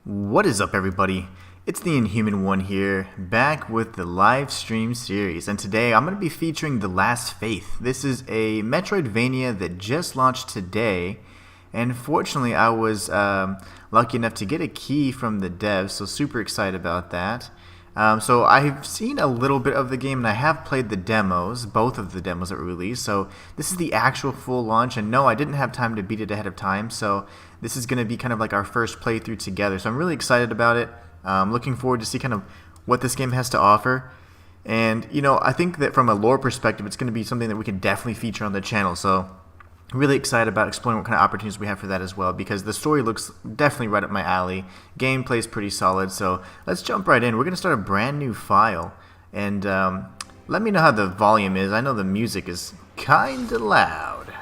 What is up, everybody? It's the Inhuman one here, back with the live stream series, and today I'm going to be featuring The Last Faith. This is a Metroidvania that just launched today, and fortunately I was lucky enough to get a key from the devs, so super excited about that. So I've seen a little bit of the game, and I have played the demos, both of the demos that were released, so this is the actual full launch, and no, I didn't have time to beat it ahead of time, so this is going to be kind of like our first playthrough together, so I'm really excited about it. Looking forward to see kind of what this game has to offer, and I think that from a lore perspective, it's going to be something that we can definitely feature on the channel, so really excited about exploring what kind of opportunities we have for that as well, because the story looks definitely right up my alley. Gameplay is pretty solid, so let's jump right in. We're going to start a brand new file, and let me know how the volume is. I know the music is kind of loud.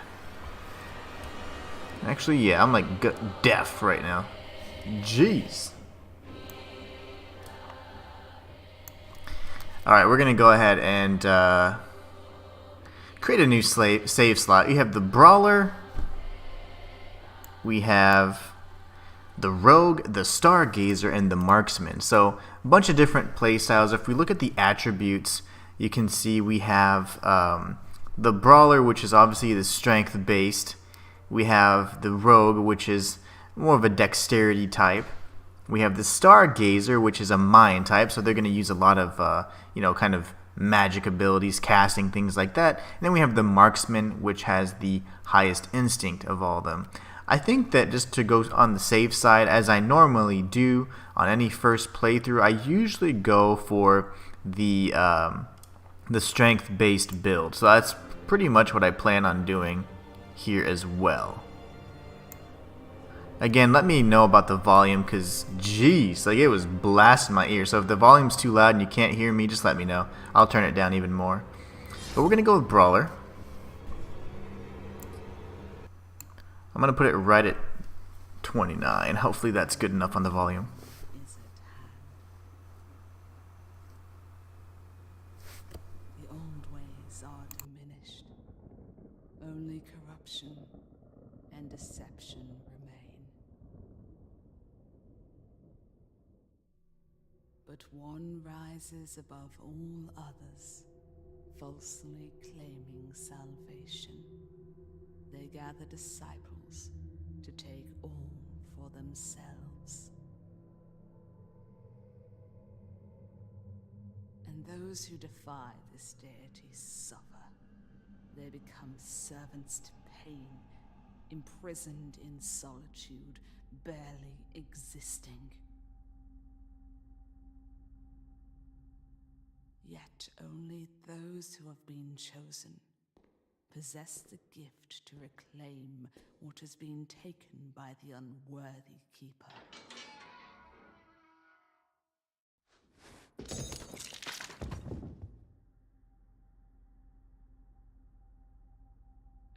Actually, yeah, I'm like deaf right now. Jeez. Alright, we're going to go ahead and create a new save slot. You have the Brawler, we have the Rogue, the Stargazer, and the Marksman. So a bunch of different playstyles. If we look at the attributes, you can see we have the Brawler, which is obviously the strength based. We have the Rogue, which is more of a dexterity type. We have the Stargazer, which is a mind type, so they're going to use a lot of kind of magic abilities, casting, things like that. And then we have the Marksman, which has the highest instinct of all of them. I think that just to go on the safe side, as I normally do on any first playthrough, I usually go for the strength-based build. So that's pretty much what I plan on doing here as well. Again, let me know about the volume, because geez, like it was blasting my ear. So if the volume's too loud and you can't hear me, just let me know. I'll turn it down even more. But we're going to go with Brawler. I'm going to put it right at 29. Hopefully that's good enough on the volume. The old ways are diminished. Only corruption and deception remain. But one rises above all others, falsely claiming salvation. They gather disciples to take all for themselves. And those who defy this deity suffer. They become servants to pain, imprisoned in solitude, barely existing. Yet only those who have been chosen possess the gift to reclaim what has been taken by the unworthy keeper.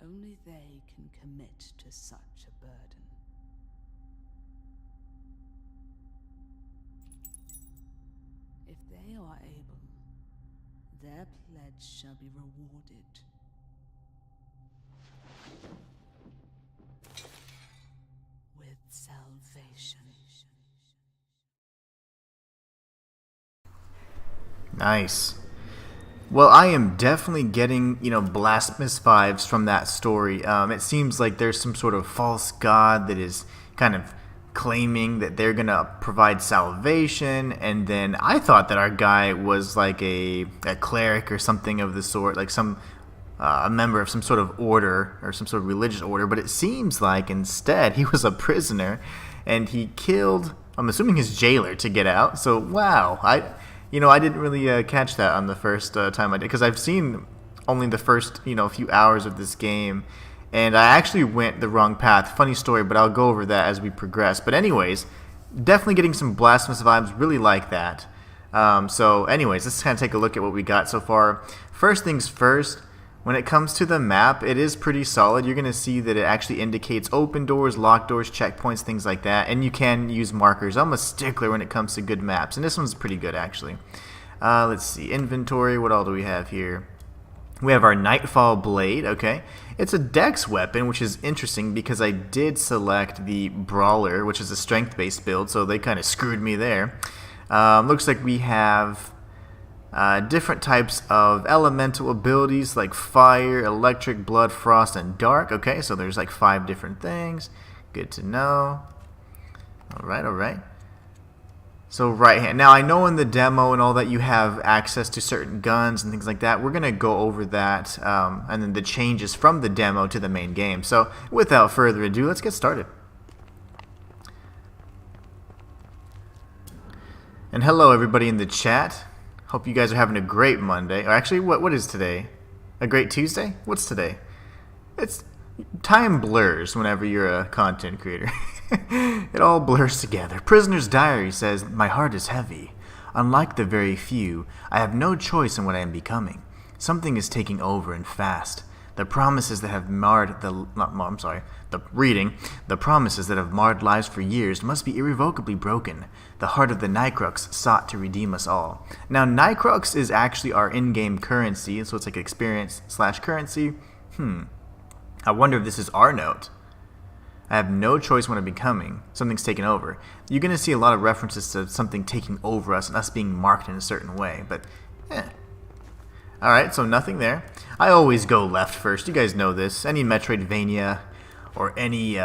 Only they can commit to such a burden. If they are able, their pledge shall be rewarded. With salvation. Nice. Well, I am definitely getting, blasphemous vibes from that story. It seems like there's some sort of false god that is kind of claiming that they're going to provide salvation, and then I thought that our guy was like a cleric or something of the sort, like a member of some sort of order or some sort of religious order, but it seems like instead he was a prisoner, and he killed, I'm assuming, his jailer to get out. So wow, I didn't really catch that on the first time I did, because I've seen only the first few hours of this game, and I actually went the wrong path. Funny story, but I'll go over that as we progress. But anyways, definitely getting some blasphemous vibes. Really like that. So anyways, let's kind of take a look at what we got so far. First things first, when it comes to the map, it is pretty solid. You're going to see that it actually indicates open doors, locked doors, checkpoints, things like that. And you can use markers. I'm a stickler when it comes to good maps, and this one's pretty good actually. Let's see, inventory, what all do we have here? We have our Nightfall Blade, okay. It's a dex weapon, which is interesting because I did select the Brawler, which is a strength-based build, so they kind of screwed me there. Looks like we have different types of elemental abilities like Fire, Electric, Blood, Frost, and Dark. Okay, so there's like 5 different things. Good to know. Alright, alright. So right hand. Now I know in the demo and all that you have access to certain guns and things like that. We're going to go over that and then the changes from the demo to the main game. So without further ado, let's get started. And hello everybody in the chat. Hope you guys are having a great Monday. Or actually, what is today? A great Tuesday? What's today? It's time blurs whenever you're a content creator. It all blurs together. Prisoner's Diary says, "My heart is heavy. Unlike the very few, I have no choice in what I am becoming. Something is taking over and fast. The promises that have marred the promises that have marred lives for years must be irrevocably broken. The heart of the Nycrux sought to redeem us all." Now, Nycrux is actually our in-game currency, so it's like experience/currency. I wonder if this is our note. I have no choice when I'm becoming. Something's taken over. You're going to see a lot of references to something taking over us and us being marked in a certain way, but Alright, so nothing there. I always go left first. You guys know this. Any Metroidvania or any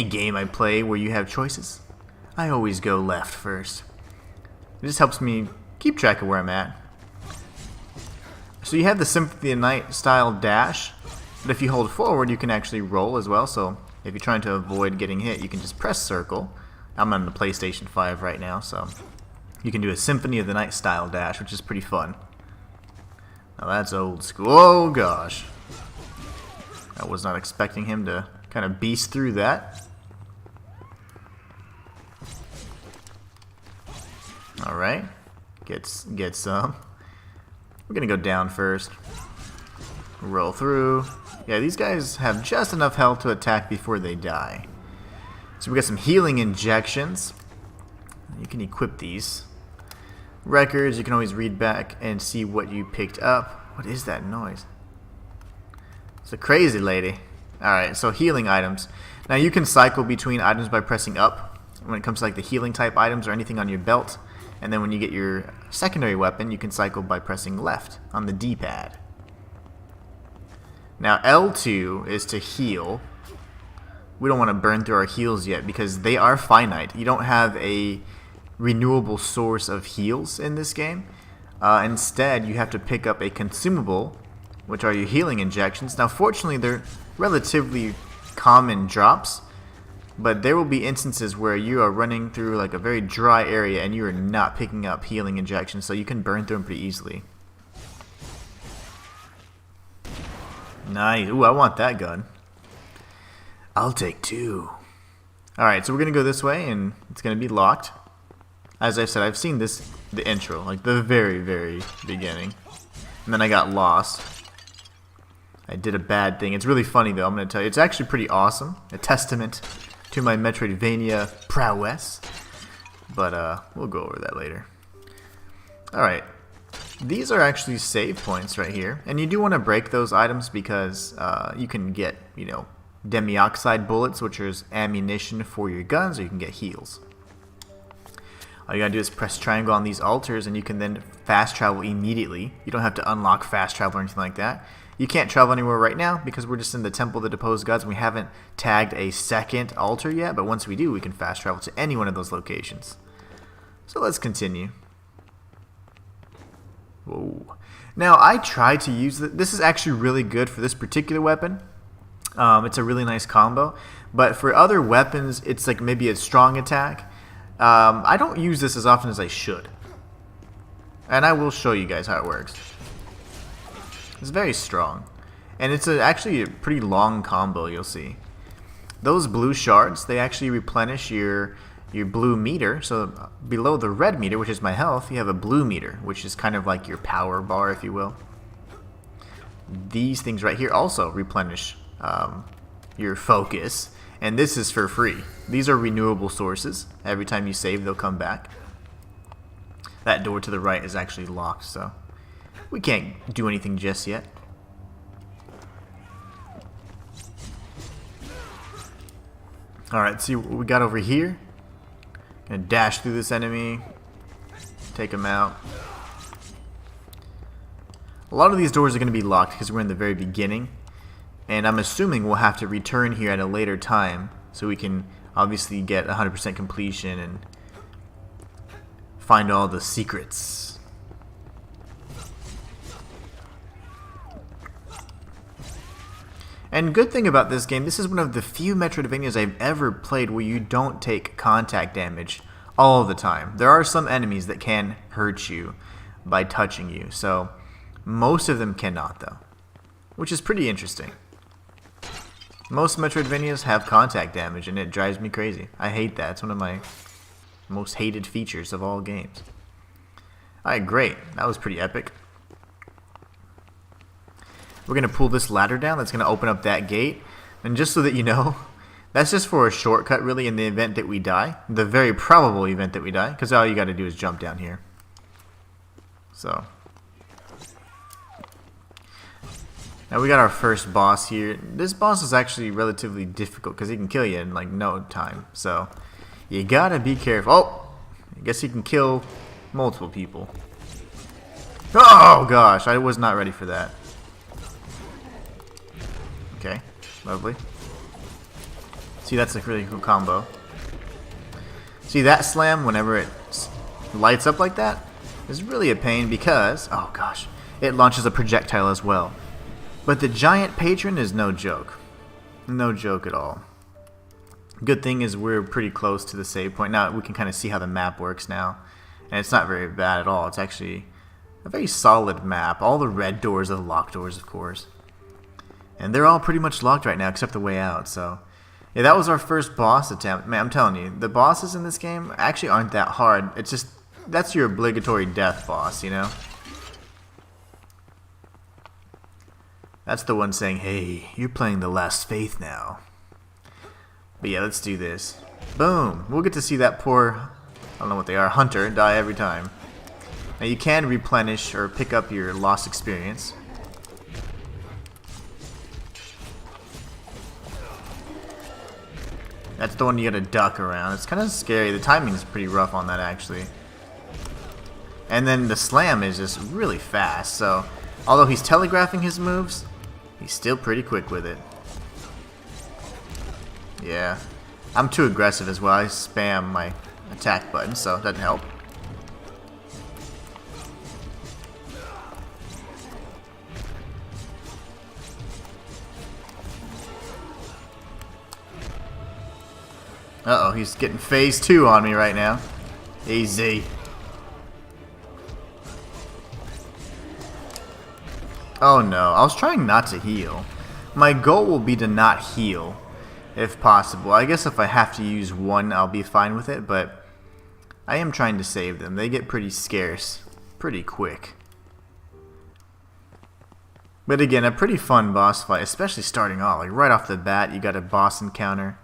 game I play where you have choices, I always go left first. It just helps me keep track of where I'm at. So you have the Symphony of the Night style dash, but if you hold forward, you can actually roll as well. So if you're trying to avoid getting hit, you can just press circle. I'm on the PlayStation 5 right now, so you can do a Symphony of the Night style dash, which is pretty fun. Now that's old school. Oh gosh. I was not expecting him to kind of beast through that. Alright. Get some. We're going to go down first. Roll through. Yeah, these guys have just enough health to attack before they die. So we got some healing injections. You can equip these. Records, you can always read back and see what you picked up. What is that noise? It's a crazy lady. Alright, so healing items. Now you can cycle between items by pressing up when it comes to like the healing type items or anything on your belt. And then when you get your secondary weapon, you can cycle by pressing left on the D-pad. Now L2 is to heal. We don't want to burn through our heals yet because they are finite. You don't have a renewable source of heals in this game. Instead, you have to pick up a consumable, which are your healing injections. Now fortunately, they're relatively common drops, but there will be instances where you are running through like a very dry area and you are not picking up healing injections, so you can burn through them pretty easily. Nice. Ooh, I want that gun. I'll take 2. Alright, so we're going to go this way, and it's going to be locked. As I said, I've seen the intro, like the very, very beginning. And then I got lost. I did a bad thing. It's really funny, though, I'm going to tell you. It's actually pretty awesome. A testament to my Metroidvania prowess. But we'll go over that later. Alright. These are actually save points right here, and you do want to break those items because you can get, demioxide bullets, which is ammunition for your guns, or you can get heals. All you gotta do is press triangle on these altars, and you can then fast travel immediately. You don't have to unlock fast travel or anything like that. You can't travel anywhere right now because we're just in the Temple of the Deposed Gods, and we haven't tagged a second altar yet, but once we do, we can fast travel to any one of those locations. So let's continue. Whoa. Now, I tried to use this is actually really good for this particular weapon. It's a really nice combo. But for other weapons, it's like maybe a strong attack. I don't use this as often as I should. And I will show you guys how it works. It's very strong. And it's actually a pretty long combo, you'll see. Those blue shards, they actually replenish your blue meter. So below the red meter, which is my health, you have a blue meter, which is kind of like your power bar, if you will. These things right here also replenish your focus, and this is for free. These are renewable sources. Every time you save, they'll come back. That door to the right is actually locked, so We can't do anything just yet. Alright, let's see what we got over here. Gonna dash through this enemy. Take him out. A lot of these doors are going to be locked because we're in the very beginning. And I'm assuming we'll have to return here at a later time so we can obviously get 100% completion and find all the secrets. And good thing about this game, this is one of the few Metroidvanias I've ever played where you don't take contact damage all the time. There are some enemies that can hurt you by touching you, so most of them cannot though, which is pretty interesting. Most Metroidvanias have contact damage and it drives me crazy. I hate that. It's one of my most hated features of all games. Alright, great. That was pretty epic. We're going to pull this ladder down. That's going to open up that gate. And just so that you know, that's just for a shortcut really in the event that we die. The very probable event that we die. Because all you got to do is jump down here. So. Now we got our first boss here. This boss is actually relatively difficult because he can kill you in like no time. So you got to be careful. Oh! I guess he can kill multiple people. Oh gosh, I was not ready for that. Okay, lovely. See, that's a really cool combo. See, that slam, whenever it lights up like that, is really a pain because, oh gosh, it launches a projectile as well. But the giant patron is no joke. No joke at all. Good thing is we're pretty close to the save point. Now we can kind of see how the map works now. And it's not very bad at all. It's actually a very solid map. All the red doors are the locked doors, of course. And they're all pretty much locked right now, except the way out, so. Yeah, that was our first boss attempt. Man, I'm telling you, the bosses in this game actually aren't that hard. It's just, that's your obligatory death boss, you know? That's the one saying, hey, you're playing the Last Faith now. But yeah, let's do this. Boom! We'll get to see that poor, I don't know what they are, hunter die every time. Now you can replenish or pick up your lost experience. That's the one you gotta duck around. It's kind of scary. The timing is pretty rough on that, actually. And then the slam is just really fast, so although he's telegraphing his moves, he's still pretty quick with it. Yeah. I'm too aggressive as well. I spam my attack button, so it doesn't help. Uh-oh, he's getting phase 2 on me right now. Easy. Oh no, I was trying not to heal. My goal will be to not heal, if possible. I guess if I have to use one, I'll be fine with it, but I am trying to save them. They get pretty scarce pretty quick. But again, a pretty fun boss fight, especially starting off. Like right off the bat, you got a boss encounter.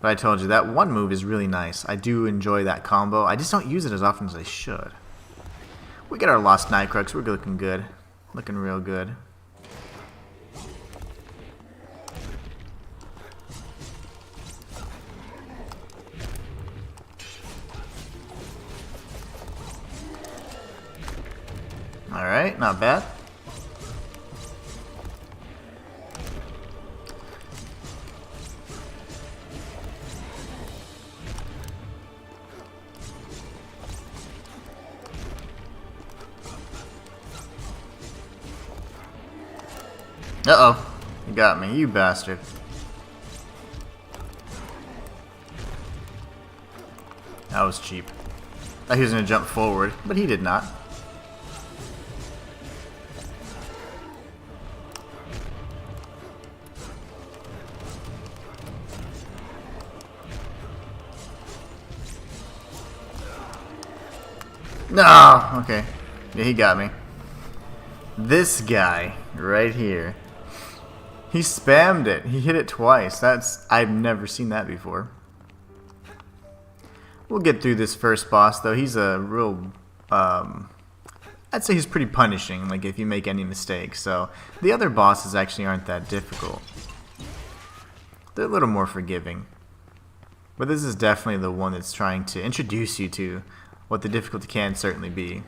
But I told you, that one move is really nice. I do enjoy that combo. I just don't use it as often as I should. We get our Lost Nightcrux. We're looking good. Looking real good. Alright, not bad. Uh-oh. You got me, you bastard. That was cheap. I thought he was going to jump forward, but he did not. No! Okay. Yeah, he got me. This guy right here. He spammed it. He hit it twice. I've never seen that before. We'll get through this first boss, though. He's a real, I'd say he's pretty punishing, like if you make any mistakes. So the other bosses actually aren't that difficult. They're a little more forgiving. But this is definitely the one that's trying to introduce you to what the difficulty can certainly be.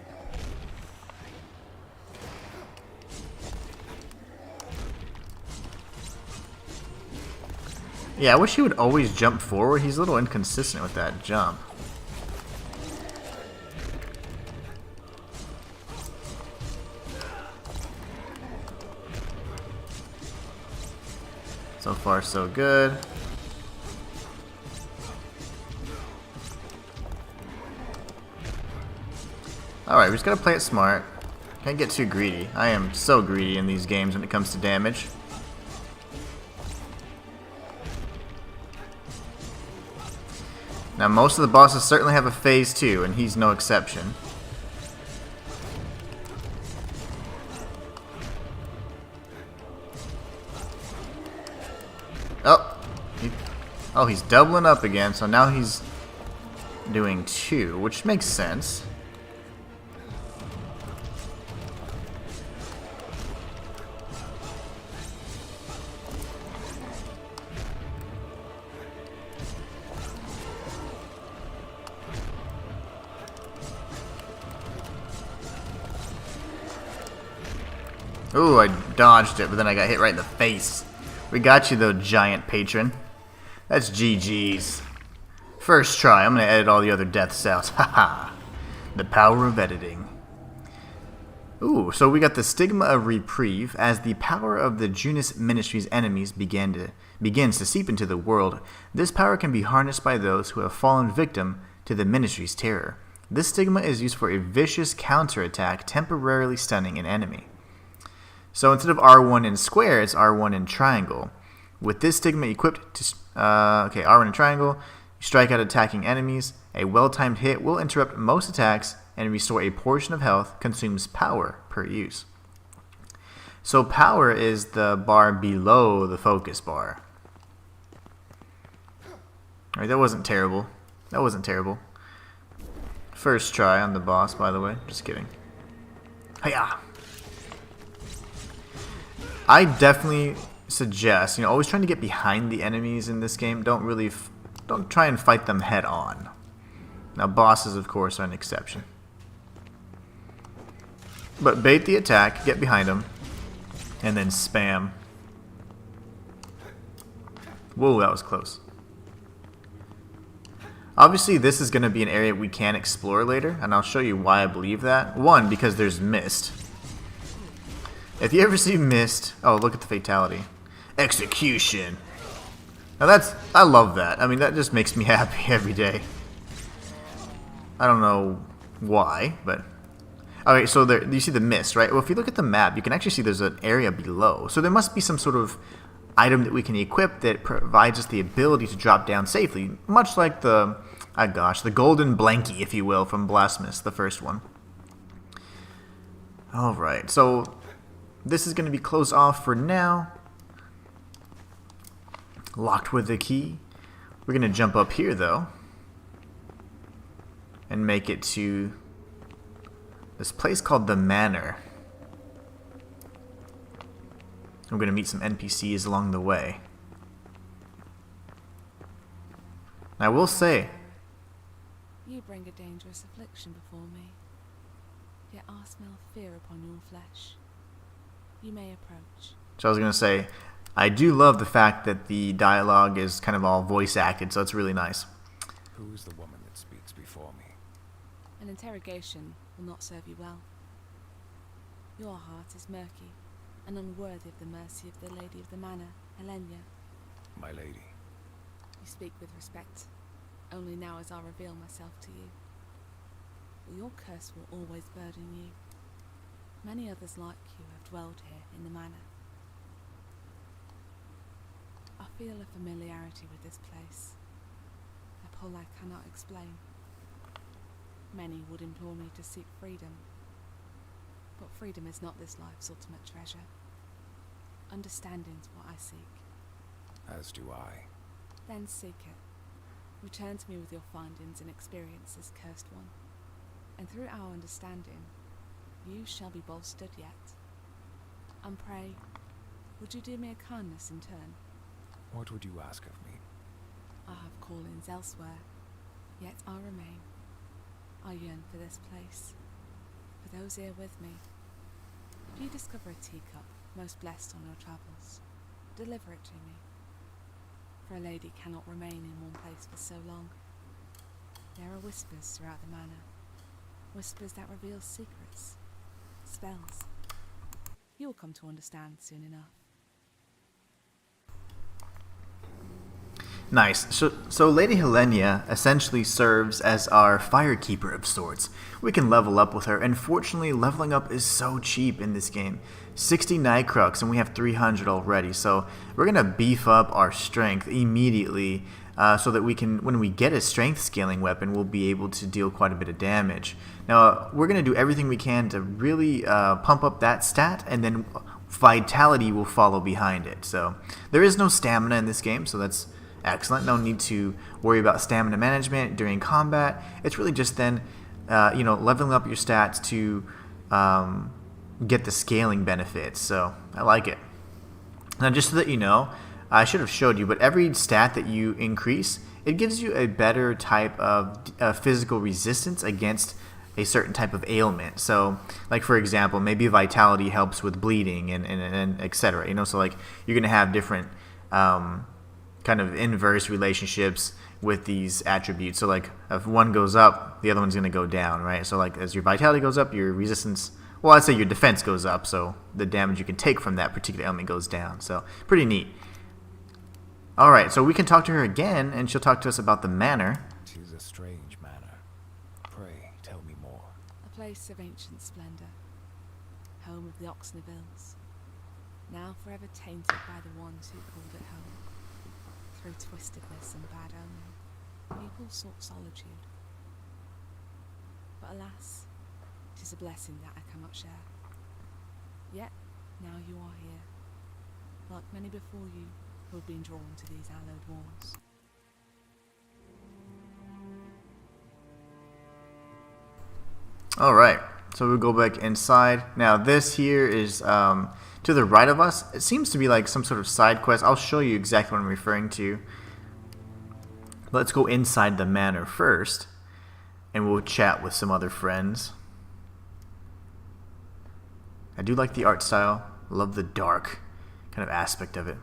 Yeah, I wish he would always jump forward. He's a little inconsistent with that jump. So far, so good. Alright, we just gotta play it smart. Can't get too greedy. I am so greedy in these games when it comes to damage. Now, most of the bosses certainly have a phase 2, and he's no exception. Oh, he's doubling up again, so now he's doing 2, which makes sense. Ooh, I dodged it, but then I got hit right in the face. We got you though, giant patron. That's GG's. First try, I'm gonna edit all the other deaths out. Haha. The power of editing. Ooh, so we got the Stigma of Reprieve. As the power of the Junus Ministry's enemies begins to seep into the world, this power can be harnessed by those who have fallen victim to the Ministry's terror. This stigma is used for a vicious counterattack, temporarily stunning an enemy. So instead of R1 in square, it's R1 in triangle. With this stigma equipped to R1 in triangle, you strike out attacking enemies. A well-timed hit will interrupt most attacks and restore a portion of health, consumes power per use. So power is the bar below the focus bar. Alright, that wasn't terrible. That wasn't terrible. First try on the boss, by the way. Just kidding. Hiya! I definitely suggest, always trying to get behind the enemies in this game. Don't try and fight them head on. Now bosses, of course, are an exception. But bait the attack, get behind them, and then spam. Whoa, that was close. Obviously, this is going to be an area we can explore later, and I'll show you why I believe that. One, because there's mist. If you ever see mist, oh, look at the fatality. Execution. Now I love that. I mean, that just makes me happy every day. I don't know why, but... Okay, so there, you see the mist, right? Well, if you look at the map, you can actually see there's an area below. So there must be some sort of item that we can equip that provides us the ability to drop down safely. Much like the, the golden blankie, if you will, from Blasphemous, the first one. Alright, so this is going to be closed off for now. Locked with the key. We're going to jump up here, though, and make it to this place called the Manor. We're going to meet some NPCs along the way. Now, I will say, you bring a dangerous affliction before me, yet I smell fear upon your flesh. You may approach. So I was going to say, I do love the fact that the dialogue is kind of all voice acted, so it's really nice. Who is the woman that speaks before me? An interrogation will not serve you well. Your heart is murky and unworthy of the mercy of the Lady of the Manor, Helena. My lady. You speak with respect, only now as I reveal myself to you. But your curse will always burden you. Many others like you have dwelled here in the manor. I feel a familiarity with this place, a pull I cannot explain. Many would implore me to seek freedom, but freedom is not this life's ultimate treasure. Understanding's what I seek. As do I. Then seek it. Return to me with your findings and experiences, cursed one, and through our understanding, you shall be bolstered yet. And pray, would you do me a kindness in turn? What would you ask of me? I have callings elsewhere, yet I remain. I yearn for this place, for those here with me. If you discover a teacup, most blessed on your travels, deliver it to me. For a lady cannot remain in one place for so long. There are whispers throughout the manor, whispers that reveal secrets, spells. You will come to understand soon enough. Nice. So Lady Helenia essentially serves as our firekeeper of sorts. We can level up with her, and fortunately, leveling up is so cheap in this game. 60 Nightcrux, and we have 300 already, so we're going to beef up our strength immediately so that we can, when we get a strength scaling weapon, we'll be able to deal quite a bit of damage. Now, we're going to do everything we can to really pump up that stat, and then vitality will follow behind it. So there is no stamina in this game, so that's excellent. No need to worry about stamina management during combat. It's really just then, leveling up your stats to get the scaling benefits. So I like it. Now, just so that you know, I should have showed you, but every stat that you increase, it gives you a better type of physical resistance against a certain type of ailment. So, like for example, maybe vitality helps with bleeding and etc. So like you're gonna have different kind of inverse relationships with these attributes. So like if one goes up, the other one's going to go down, right? So like as your vitality goes up, your resistance, well, I'd say your defense goes up, so the damage you can take from that particular element goes down. So pretty neat. All right, so we can talk to her again, and she'll talk to us about the manor. 'Tis a strange manor. Pray, tell me more. A place of ancient splendour, home of the Oxnevilles, now forever tainted by the ones who called it home. Through twistedness and bad omen, people sought solitude. But alas, it is a blessing that I cannot share. Yet, now you are here, like many before you who have been drawn to these hallowed walls. Alright, so we'll go back inside. Now this here is to the right of us. It seems to be like some sort of side quest. I'll show you exactly what I'm referring to. Let's go inside the manor first, and we'll chat with some other friends. I do like the art style. Love the dark kind of aspect of it.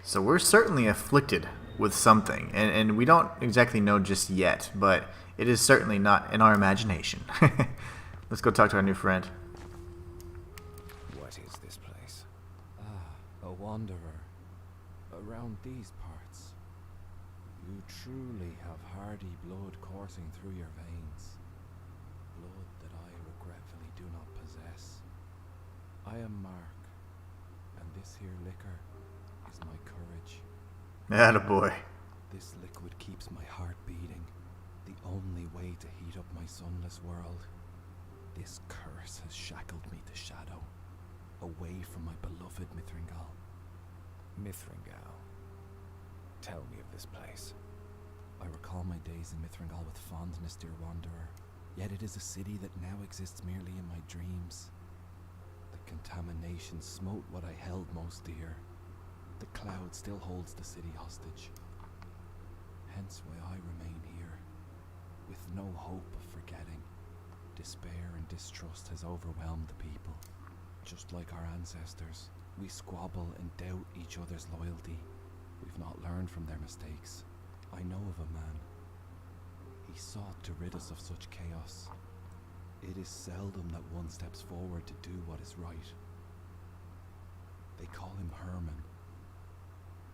So we're certainly afflicted with something, and we don't exactly know just yet, but it is certainly not in our imagination. Let's go talk to our new friend. What is this place? A wanderer. Around these parts. You truly have hardy blood coursing through your veins. Blood that I regretfully do not possess. I am Mark, and this here liquor is my courage. Attaboy. This liquid keeps my heart beating, the only way to heat up my sunless world. This curse has shackled me to shadow, away from my beloved Mithringal. Mithringal. Tell me of this place. I recall my days in Mithringal with fondness, dear wanderer, yet it is a city that now exists merely in my dreams. The contamination smote what I held most dear. The cloud still holds the city hostage. Hence why I remain here, with no hope of forgetting. Despair and distrust has overwhelmed the people. Just like our ancestors, we squabble and doubt each other's loyalty. We've not learned from their mistakes. I know of a man. He sought to rid us of such chaos. It is seldom that one steps forward to do what is right. They call him Herman.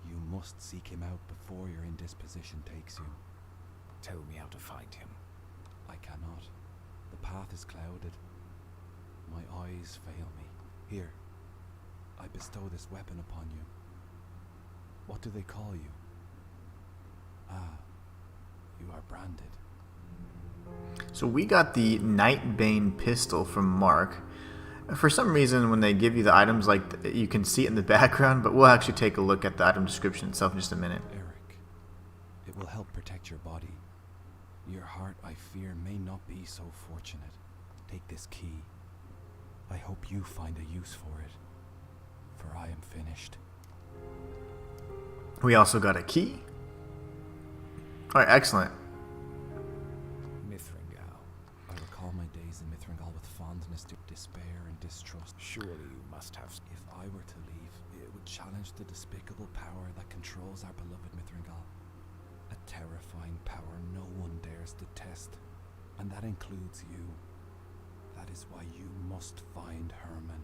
You must seek him out before your indisposition takes you. Tell me how to find him. I cannot. The path is clouded. My eyes fail me. Here, I bestow this weapon upon you. What do they call you? Ah, you are branded. So we got the Nightbane pistol from Mark. For some reason, when they give you the items, like, you can see it in the background, but we'll actually take a look at the item description itself in just a minute. Erykk, it will help protect your body. Your heart, I fear, may not be so fortunate. Take this key. I hope you find a use for it, for I am finished. We also got a key. Alright, excellent. Mithringal. I recall my days in Mithringal with fondness to despair and distrust. Surely you must have... If I were to leave, it would challenge the despicable power that controls our beloved Mithringal. A terrifying power no one dares to test, and that includes you. That is why you must find Herman.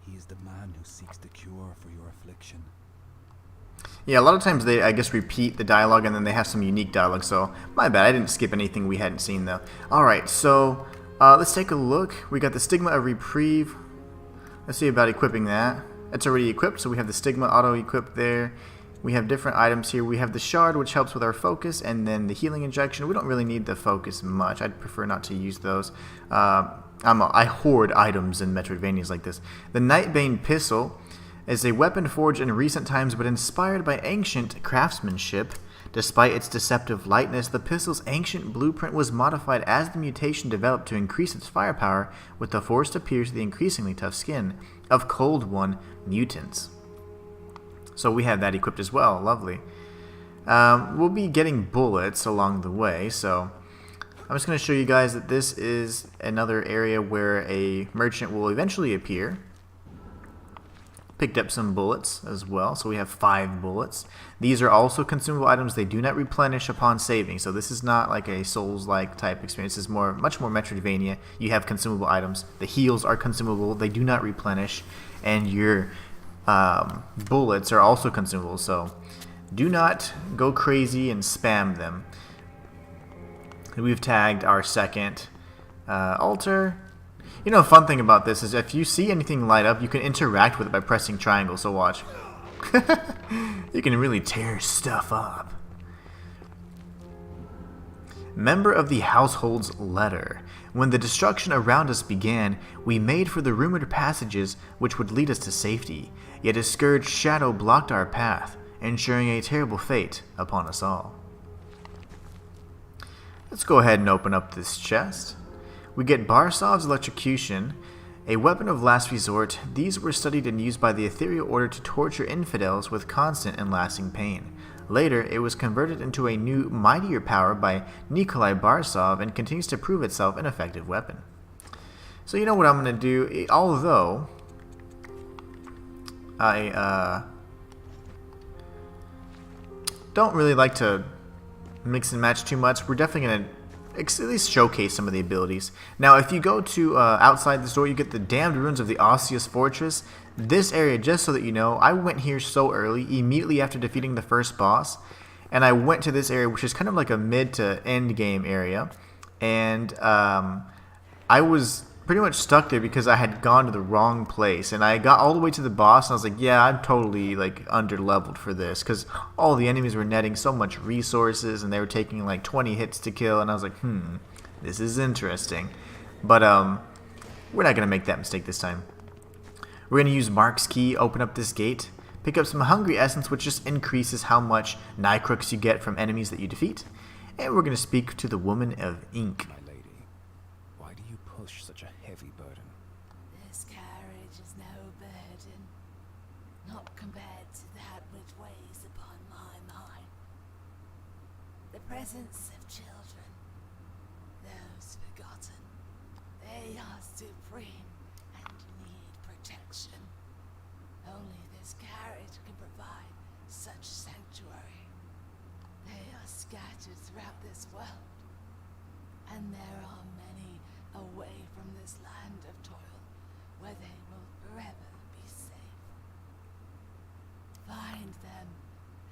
He is the man who seeks the cure for your affliction. Yeah, a lot of times they, I guess, repeat the dialogue and then they have some unique dialogue, so my bad. I didn't skip anything we hadn't seen, though. Alright, so let's take a look. We got the Stigma of Reprieve. Let's see about equipping that. It's already equipped, so we have the Stigma auto-equipped there. We have different items here. We have the Shard, which helps with our focus, and then the Healing Injection. We don't really need the focus much. I'd prefer not to use those. I hoard items in Metroidvanias like this. The Nightbane Pistol is a weapon forged in recent times but inspired by ancient craftsmanship. Despite its deceptive lightness, the pistol's ancient blueprint was modified as the mutation developed to increase its firepower, with the force to pierce the increasingly tough skin of Cold One mutants. So we have that equipped as well. Lovely. We'll be getting bullets along the way, so I'm just going to show you guys that this is another area where a merchant will eventually appear. Picked up some bullets as well, so we have 5 bullets. These are also consumable items. They do not replenish upon saving, so this is not like a Souls-like type experience. It's much more Metroidvania. You have consumable items. The heals are consumable. They do not replenish, and your bullets are also consumable, so do not go crazy and spam them. We've tagged our second altar. You know, a fun thing about this is if you see anything light up, you can interact with it by pressing triangle, so watch. You can really tear stuff up. Member of the Household's Letter. When the destruction around us began, we made for the rumored passages which would lead us to safety, yet a scourged shadow blocked our path, ensuring a terrible fate upon us all. Let's go ahead and open up this chest. We get Barsov's Electrocution, a weapon of last resort. These were studied and used by the Ethereal Order to torture infidels with constant and lasting pain. Later, it was converted into a new, mightier power by Nikolai Barsov and continues to prove itself an effective weapon. So you know what I'm going to do, although I don't really like to mix and match too much, we're definitely going to at least showcase some of the abilities. Now, if you go to outside the door, you get the Damned Ruins of the Osseous Fortress. This area, just so that you know, I went here so early, immediately after defeating the first boss, and I went to this area, which is kind of like a mid to end game area, and I was pretty much stuck there because I had gone to the wrong place, and I got all the way to the boss, and I was like, yeah, I'm totally like under-leveled for this, because all the enemies were netting so much resources, and they were taking like 20 hits to kill, and I was like, this is interesting. But we're not going to make that mistake this time. We're going to use Mark's key, open up this gate, pick up some Hungry Essence, which just increases how much Nycrux you get from enemies that you defeat, and we're going to speak to the Woman of Ink. My lady, why do you push such a heavy burden? This carriage is no burden, not compared to that which weighs upon my mind. The presence of children, those forgotten, they are supreme and need protection. Only this carriage can provide such sanctuary. They are scattered throughout this world, and there are many away from this land of toil, where they will forever be safe. Find them,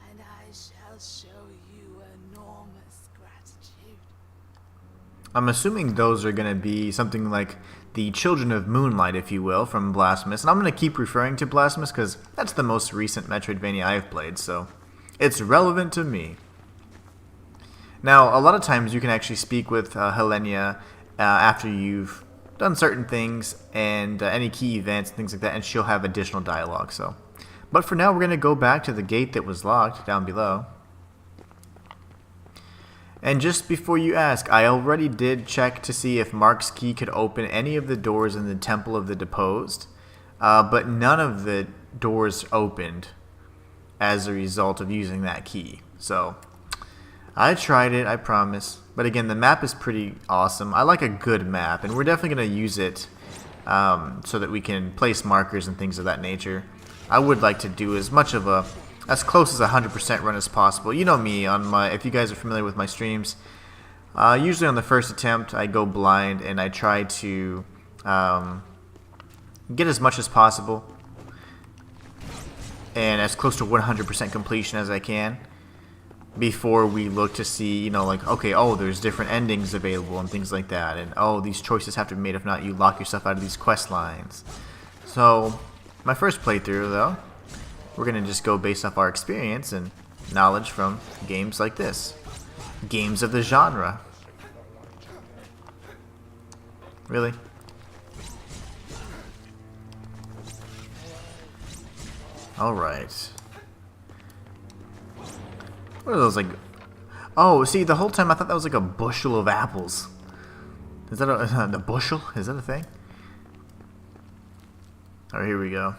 and I shall show you enormous gratitude. I'm assuming those are going to be something like the Children of Moonlight, if you will, from Blasphemous. And I'm going to keep referring to Blasphemous because that's the most recent Metroidvania I've played, so it's relevant to me. Now, a lot of times you can actually speak with Helenia after you've done certain things and any key events, things like that, and she'll have additional dialogue. So, but for now, we're going to go back to the gate that was locked down below. And just before you ask, I already did check to see if Mark's key could open any of the doors in the Temple of the Deposed, but none of the doors opened as a result of using that key. So, I tried it, I promise. But again, the map is pretty awesome. I like a good map, and we're definitely going to use it so that we can place markers and things of that nature. I would like to do as much of a as close as 100% run as possible. You know me, on my, if you guys are familiar with my streams, usually on the first attempt I go blind and I try to get as much as possible and as close to 100% completion as I can before we look to see, you know, like, okay, oh, there's different endings available and things like that, and oh, these choices have to be made, if not you lock yourself out of these quest lines. So my first playthrough though, we're going to just go based off our experience and knowledge from games like this. Games of the genre. Really? Alright. What are those, like... Oh, see, the whole time I thought that was like a bushel of apples. Is that a bushel? Is that a thing? Alright, here we go.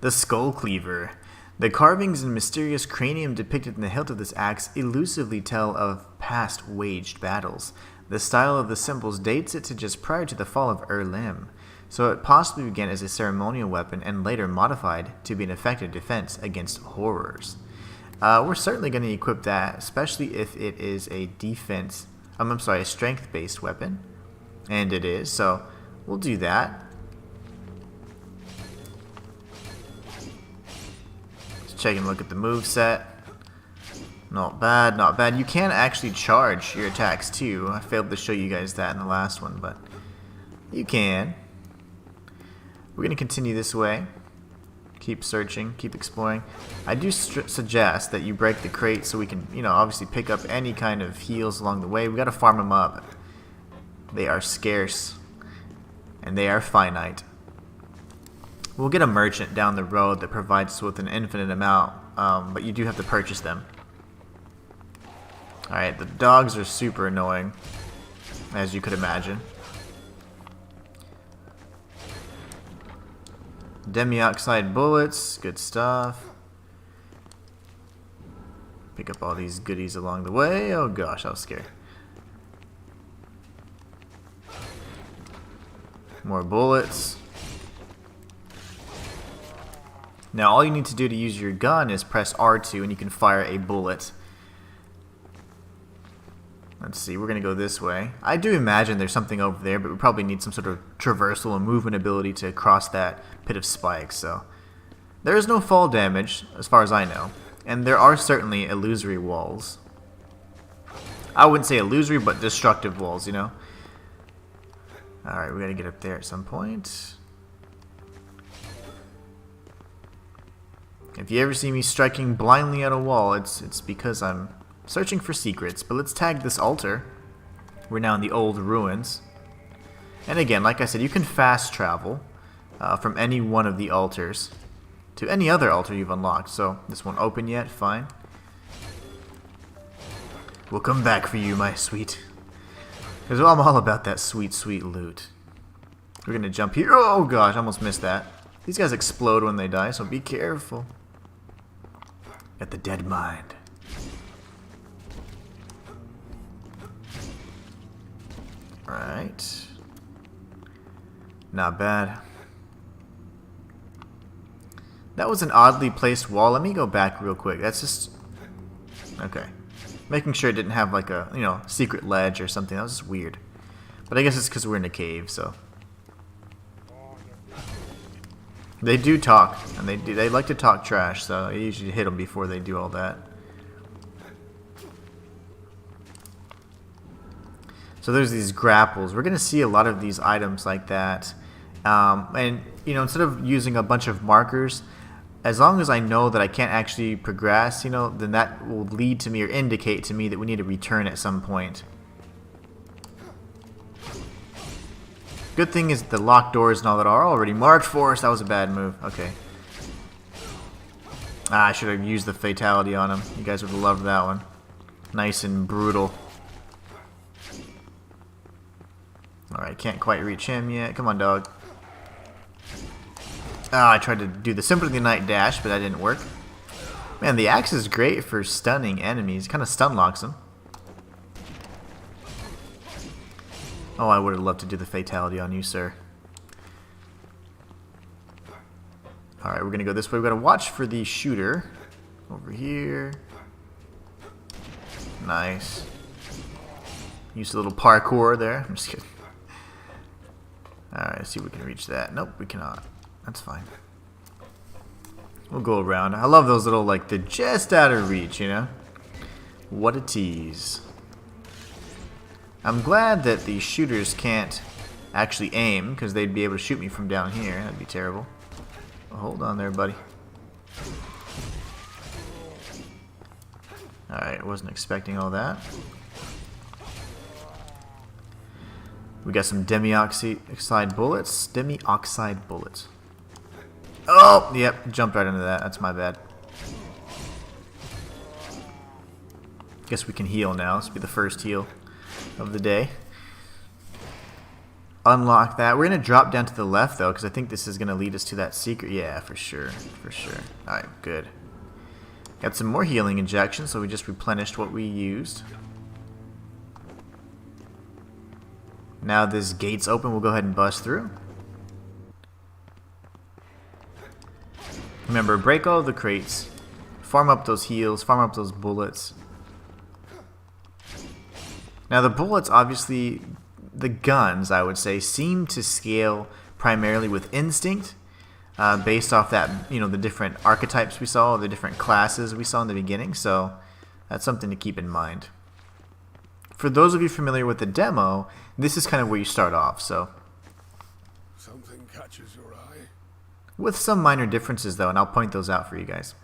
The Skull Cleaver. The carvings and mysterious cranium depicted in the hilt of this axe elusively tell of past waged battles. The style of the symbols dates it to just prior to the fall of Erykk, so it possibly began as a ceremonial weapon and later modified to be an effective defense against horrors. We're certainly going to equip that, especially if it is a defense, I'm sorry, a strength-based weapon, and it is, so we'll do that. Take a look at the moveset. Not bad, not bad. You can actually charge your attacks too. I failed to show you guys that in the last one, but you can. We're going to continue this way. Keep searching, keep exploring. I do suggest that you break the crate so we can, you know, obviously pick up any kind of heals along the way. We got to farm them up. They are scarce and they are finite. We'll get a merchant down the road that provides us with an infinite amount, but you do have to purchase them. Alright, the dogs are super annoying, as you could imagine. Demioxide bullets, good stuff. Pick up all these goodies along the way. Oh gosh, I was scared. More bullets. Now all you need to do to use your gun is press R2 and you can fire a bullet. Let's see, we're going to go this way. I do imagine there's something over there, but we probably need some sort of traversal and movement ability to cross that pit of spikes. So there is no fall damage, as far as I know. And there are certainly illusory walls. I wouldn't say illusory, but destructive walls, you know. Alright, we got to get up there at some point. If you ever see me striking blindly at a wall, it's because I'm searching for secrets. But let's tag this altar. We're now in the old ruins. And again, like I said, you can fast travel from any one of the altars to any other altar you've unlocked. So this won't open yet, fine. We'll come back for you, my sweet. Because I'm all about that sweet, sweet loot. We're going to jump here. Oh gosh, I almost missed that. These guys explode when they die, so be careful. Got the dead mind. Right. Not bad. That was an oddly placed wall. Let me go back real quick. That's just... Okay. Making sure it didn't have like a, you know, secret ledge or something. That was just weird. But I guess it's because we're in a cave, so... They do talk, and they like to talk trash, so I usually hit them before they do all that. So there's these grapples. We're going to see a lot of these items like that. And, you know, instead of using a bunch of markers, as long as I know that I can't actually progress, you know, then that will lead to me or indicate to me that we need to return at some point. Good thing is the locked doors and all that are already marked for us. That was a bad move. Okay. I should have used the fatality on him. You guys would have loved that one. Nice and brutal. Alright, can't quite reach him yet. Come on, dog. I tried to do the Symphony of the Night dash, but that didn't work. Man, the axe is great for stunning enemies. It kind of stun locks them. Oh, I would have loved to do the fatality on you, sir. Alright, we're going to go this way. We've got to watch for the shooter. Over here. Nice. Use a little parkour there. I'm just kidding. Alright, let's see if we can reach that. Nope, we cannot. That's fine. We'll go around. I love those little, like, they're just out of reach, you know? What a tease. I'm glad that the shooters can't actually aim, because they'd be able to shoot me from down here. That'd be terrible. Oh, hold on there, buddy. Alright, wasn't expecting all that. We got some demi-oxide bullets. Demi-oxide bullets. Oh, yep, jumped right into that. That's my bad. Guess we can heal now. This will be the first heal of the day. Unlock that. We're going to drop down to the left, though, because I think this is going to lead us to that secret. Yeah, for sure. For sure. Alright, good. Got some more healing injections, so we just replenished what we used. Now this gate's open, we'll go ahead and bust through. Remember, break all the crates. Farm up those heals, farm up those bullets. Now the bullets, obviously, the guns, I would say, seem to scale primarily with instinct. Based off that, you know, the different archetypes we saw, the different classes we saw in the beginning. So that's something to keep in mind. For those of you familiar with the demo, this is kind of where you start off. So something catches your eye. With some minor differences, though, and I'll point those out for you guys.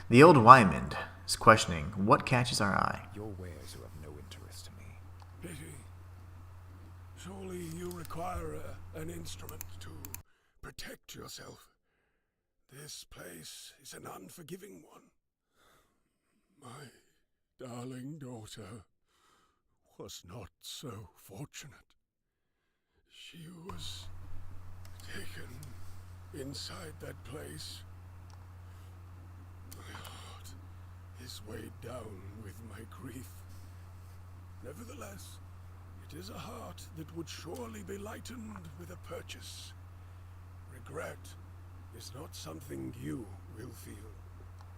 The old Wymond is questioning what catches our eye. Your wares are of no interest to me. Pity. Surely you require an instrument to protect yourself. This place is an unforgiving one. My darling daughter was not so fortunate. She was taken inside that place. My heart is weighed down with my grief. Nevertheless, it is a heart that would surely be lightened with a purchase. Regret is not something you will feel.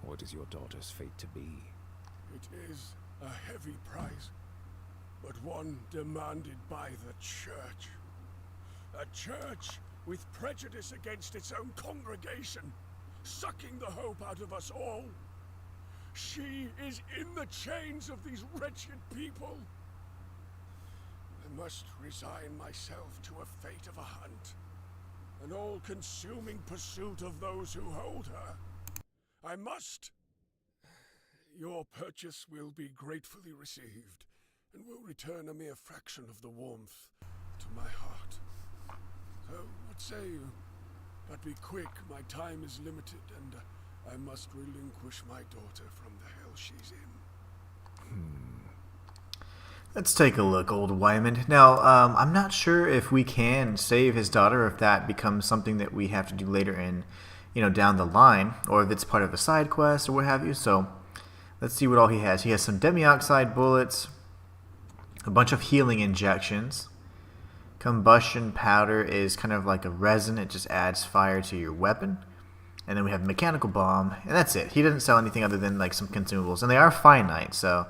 What is your daughter's fate to be? It is a heavy price, but one demanded by the church. A church with prejudice against its own congregation, sucking the hope out of us all. She is in the chains of these wretched people. I must resign myself to a fate of a hunt. An all-consuming pursuit of those who hold her. I must. Your purchase will be gratefully received, and will return a mere fraction of the warmth to my heart. So, what say you? But be quick, my time is limited, and I must relinquish my daughter from the hell she's in. Let's take a look, old Wymond. Now, I'm not sure if we can save his daughter, or if that becomes something that we have to do later in, you know, down the line, or if it's part of a side quest or what have you. So, let's see what all he has. He has some demi-oxide bullets, a bunch of healing injections. Combustion powder is kind of like a resin. It just adds fire to your weapon. And then we have mechanical bomb, and that's it. He doesn't sell anything other than like some consumables, and they are finite, so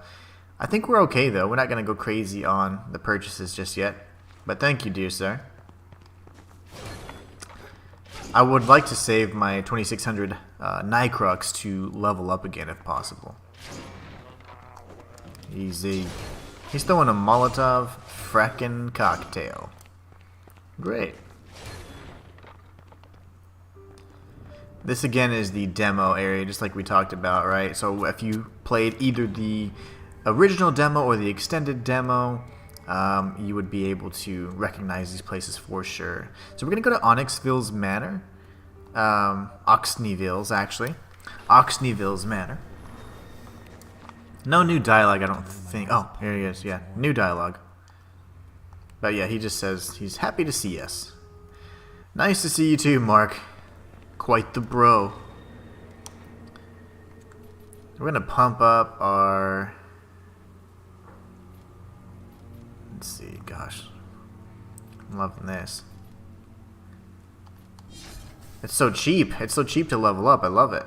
I think we're okay, though. We're not going to go crazy on the purchases just yet. But thank you, dear sir. I would like to save my 2600 Nycrux to level up again if possible. Easy. He's throwing a Molotov frackin' cocktail. Great. This again is the demo area, just like we talked about, right? So if you played either the original demo or the extended demo, you would be able to recognize these places for sure. So we're going to go to Onyxville's Manor. Oxneyville's, actually. Oxneyville's Manor. No new dialogue, I don't think. Oh, here he is. Yeah, new dialogue. But yeah, he just says he's happy to see us. Nice to see you too, Mark. Quite the bro. We're going to pump up our... Let's see, gosh. I'm loving this. It's so cheap. It's so cheap to level up. I love it.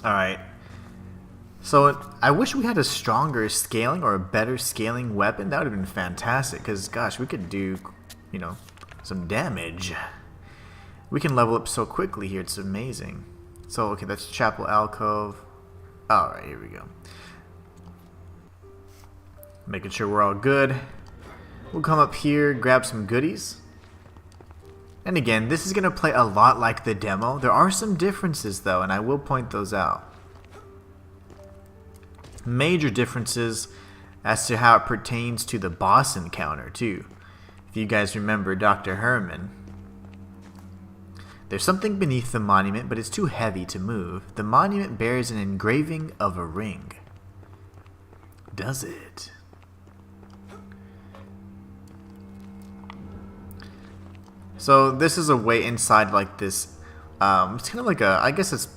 Alright. So, I wish we had a stronger scaling or a better scaling weapon. That would have been fantastic. Because, gosh, we could do, you know, some damage. We can level up so quickly here. It's amazing. So, okay, that's Chapel Alcove. Alright, here we go. Making sure we're all good. We'll come up here, grab some goodies. And again, this is going to play a lot like the demo. There are some differences though, and I will point those out. Major differences as to how it pertains to the boss encounter too. If you guys remember Dr. Herman. There's something beneath the monument, but it's too heavy to move. The monument bears an engraving of a ring. Does it? So this is a way inside like this. It's kind of like a, I guess it's,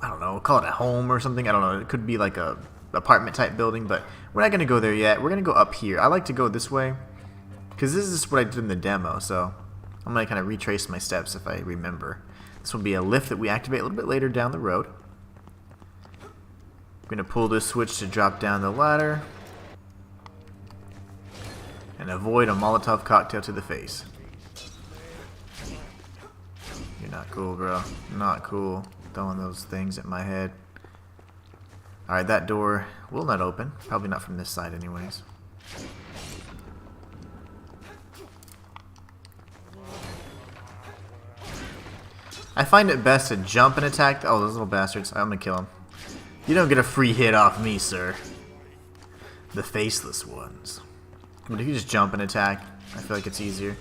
I don't know, call it a home or something. I don't know. It could be like a apartment type building, but we're not going to go there yet. We're going to go up here. I like to go this way because this is what I did in the demo. So I'm going to kind of retrace my steps if I remember. This will be a lift that we activate a little bit later down the road. I'm going to pull this switch to drop down the ladder and avoid a Molotov cocktail to the face. You're not cool, bro. Not cool. Throwing those things at my head. Alright, that door will not open. Probably not from this side anyways. I find it best to jump and attack. Oh, those little bastards. I'm gonna kill them. You don't get a free hit off me, sir. The faceless ones. But if you just jump and attack, I feel like it's easier.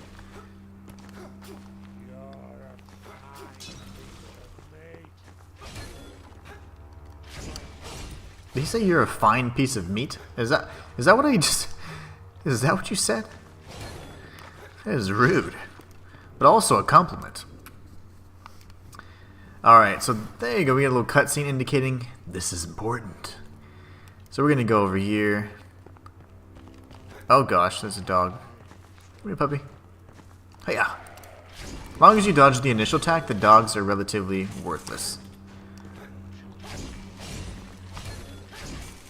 Did he say you're a fine piece of meat? Is that what I just... Is that what you said? That is rude. But also a compliment. Alright, so there you go. We got a little cutscene indicating this is important. So we're going to go over here. Oh gosh, there's a dog. Come here, puppy. Hiya. As long as you dodge the initial attack, the dogs are relatively worthless.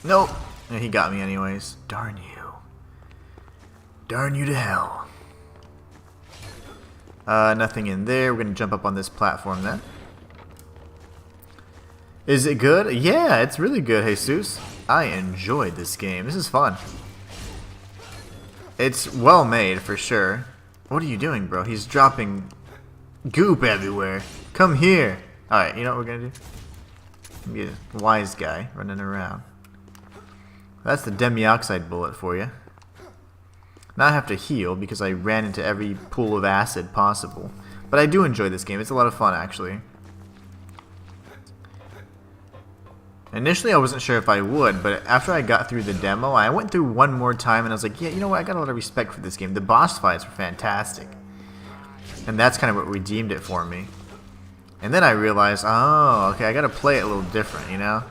Nope. Yeah, he got me anyways. Darn you. Darn you to hell. Nothing in there. We're going to jump up on this platform then. Is it good? Yeah, it's really good, Jesus. I enjoyed this game. This is fun. It's well made for sure. What are you doing, bro? He's dropping goop everywhere. Come here. Alright, you know what we're going to do? Be a wise guy running around. That's the demioxide bullet for you. Now I have to heal because I ran into every pool of acid possible. But I do enjoy this game. It's a lot of fun, actually. Initially, I wasn't sure if I would, but after I got through the demo, I went through one more time and I was like, yeah, you know what? I got a lot of respect for this game. The boss fights were fantastic. And that's kind of what redeemed it for me. And then I realized, oh, okay, I got to play it a little different, you know?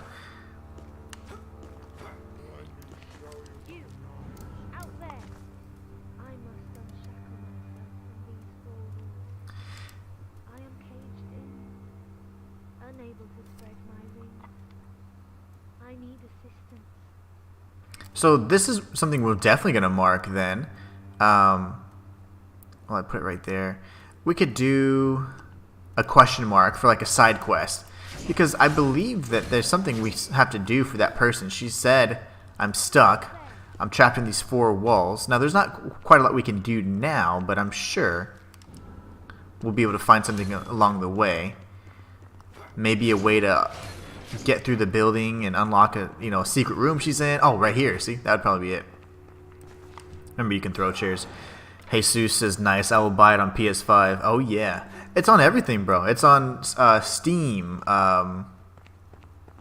So this is something we're definitely going to mark then. Well, I put it right there. We could do a question mark for like a side quest. Because I believe that there's something we have to do for that person. She said, I'm stuck. I'm trapped in these 4 walls. Now, there's not quite a lot we can do now, but I'm sure we'll be able to find something along the way. Maybe a way to get through the building and unlock a, you know, secret room she's in. Oh, right here. See, that would probably be it. Remember, you can throw chairs. Jesus says, nice, I will buy it on PS5. Oh, yeah. It's on everything, bro. It's on Steam,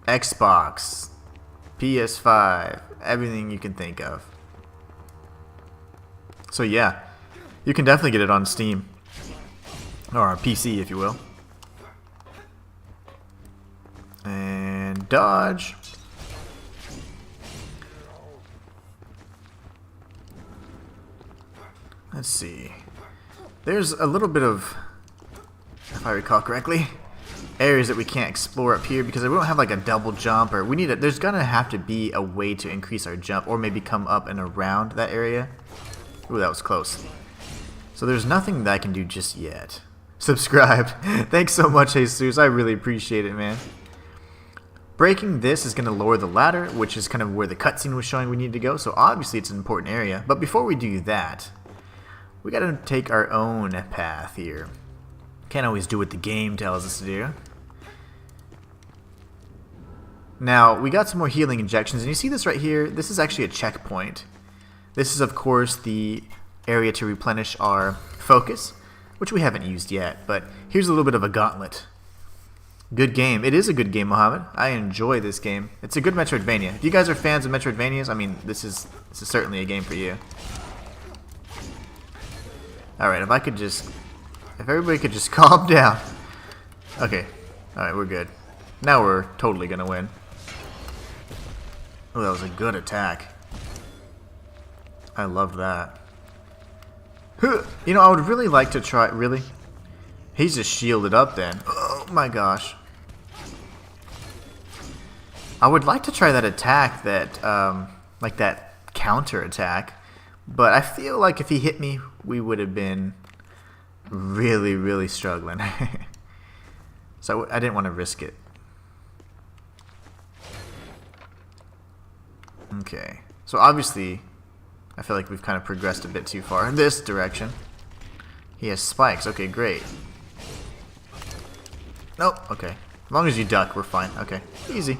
Xbox, PS5, everything you can think of. So, yeah, you can definitely get it on Steam. Or on PC, if you will. And dodge. Let's see. There's a little bit of, if I recall correctly, areas that we can't explore up here because we don't have like a double jump, or we need there's gonna have to be a way to increase our jump, or maybe come up and around that area. Ooh, that was close. So there's nothing that I can do just yet. Subscribe. Thanks so much, Jesus. I really appreciate it, man. Breaking this is going to lower the ladder, which is kind of where the cutscene was showing we need to go. So obviously it's an important area. But before we do that, we got to take our own path here. Can't always do what the game tells us to do. Now, we got some more healing injections. And you see this right here? This is actually a checkpoint. This is, of course, the area to replenish our focus, which we haven't used yet. But here's a little bit of a gauntlet. Good game. It is a good game, Mohammed. I enjoy this game. It's a good Metroidvania. If you guys are fans of Metroidvanias, I mean, this is certainly a game for you. Alright, if everybody could just calm down. Okay. Alright, we're good. Now we're totally gonna win. Oh, that was a good attack. I love that. You know, I would really like to try... Really? He's just shielded up then. Oh my gosh. I would like to try that attack that, like that counter attack. But I feel like if he hit me, we would have been really, really struggling. So I didn't want to risk it. Okay. So obviously, I feel like we've kind of progressed a bit too far in this direction. He has spikes. Okay, great. Nope. Okay. As long as you duck, we're fine. Okay. Easy.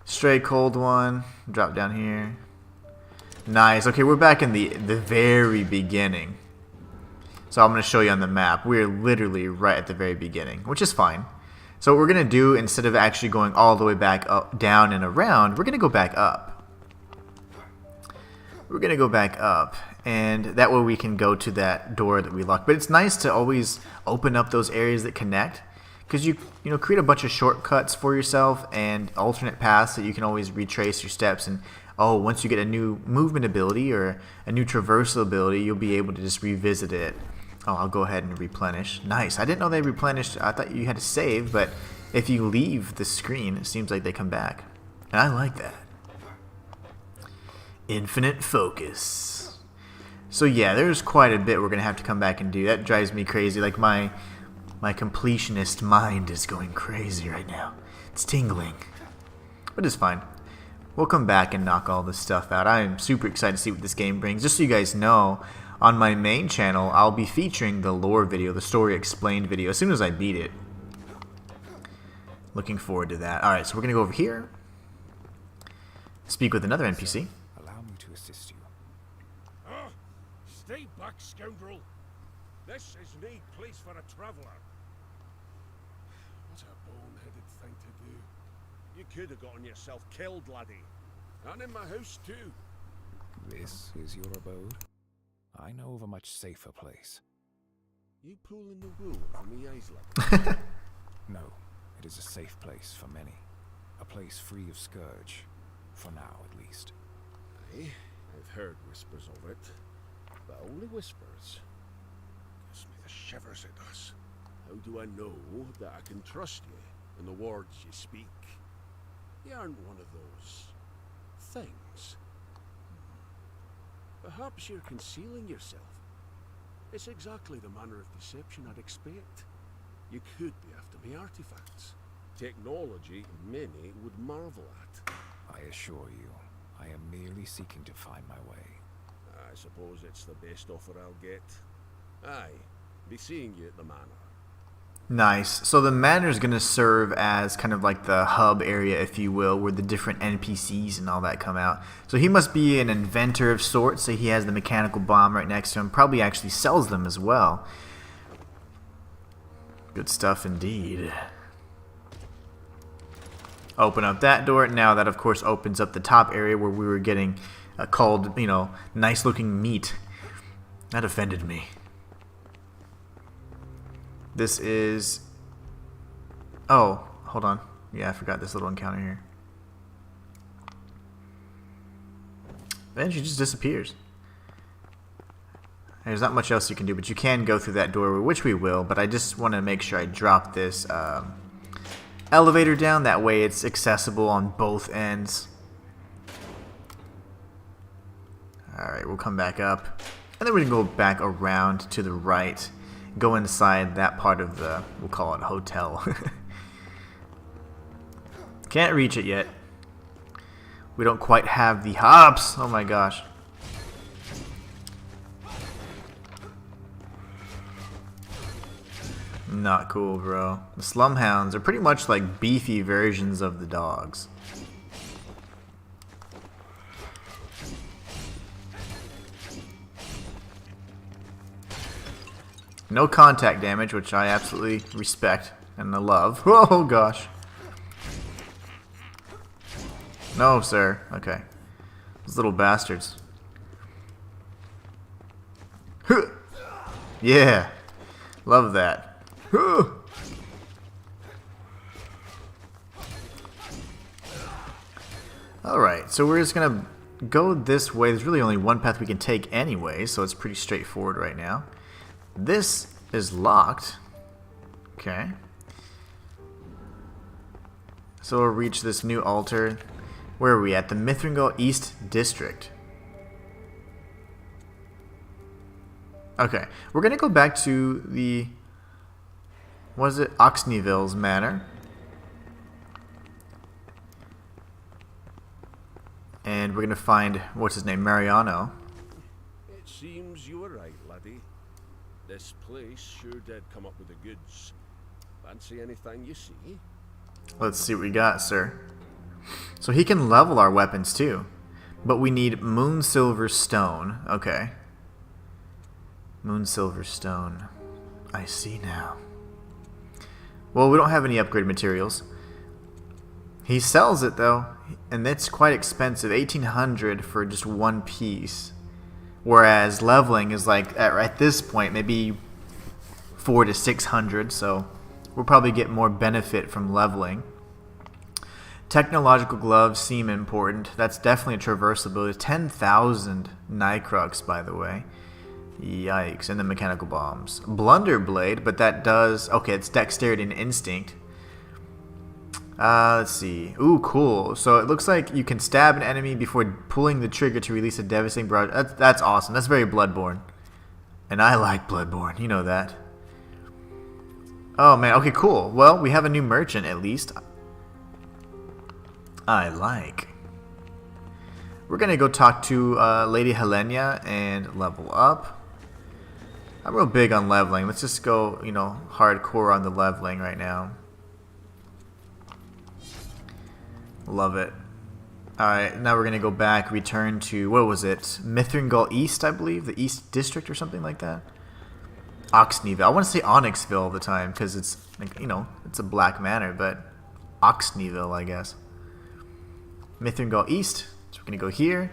Stray cold one. Drop down here. Nice. Okay, we're back in the very beginning. So I'm going to show you on the map. We're literally right at the very beginning, which is fine. So what we're going to do, instead of actually going all the way back up, down and around, we're going to go back up. We're going to go back up, and that way we can go to that door that we locked. But it's nice to always open up those areas that connect, because you know, create a bunch of shortcuts for yourself and alternate paths that you can always retrace your steps. And oh, once you get a new movement ability or a new traversal ability, you'll be able to just revisit it. Oh, I'll go ahead and replenish. Nice. I didn't know they replenished. I thought you had to save, but if you leave the screen, it seems like they come back. And I like that. Infinite focus. So yeah, there's quite a bit we're going to have to come back and do. That drives me crazy. Like my completionist mind is going crazy right now. It's tingling. But it's fine. We'll come back and knock all this stuff out. I am super excited to see what this game brings. Just so you guys know, on my main channel, I'll be featuring the lore video, the story explained video, as soon as I beat it. Looking forward to that. Alright, so we're going to go over here. Speak with another NPC. Allow me to assist you. Stay back, scoundrel. This is no place for a traveller. What a boneheaded thing to do. You could have gotten yourself killed, laddie. And in my house, too. This is your abode? I know of a much safer place. You pulling the wool over me eyes, lad? No, it is a safe place for many. A place free of scourge. For now, at least. Aye, I've heard whispers of it. But only whispers. Gives me the shivers it does. How do I know that I can trust you in the words you speak? You aren't one of those things. Perhaps you're concealing yourself. It's exactly the manner of deception I'd expect. You could be after me artifacts. Technology many would marvel at. I assure you, I am merely seeking to find my way. I suppose it's the best offer I'll get. Aye, be seeing you at the manor. Nice. So the manor is going to serve as kind of like the hub area, if you will, where the different NPCs and all that come out. So he must be an inventor of sorts. So he has the mechanical bomb right next to him. Probably actually sells them as well. Good stuff indeed. Open up that door. Now that, of course, opens up the top area where we were getting called, you know, nice looking meat. That offended me. This is... Oh, hold on. Yeah, I forgot this little encounter here. Then she just disappears. There's not much else you can do, but you can go through that doorway, which we will, but I just want to make sure I drop this elevator down. That way it's accessible on both ends. Alright, we'll come back up. And then we can go back around to the right. Go inside that part of the, we'll call it hotel. Can't reach it yet. We don't quite have the hops. Oh my gosh. Not cool, bro. The slumhounds are pretty much like beefy versions of the dogs. No contact damage, which I absolutely respect and I love. Oh gosh. No, sir. Okay. Those little bastards. Yeah. Love that. Alright, so we're just gonna go this way. There's really only one path we can take anyway, so it's pretty straightforward right now. This is locked. Okay. So we'll reach this new altar. Where are we at? The Mithrangal East District. Okay. We're going to go back to the... What is it? Oxneyville's Manor. And we're going to find... What's his name? Mariano. It seems you were right, laddie. This place sure did come up with the goods. Fancy anything you see? Let's see what we got, sir. So he can level our weapons too. But we need moon silver stone. Okay. Moon silver stone. I see now. Well, we don't have any upgrade materials. He sells it though, and that's quite expensive. 1,800 for just one piece. Whereas leveling is like, at this point, maybe 400 to 600, so we'll probably get more benefit from leveling. Technological gloves seem important. That's definitely a traversability. 10,000 Nycrux, by the way. Yikes. And the mechanical bombs. Blunder blade, but that does... Okay, it's dexterity and instinct. Let's see. Ooh, cool. So it looks like you can stab an enemy before pulling the trigger to release a devastating barrage. That's awesome. That's very Bloodborne. And I like Bloodborne. You know that. Oh, man. Okay, cool. Well, we have a new merchant, at least. I like. We're going to go talk to Lady Helena and level up. I'm real big on leveling. Let's just go, you know, hardcore on the leveling right now. Love it. Alright, now we're going to go back, return to, what was it? Mithrangal East, I believe? The East District or something like that? Oxneyville. I want to say Onyxville all the time because it's, like, you know, it's a black manor, but Oxneyville, I guess. Mithrangal East. So we're going to go here.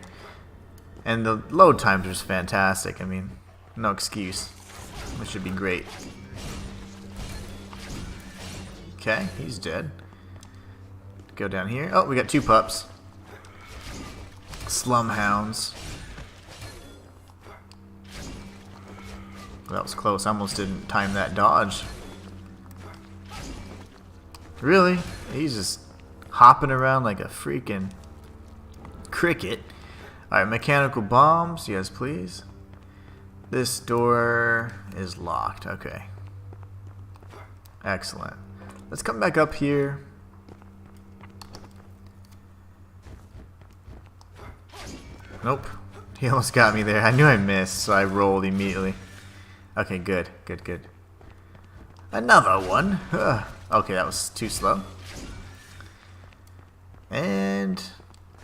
And the load times are just fantastic. I mean, no excuse. This should be great. Okay, he's dead. Go down here. Oh, we got two pups. Slumhounds. That was close. I almost didn't time that dodge. Really? He's just hopping around like a freaking cricket. Alright, mechanical bombs. Yes, please. This door is locked. Okay. Excellent. Let's come back up here. Nope. He almost got me there. I knew I missed, so I rolled immediately. Okay, good. Good, good. Another one. Ugh. Okay, that was too slow. And...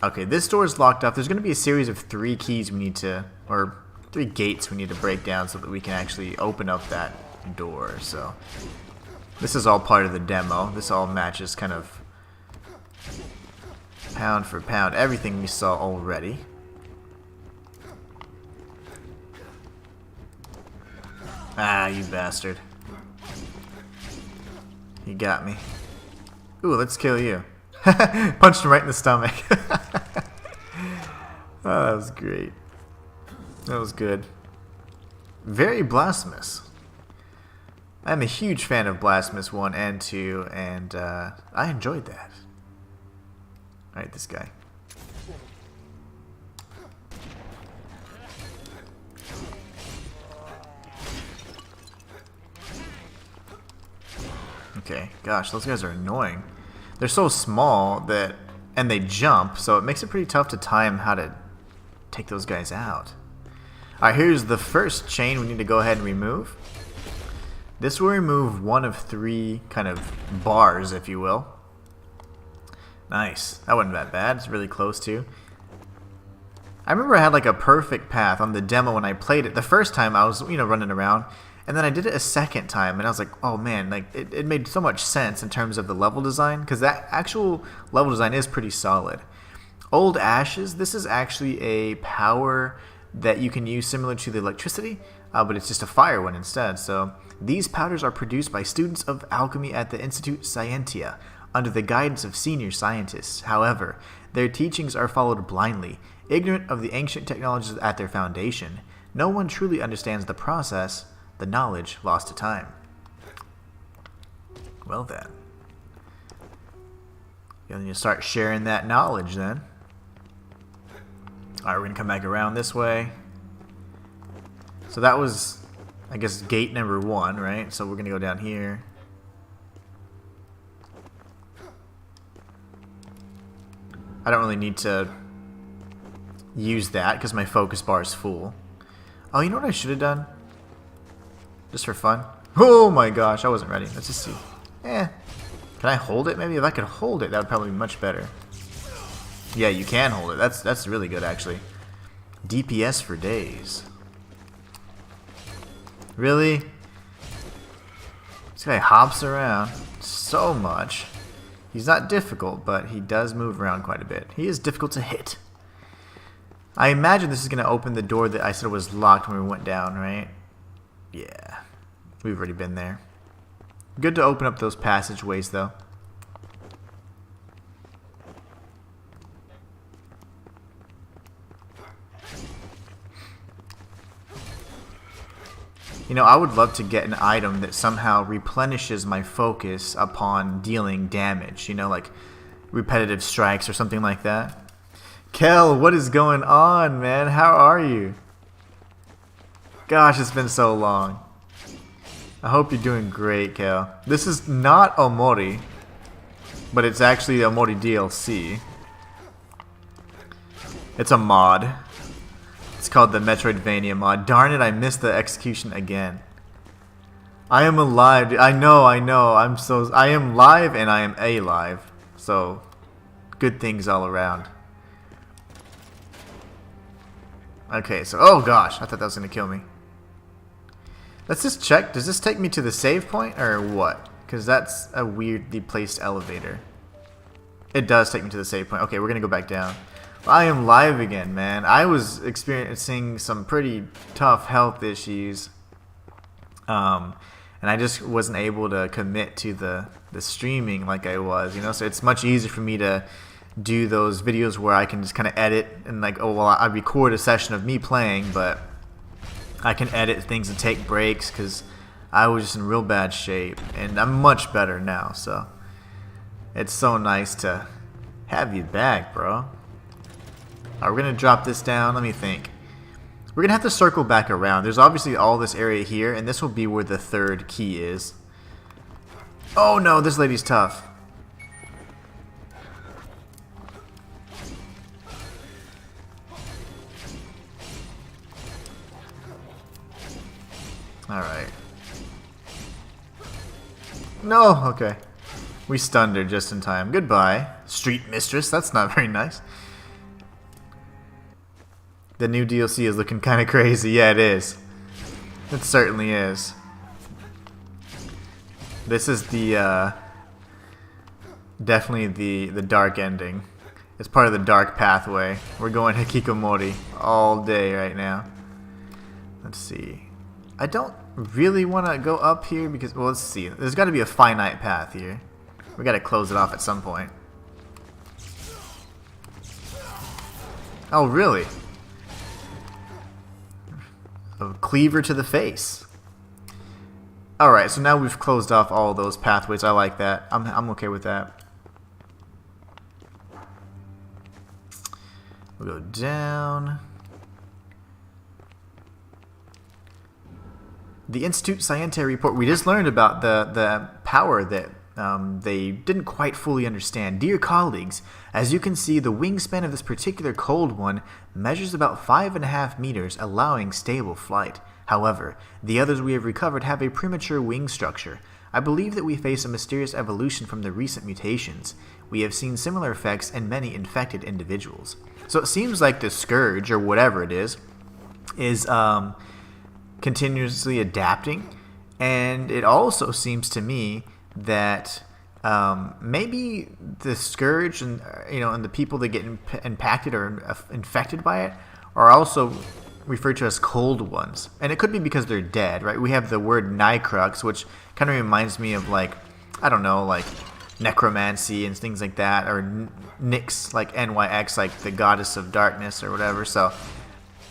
okay, this door is locked up. There's going to be a series of 3 keys we need to... or 3 gates we need to break down so that we can actually open up that door. So, this is all part of the demo. This all matches kind of pound for pound everything we saw already. Ah, you bastard. You got me. Ooh, let's kill you. Punched him right in the stomach. Oh, that was great. That was good. Very blasphemous. I'm a huge fan of Blasphemous 1 and 2, and I enjoyed that. Alright, this guy. Okay, gosh, those guys are annoying. They're so small that, and they jump, so it makes it pretty tough to time how to take those guys out. Alright, here's the first chain we need to go ahead and remove. This will remove 1 of 3 kind of bars, if you will. Nice. That wasn't that bad. It's really close too. I remember I had like a perfect path on the demo when I played it. The first time I was, running around, and then I did it a second time, and I was like, oh man, like it made so much sense in terms of the level design, because that actual level design is pretty solid. Old Ashes, this is actually a power that you can use similar to the electricity, but it's just a fire one instead. So these powders are produced by students of alchemy at the Institute Scientia under the guidance of senior scientists. However, their teachings are followed blindly, ignorant of the ancient technologies at their foundation. No one truly understands the process, the knowledge lost to time. Well then. You need to start sharing that knowledge then. Alright, we're going to come back around this way. So that was, I guess, gate number 1, right? So we're going to go down here. I don't really need to use that because my focus bar is full. Oh, you know what I should have done? Just for fun. Oh my gosh, I wasn't ready. Let's just see. Can I hold it maybe? If I could hold it, that would probably be much better. Yeah, you can hold it. That's really good, actually. DPS for days. Really? This guy hops around so much. He's not difficult, but he does move around quite a bit. He is difficult to hit. I imagine this is going to open the door that I said was locked when we went down, right? Yeah. We've already been there. Good to open up those passageways, though. I would love to get an item that somehow replenishes my focus upon dealing damage. Like repetitive strikes or something like that. Kel, what is going on, man? How are you? Gosh, it's been so long. I hope you're doing great, Kel. This is not Omori, but it's actually the Omori DLC. It's a mod. It's called the Metroidvania mod. Darn it, I missed the execution again. I am alive. I know. I am live and I am alive. So, good things all around. Okay, so, oh gosh, I thought that was going to kill me. Let's just check. Does this take me to the save point or what? Because that's a weirdly placed elevator. It does take me to the save point. Okay, we're going to go back down. I am live again, man. I was experiencing some pretty tough health issues. And I just wasn't able to commit to the streaming like I was, So it's much easier for me to do those videos where I can just kind of edit and like, oh, well, I record a session of me playing, but I can edit things and take breaks because I was just in real bad shape. And I'm much better now, so it's so nice to have you back, bro. Alright, we're going to drop this down. Let me think. We're going to have to circle back around. There's obviously all this area here, and this will be where the 3rd key is. Oh no, this lady's tough. Alright. No, okay. We stunned her just in time. Goodbye, street mistress. That's not very nice. The new DLC is looking kind of crazy. Yeah, it is. It certainly is. This is the definitely the dark ending. It's part of the dark pathway. We're going Hikikomori all day right now. Let's see. I don't really want to go up here because, well, let's see. There's got to be a finite path here. We got to close it off at some point. Oh, really? A cleaver to the face. Alright, so now we've closed off all of those pathways. I like that. I'm okay with that. We'll go down. The Institute Scientiae report. We just learned about the power that they didn't quite fully understand. Dear colleagues, as you can see, the wingspan of this particular cold one measures about 5.5 meters, allowing stable flight. However, the others we have recovered have a premature wing structure. I believe that we face a mysterious evolution from the recent mutations. We have seen similar effects in many infected individuals. So it seems like the Scourge, or whatever it is continuously adapting, and it also seems to me that maybe the Scourge and and the people that get impacted or infected by it are also referred to as cold ones, and it could be because they're dead, right? We have the word Nycrux, which kind of reminds me of, like, I don't know, like necromancy and things like that, or Nyx, like NYX, like the goddess of darkness or whatever. So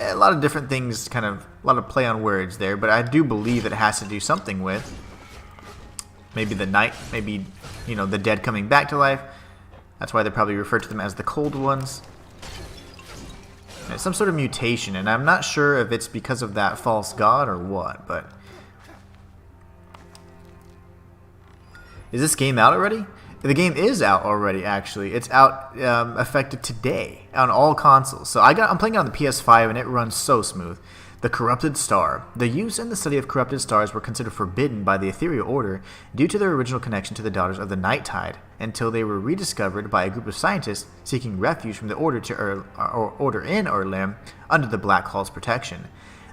a lot of different things, kind of a lot of play on words there, but I do believe that it has to do something with maybe the night, maybe the dead coming back to life. That's why they probably refer to them as the cold ones. It's some sort of mutation, and I'm not sure if it's because of that false god or what, but is this game out already? The game is out already, actually. It's out, effective today on all consoles. So I'm playing it on the PS5, and it runs so smooth. The Corrupted Star. The use and the study of corrupted stars were considered forbidden by the Ethereal Order due to their original connection to the Daughters of the Night Tide, until they were rediscovered by a group of scientists seeking refuge from the Order in Erlem under the Black Hall's protection.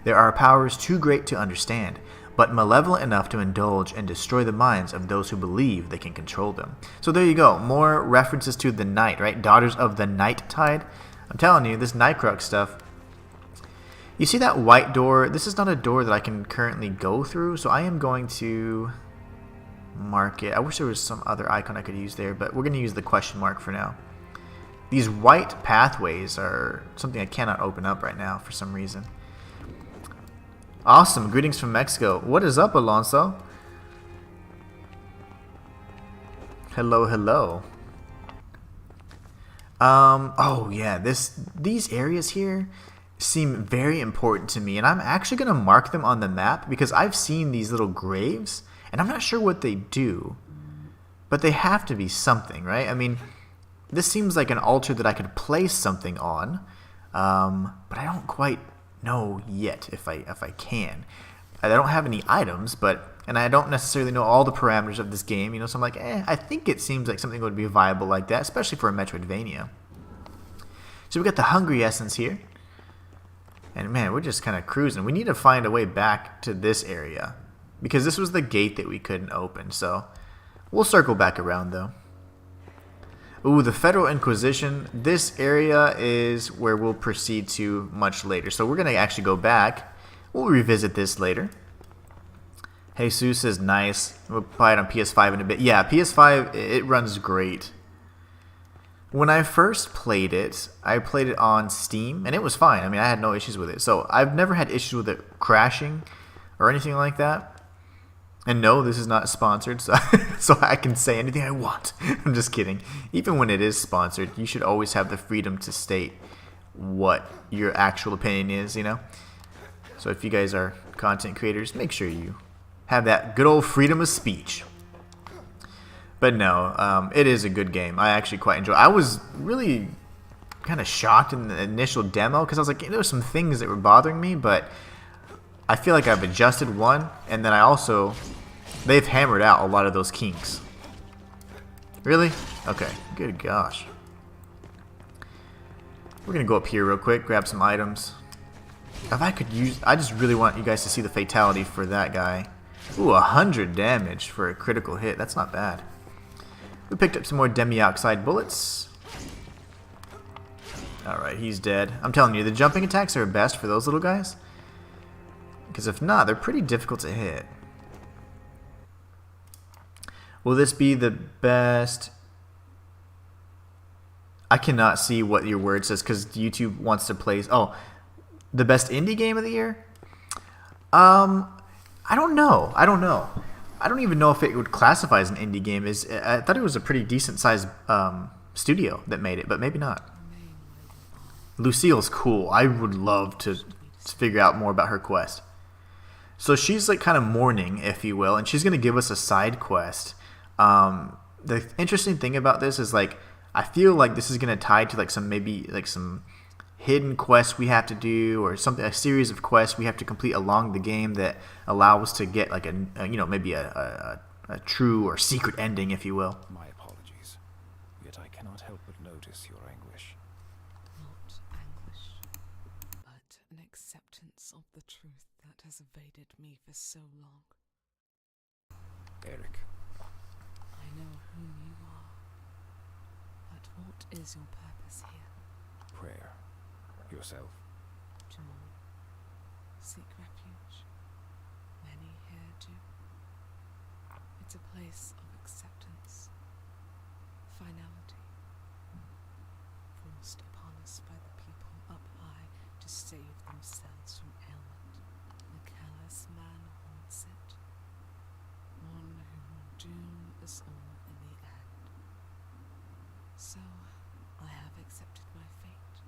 There are powers too great to understand, but malevolent enough to indulge and destroy the minds of those who believe they can control them. So there you go. More references to the night, right? Daughters of the Night Tide. I'm telling you, this Nycrux stuff. You see that white door? This is not a door that I can currently go through, so I am going to mark it. I wish there was some other icon I could use there, but we're going to use the question mark for now. These white pathways are something I cannot open up right now for some reason. Awesome. Greetings from Mexico. What is up, Alonso? Hello, hello. Oh yeah, these areas here seem very important to me, and I'm actually going to mark them on the map because I've seen these little graves, and I'm not sure what they do, but they have to be something, right? I mean, this seems like an altar that I could place something on, but I don't quite know yet if I can. I don't have any items, and I don't necessarily know all the parameters of this game, so I'm like, I think it seems like something would be viable like that, especially for a Metroidvania. So we got the Hungry Essence here. And man, we're just kind of cruising. We need to find a way back to this area, because this was the gate that we couldn't open. So we'll circle back around though. Ooh, the Federal Inquisition. This area is where we'll proceed to much later. So we're going to actually go back. We'll revisit this later. Jesus is nice. We'll play it on PS5 in a bit. Yeah, PS5, it runs great. When I first played it, I played it on Steam, and it was fine. I mean, I had no issues with it. So I've never had issues with it crashing or anything like that. And no, this is not sponsored, so I can say anything I want. I'm just kidding. Even when it is sponsored, you should always have the freedom to state what your actual opinion is, So if you guys are content creators, make sure you have that good old freedom of speech. But no, it is a good game. I actually quite enjoy it. I was really kind of shocked in the initial demo because I was like, there were some things that were bothering me, but I feel like I've adjusted one, and then they've hammered out a lot of those kinks. Really? Okay, good gosh. We're gonna go up here real quick, grab some items. If I could use, I just really want you guys to see the fatality for that guy. Ooh, 100 damage for a critical hit. That's not bad. We picked up some more demioxide bullets. Alright, he's dead. I'm telling you, the jumping attacks are best for those little guys. Because if not, they're pretty difficult to hit. Will this be the best? I cannot see what your word says because YouTube wants to place. Oh, the best indie game of the year? I don't know. I don't even know if it would classify as an indie game. I thought it was a pretty decent sized studio that made it, but maybe not. Lucille's cool. I would love to figure out more about her quest. So she's like kind of mourning, if you will, and she's going to give us a side quest. The interesting thing about this is like I feel like this is going to tie to like some hidden quests we have to do, or something, a series of quests we have to complete along the game that allow us to get like maybe a true or secret ending, if you will. My apologies. Yet I cannot help but notice your anguish. Not anguish, but an acceptance of the truth that has evaded me for so long. Erykk, I know who you are, but what is your purpose here? prayer. Yourself. Jamal, seek refuge. Many here do. It's a place of acceptance, finality, forced upon us by the people up high to save themselves from ailment. The callous man haunts it, one who will doom us all in the end. So, I have accepted my fate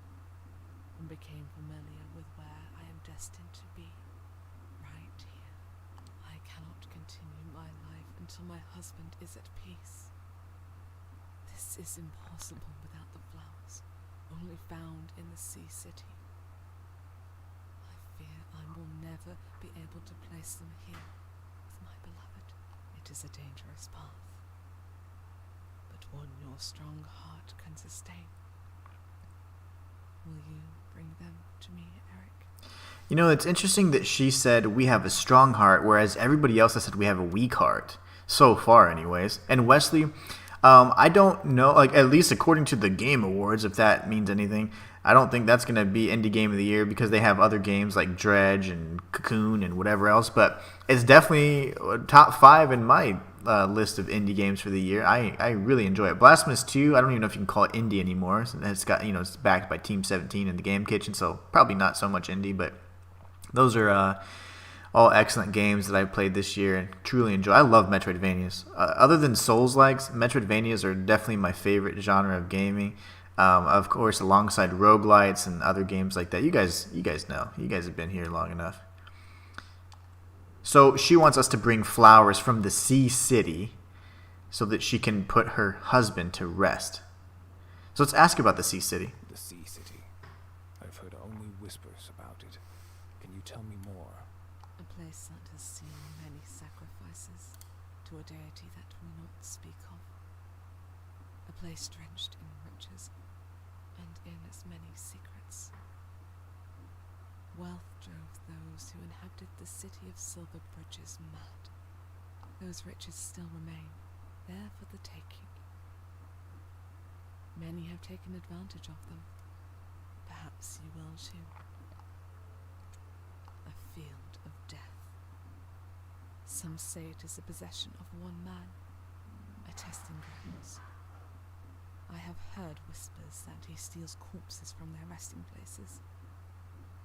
and became familiar with where I am destined to be, right here. I cannot continue my life until my husband is at peace. This is impossible without the flowers, only found in the sea city. I fear I will never be able to place them here with my beloved. It is a dangerous path, but one your strong heart can sustain. Will you bring them to me, Erykk? You know, it's interesting that she said we have a strong heart, whereas everybody else has said we have a weak heart. So far, anyways. And Wesley, I don't know, like, at least according to the Game Awards, if that means anything, I don't think that's going to be Indie Game of the Year because they have other games like Dredge and Cocoon and whatever else. But it's definitely top 5 in my list of indie games for the year. I really enjoy it. Blasphemous 2, I don't even know if you can call it indie anymore. It's got, it's backed by Team 17 and the Game Kitchen, so probably not so much indie, but those are all excellent games that I played this year and truly enjoy. I love Metroidvanias. Other than Soulslikes, Metroidvanias are definitely my favorite genre of gaming. Of course, alongside roguelites and other games like that. You guys know. You guys have been here long enough. So she wants us to bring flowers from the Sea City so that she can put her husband to rest. So let's ask about the Sea City. The Sea City. I've heard only whispers about it. Can you tell me more? A place that has seen many sacrifices to a deity that we not speak of. A place drenched in riches and in as many secrets. Wealth drove those who inhabited the city of Silver Bridges mad. Those riches still remain, there for the taking. Many have taken advantage of them. Perhaps you will too. A field of death. Some say it is the possession of one man, a testing grounds. I have heard whispers that he steals corpses from their resting places.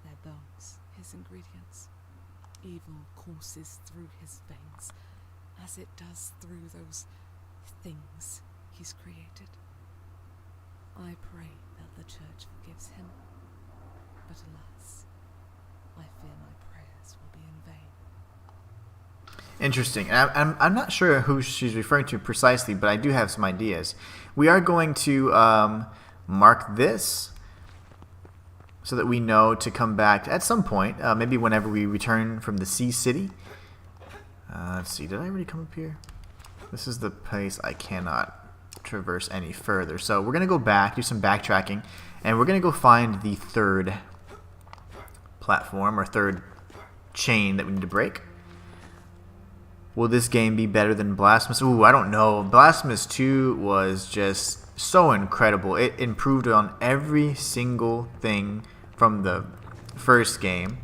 Their bones, his ingredients. Evil courses through his veins, as it does through those things he's created. I pray that the church forgives him, but alas, I fear my prayers will be in vain. Interesting. And I'm not sure who she's referring to precisely, but I do have some ideas. We are going to mark this so that we know to come back at some point, maybe whenever we return from the Sea City. Let's see, did I already come up here? This is the place I cannot traverse any further. So we're going to go back, do some backtracking, and we're going to go find the third platform or third chain that we need to break. Will this game be better than Blasphemous? Ooh, I don't know. Blasphemous 2 was just so incredible. It improved on every single thing from the first game,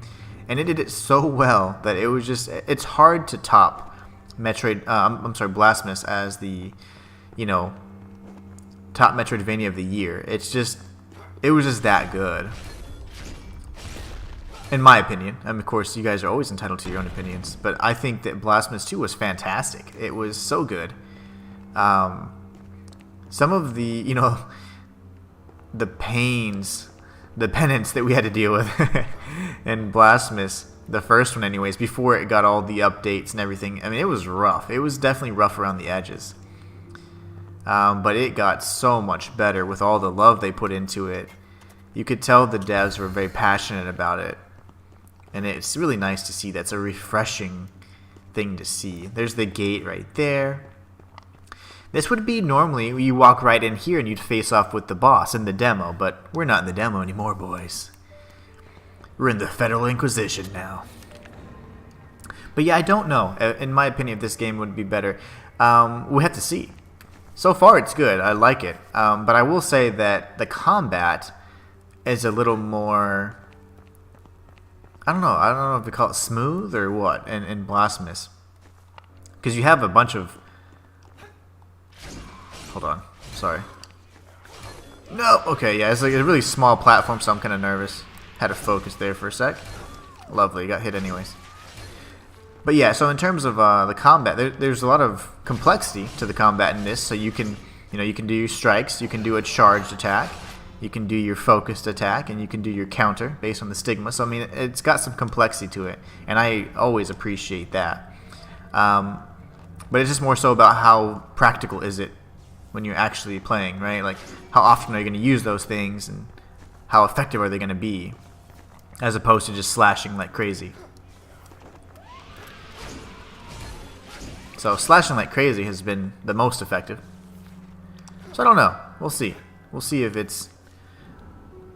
and it did it so well that it was just, it's hard to top Blasphemous as the, you know, top Metroidvania of the year. It was just that good. In my opinion. Of course, you guys are always entitled to your own opinions, but I think that Blasphemous 2 was fantastic. It was so good. Some of the, you know, the pains, the penance that we had to deal with in Blasphemous, the first one anyways, before it got all the updates and everything, I mean, it was rough. It was definitely rough around the edges. But it got so much better with all the love they put into it. You could tell the devs were very passionate about it. And it's really nice to see. That's a refreshing thing to see. There's the gate right there. This would be normally, you walk right in here and you'd face off with the boss in the demo, but we're not in the demo anymore, boys. We're in the Federal Inquisition now. But yeah, I don't know. In my opinion, if this game would be better. We have to see. So far, it's good. I like it. But I will say that the combat is a little more... I don't know if they call it smooth or what in Blasphemous. Because you have a bunch of... Hold on. Sorry. No! Okay, yeah, it's like a really small platform, so I'm kind of nervous. Had to focus there for a sec. Lovely, got hit anyways. But yeah, so in terms of the combat, there's a lot of complexity to the combat in this. So you can do your strikes, you can do a charged attack, you can do your focused attack, and you can do your counter based on the stigma. So I mean, it's got some complexity to it, and I always appreciate that. But it's just more so about how practical is it when you're actually playing, right? Like, how often are you going to use those things, and how effective are they going to be, as opposed to just slashing like crazy. So slashing like crazy has been the most effective. So I don't know. We'll see. We'll see if it's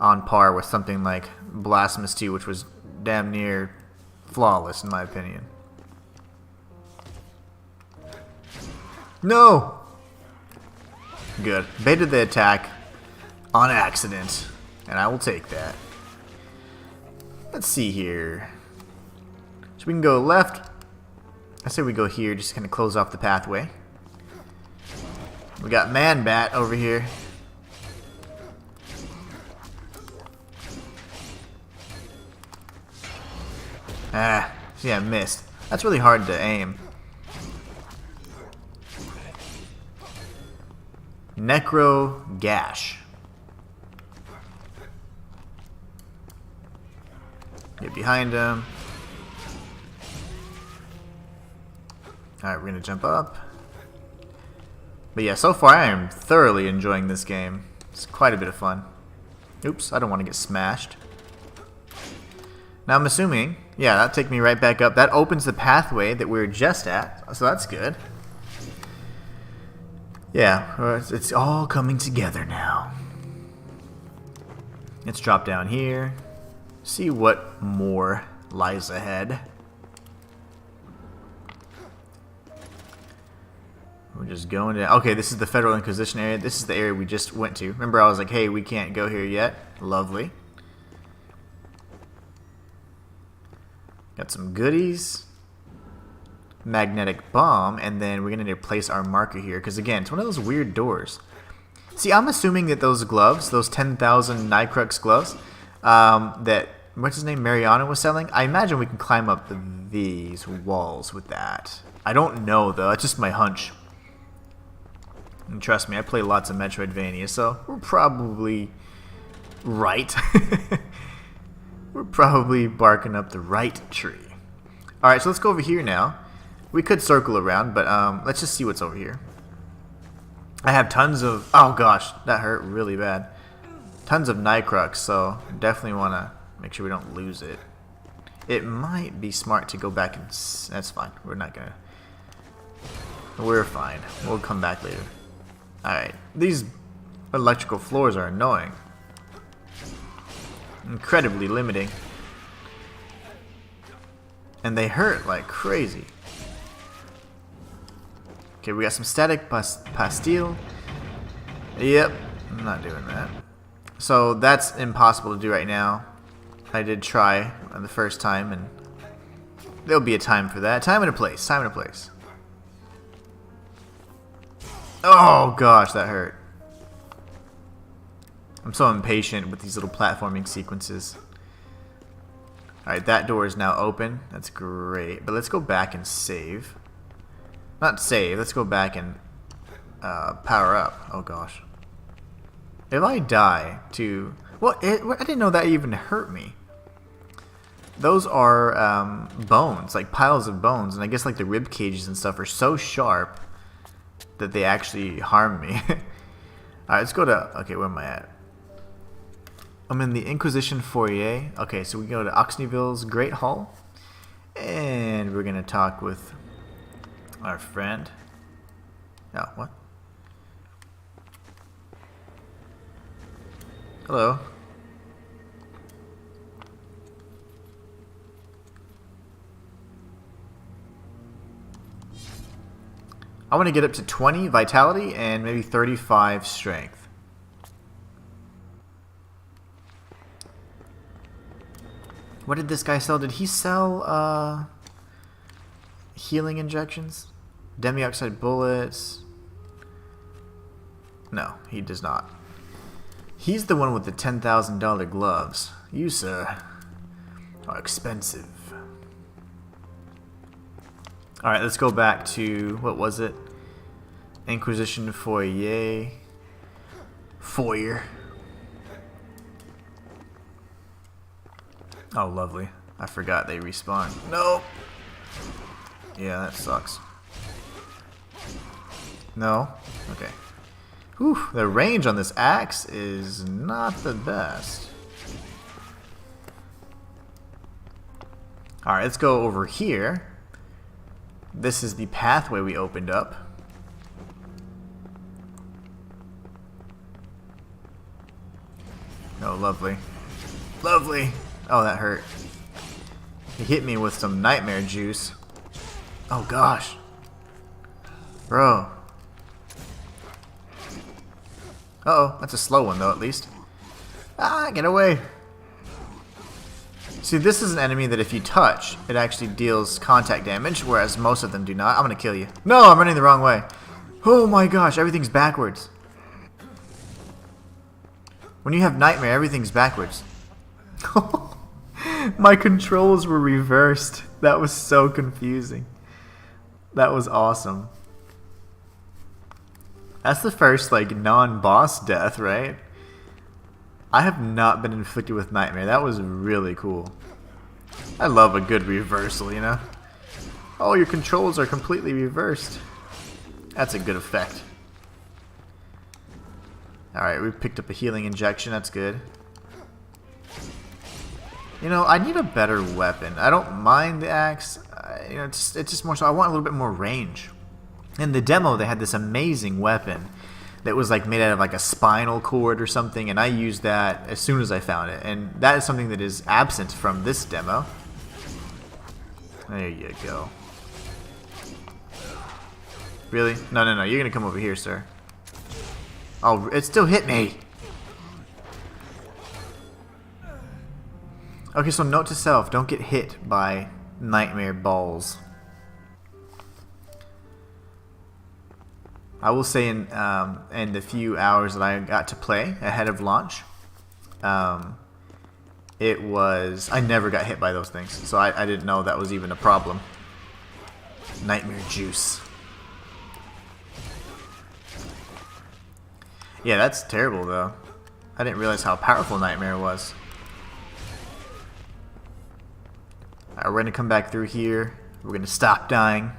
on par with something like Blasphemous 2, which was damn near flawless in my opinion. No! Good. Baited the attack on accident, and I will take that. Let's see here. So we can go left. I say we go here, just kind of close off the pathway. We got Man-Bat over here. Ah, see, I missed. That's really hard to aim. Necro Gash. Get behind him. Alright, we're gonna jump up. But yeah, so far I am thoroughly enjoying this game. It's quite a bit of fun. Oops, I don't want to get smashed. Now I'm assuming, yeah, that'll take me right back up. That opens the pathway that we were just at, so that's good. Yeah, it's all coming together now. Let's drop down here. See what more lies ahead. We're just going to... Okay, this is the Federal Inquisition area. This is the area we just went to. Remember, I was like, hey, we can't go here yet. Lovely. Got some goodies. Magnetic bomb. And then we're going to need to place our marker here. Because, again, it's one of those weird doors. See, I'm assuming that those gloves, those 10,000 Nycrux gloves, that, what's his name, Mariana was selling, I imagine we can climb up these walls with that. I don't know, though. It's just my hunch. And trust me, I play lots of Metroidvania, so we're probably right. We're probably barking up the right tree. Alright, so let's go over here now. We could circle around, but let's just see what's over here. I have tons of... Oh gosh, that hurt really bad. Tons of Nightcrux, so definitely want to make sure we don't lose it. It might be smart to go back and... That's fine. We're not gonna... We're fine. We'll come back later. Alright. These electrical floors are annoying. Incredibly limiting. And they hurt like crazy. Okay, we got some static pastille. Yep. I'm not doing that. So that's impossible to do right now. I did try the first time, and there'll be a time for that. Time and a place. Time and a place. Oh gosh, that hurt. I'm so impatient with these little platforming sequences. Alright, that door is now open. That's great. But let's go back and save. Not save. Let's go back and power up. Oh gosh. If I die to... Well, I didn't know that even hurt me. Those are bones, like piles of bones. And I guess like the rib cages and stuff are so sharp that they actually harm me. Alright, let's go to... Okay, where am I at? I'm in the Inquisition foyer. Okay, so we go to Oxneyville's Great Hall. And we're going to talk with our friend. Oh, what? Hello. I want to get up to 20 vitality and maybe 35 strength. What did this guy sell? Did he sell healing injections? Demioxide bullets? No, he does not. He's the one with the $10,000 gloves. You, sir, are expensive. Alright, let's go back to, what was it? Inquisition foyer. Foyer. Oh, lovely. I forgot they respawn. No! Yeah, that sucks. No? Okay. Whew, the range on this axe is not the best. Alright, let's go over here. This is the pathway we opened up. Oh, lovely. Lovely! Oh, that hurt. He hit me with some nightmare juice. Oh, gosh. Bro. Uh-oh, that's a slow one, though, at least. Ah, get away. See, this is an enemy that if you touch, it actually deals contact damage, whereas most of them do not. I'm gonna kill you. No, I'm running the wrong way. Oh my gosh, everything's backwards. When you have nightmare, everything's backwards. My controls were reversed. That was so confusing. That was awesome. That's the first, like, non-boss death, right? I have not been inflicted with nightmare. That was really cool. I love a good reversal, you know? Oh, your controls are completely reversed. That's a good effect. Alright, we picked up a healing injection. That's good. You know, I need a better weapon. I don't mind the axe. You know, it's just more so I want a little bit more range. In the demo, they had this amazing weapon that was like made out of like a spinal cord or something, and I used that as soon as I found it. And that is something that is absent from this demo. There you go. Really? No, no, no. You're gonna come over here, sir. Oh, it still hit me. Okay, so note to self, don't get hit by nightmare balls. I will say in the few hours that I got to play ahead of launch, it was... I never got hit by those things, so I didn't know that was even a problem. Nightmare juice. Yeah, that's terrible, though. I didn't realize how powerful Nightmare was. Alright, we're going to come back through here. We're going to stop dying.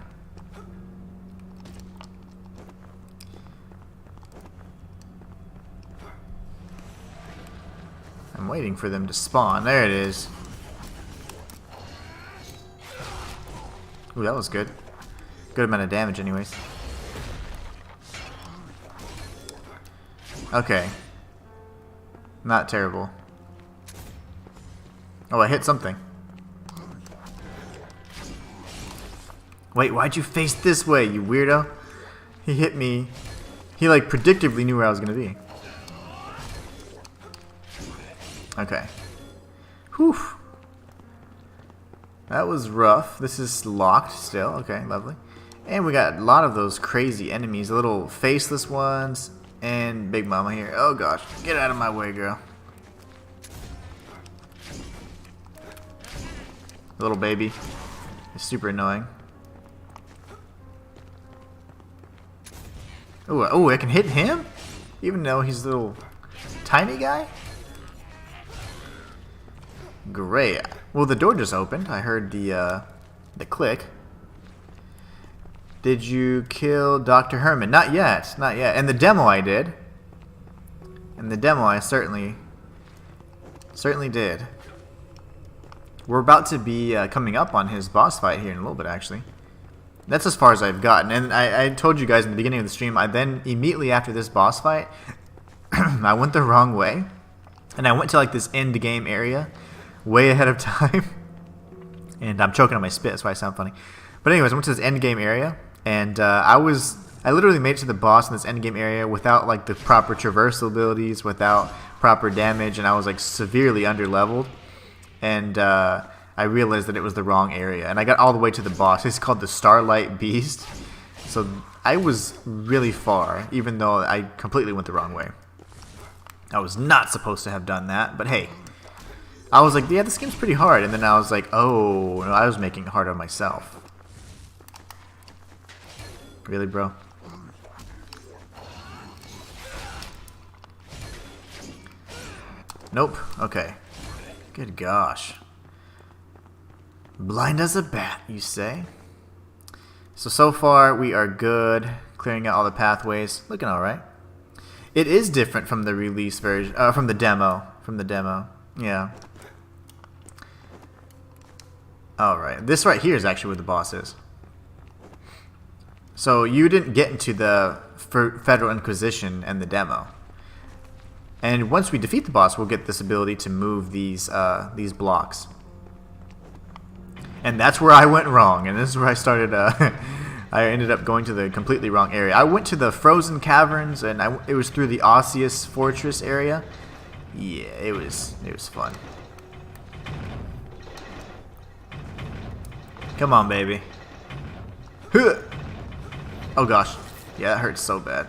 waiting for them to spawn. There it is. Ooh, that was good. Good amount of damage anyways. Okay. Not terrible. Oh, I hit something. Wait, why'd you face this way, you weirdo? He hit me. He like predictably knew where I was gonna be. Okay. Whew. That was rough. This is locked still. Okay, lovely. And we got a lot of those crazy enemies. Little faceless ones. And Big Mama here. Oh gosh. Get out of my way, girl. Little baby. It's super annoying. Oh, I can hit him? Even though he's a little tiny guy? Great. Well, the door just opened. I heard the click. Did you kill Dr. Herman? Not yet. Not yet. And the demo I did. And the demo I certainly did. We're about to be coming up on his boss fight here in a little bit, actually. That's as far as I've gotten. And I told you guys in the beginning of the stream, I then, immediately after this boss fight, I went the wrong way. And I went to like this end game area, way ahead of time. And I'm choking on my spit, that's why I sound funny. But anyways, I went to this end game area. And I literally made it to the boss in this end game area without like the proper traversal abilities, without proper damage. And I was like severely underleveled. And I realized that it was the wrong area, and I got all the way to the boss. It's called the Starlight Beast, so I was really far, even though I completely went the wrong way. I was not supposed to have done that, but hey, I was like, yeah, this game's pretty hard, and then I was like, oh, no, I was making it hard on myself. Really, bro? Nope. Okay. Good gosh. Blind as a bat, you say? So far we are good. Clearing out all the pathways. Looking alright. It is different from the release version, from the demo. Yeah. Alright. This right here is actually where the boss is. So you didn't get into the Federal Inquisition and the demo. And once we defeat the boss, we'll get this ability to move these blocks. And that's where I went wrong, and this is where I started, I ended up going to the completely wrong area. I went to the Frozen Caverns, and it was through the Osseous Fortress area. Yeah, it was fun. Come on, baby. Oh gosh. Yeah, that hurts so bad.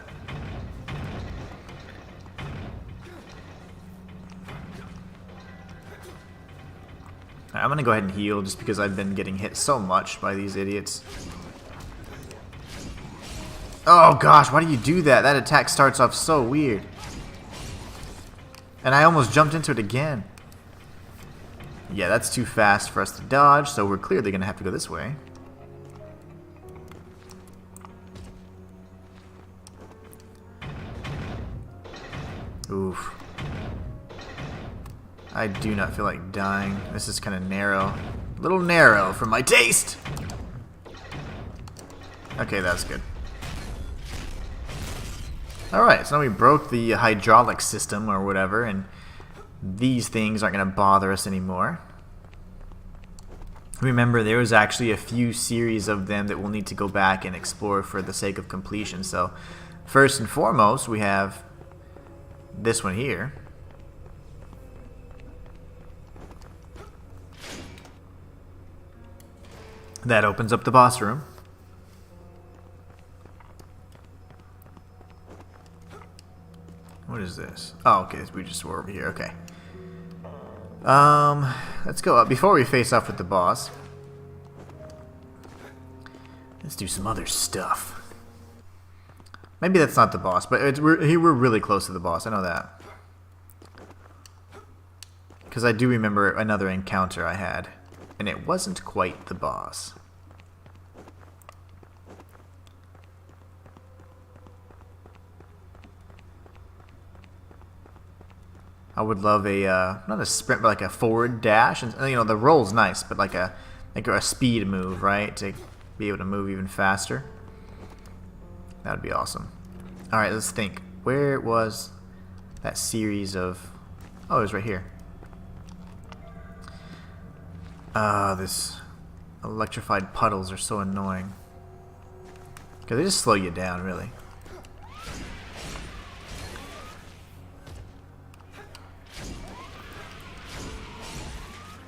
I'm gonna go ahead and heal just because I've been getting hit so much by these idiots. Oh gosh, why do you do that? That attack starts off so weird. And I almost jumped into it again. Yeah, that's too fast for us to dodge, so we're clearly gonna have to go this way. Oof. I do not feel like dying. This is kind of narrow. A little narrow for my taste! Okay, that's good. Alright, so now we broke the hydraulic system or whatever, and these things aren't going to bother us anymore. Remember, there was actually a few series of them that we'll need to go back and explore for the sake of completion. So, first and foremost, we have this one here. That opens up the boss room. What is this? Oh, okay, we just were over here. Okay. Let's go up. Before we face off with the boss, let's do some other stuff. Maybe that's not the boss, but we're really close to the boss. I know that. Because I do remember another encounter I had. And it wasn't quite the boss. I would love a not a sprint, but like a forward dash, and you know the roll's nice, but like a speed move, right, to be able to move even faster. That would be awesome. All right, let's think. Where was that series of? Oh, it was right here. This electrified puddles are so annoying. Because they just slow you down, really.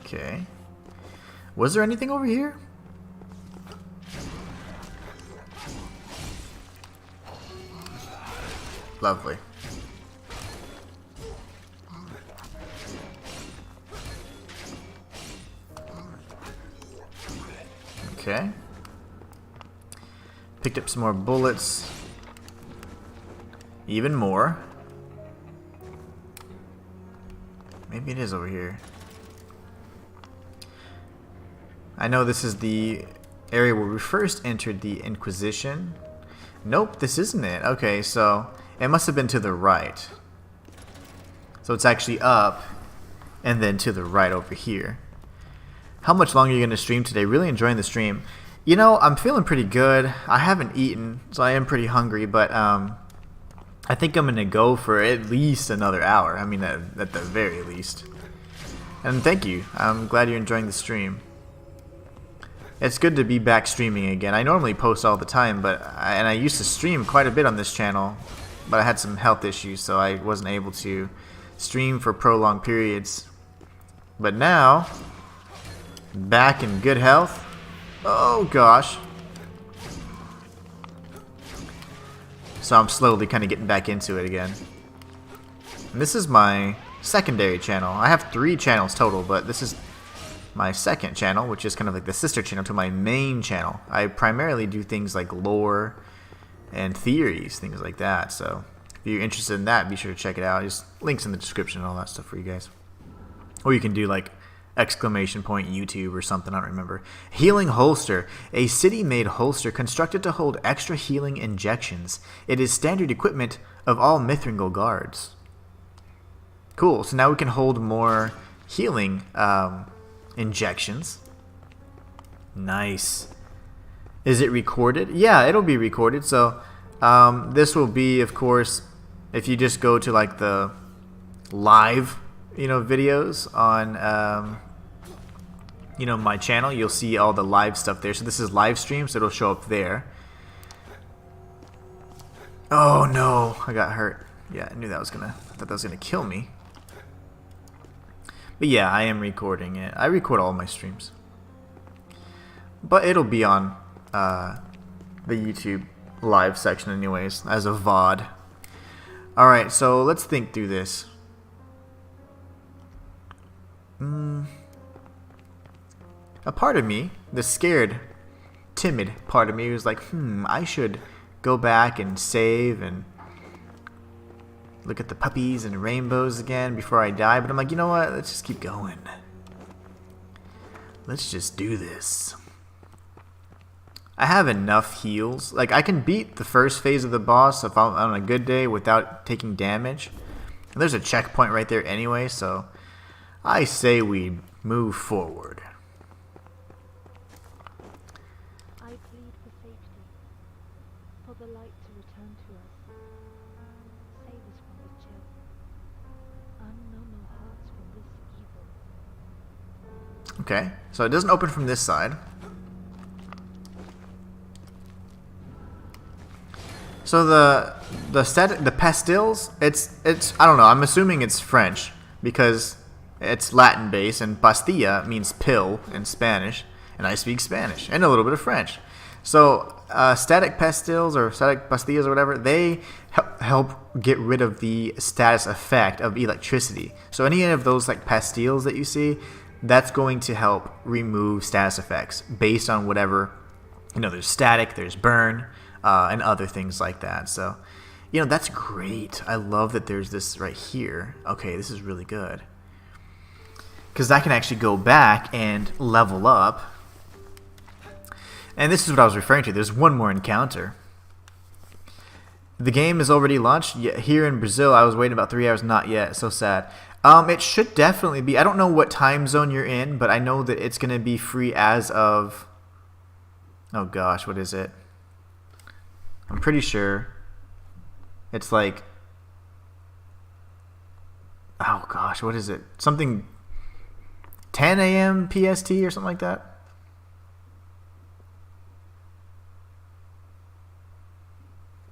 Okay. Was there anything over here? Lovely. Okay. Picked up some more bullets. Even more. Maybe it is over here. I know this is the area where we first entered the Inquisition. Nope, this isn't it. Okay, so it must have been to the right. So it's actually up and then to the right over here. How much longer are you going to stream today? Really enjoying the stream. You know, I'm feeling pretty good. I haven't eaten, so I am pretty hungry, but I think I'm going to go for at least another hour. I mean, at the very least. And thank you. I'm glad you're enjoying the stream. It's good to be back streaming again. I normally post all the time, but I used to stream quite a bit on this channel, but I had some health issues, so I wasn't able to stream for prolonged periods. But now, back in good health. Oh gosh. So I'm slowly kind of getting back into it again. And this is my secondary channel. I have 3 channels total, but this is my second channel, which is kind of like the sister channel to my main channel. I primarily do things like lore and theories, things like that. So if you're interested in that, be sure to check it out. Just links in the description and all that stuff for you guys. Or you can do like !YouTube or something, I don't remember. Healing holster. A city-made holster constructed to hold extra healing injections. It is standard equipment of all Mithril guards. Cool, so now we can hold more healing injections. Nice. Is it recorded? Yeah, it'll be recorded. So this will be, of course, if you just go to like the live, videos on my channel, you'll see all the live stuff there. So this is live stream, so it'll show up there. Oh no, I got hurt. Yeah, I thought that was gonna kill me. But yeah, I am recording it. I record all my streams. But it'll be on the YouTube live section anyways, as a VOD. Alright, so let's think through this. A part of me, the scared, timid part of me, was like, I should go back and save and look at the puppies and rainbows again before I die. But I'm like, you know what? Let's just keep going. Let's just do this. I have enough heals. Like, I can beat the first phase of the boss if I'm on a good day without taking damage. And there's a checkpoint right there anyway, so I say we move forward. I plead for safety, for the light to return to us. Save us from the chill. Unnumb our hearts from this evil. Okay, so it doesn't open from this side. So the pastilles, it's I don't know, I'm assuming it's French because it's Latin based, and pastilla means pill in Spanish, and I speak Spanish and a little bit of French. So static pastilles or static pastillas or whatever, they help get rid of the status effect of electricity. So any of those like pastilles that you see, that's going to help remove status effects based on whatever, there's static, there's burn, and other things like that. So, that's great. I love that there's this right here. Okay, this is really good. Because I can actually go back and level up. And this is what I was referring to. There's one more encounter. The game is already launched. Yeah, here in Brazil, I was waiting about 3 hours. Not yet. So sad. It should definitely be. I don't know what time zone you're in, but I know that it's going to be free as of... Oh gosh, what is it? I'm pretty sure it's like... Oh gosh, what is it? Something 10 a.m. PST or something like that?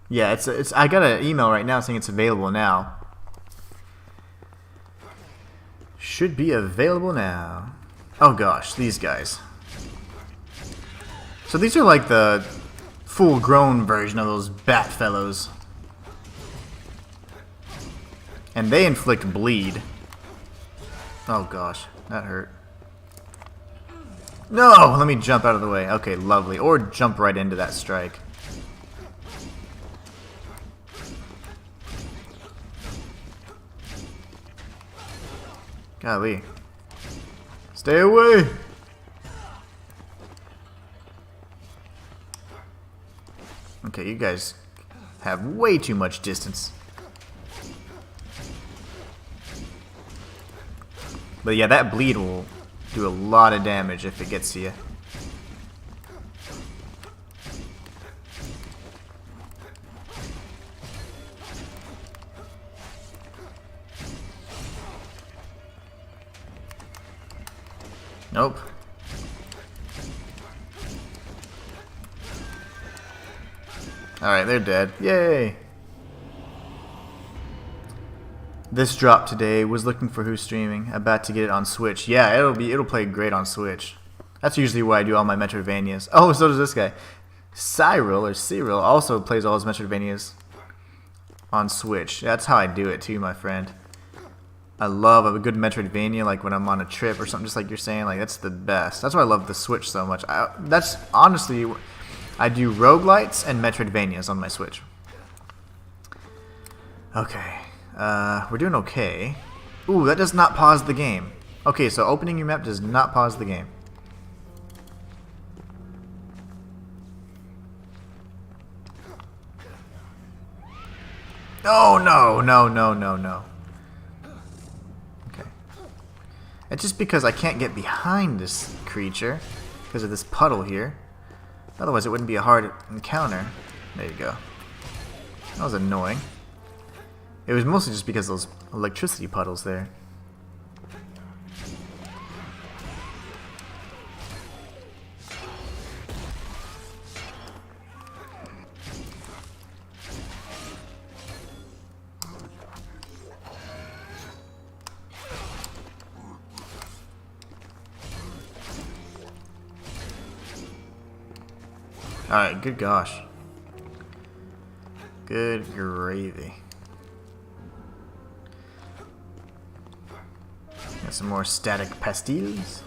Yeah, it's. I got an email right now saying it's available now. Should be available now. Oh gosh, these guys. So these are like the full-grown version of those bat fellows. And they inflict bleed. Oh gosh, that hurt. No! Let me jump out of the way. Okay, lovely. Or jump right into that strike. Golly. Stay away! Okay, you guys have way too much distance. But yeah, that bleed will do a lot of damage if it gets to you. Nope. Alright, they're dead. Yay! This drop today. Was looking for who's streaming. About to get it on Switch. Yeah, it'll play great on Switch. That's usually where I do all my Metroidvanias. Oh, so does this guy. Cyril also plays all his Metroidvanias on Switch. That's how I do it too, my friend. I love a good Metroidvania, like when I'm on a trip or something, just like you're saying. Like, that's the best. That's why I love the Switch so much. That's honestly, I do roguelites and Metroidvanias on my Switch. Okay. We're doing okay. Ooh, that does not pause the game. Okay, so opening your map does not pause the game. Oh, no. Okay. It's just because I can't get behind this creature because of this puddle here. Otherwise, it wouldn't be a hard encounter. There you go. That was annoying. It was mostly just because of those electricity puddles there. Alright, good gosh. Good gravy. Got some more static pastilles.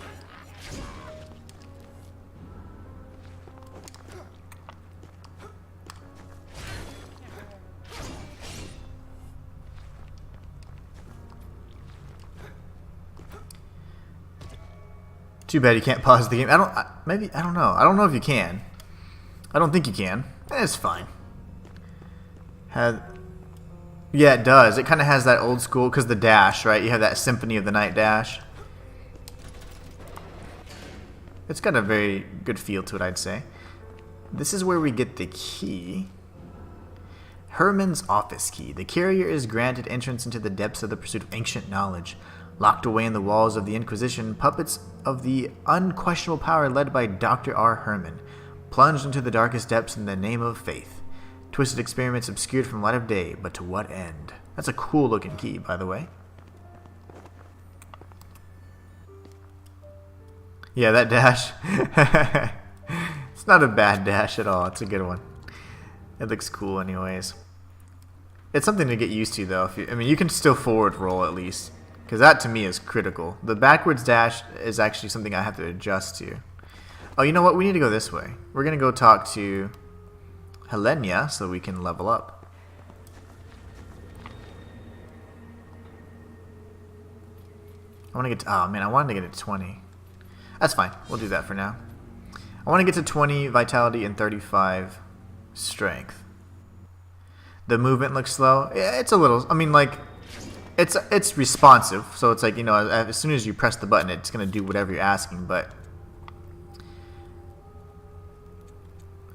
Too bad you can't pause the game. I don't know. I don't know if you can. I don't think you can. It's fine. Yeah, it does. It kind of has that old school, because the dash, right? You have that Symphony of the Night dash. It's got a very good feel to it, I'd say. This is where we get the key. Herman's office key. The carrier is granted entrance into the depths of the pursuit of ancient knowledge. Locked away in the walls of the Inquisition, puppets of the unquestionable power led by Dr. R. Herman. Plunged into the darkest depths in the name of faith. Twisted experiments obscured from light of day, but to what end? That's a cool looking key, by the way. Yeah, that dash. It's not a bad dash at all. It's a good one. It looks cool anyways. It's something to get used to, though. I mean, you can still forward roll at least, because that to me is critical. The backwards dash is actually something I have to adjust to. Oh, you know what? We need to go this way. We're going to go talk to Helena so we can level up. I want to get to... Oh, man, I wanted to get to 20. That's fine. We'll do that for now. I want to get to 20 vitality and 35 strength. the movement looks slow. Yeah, it's a little. I mean, like, it's responsive, so it's like, you know, as soon as you press the button, it's gonna do whatever you're asking. But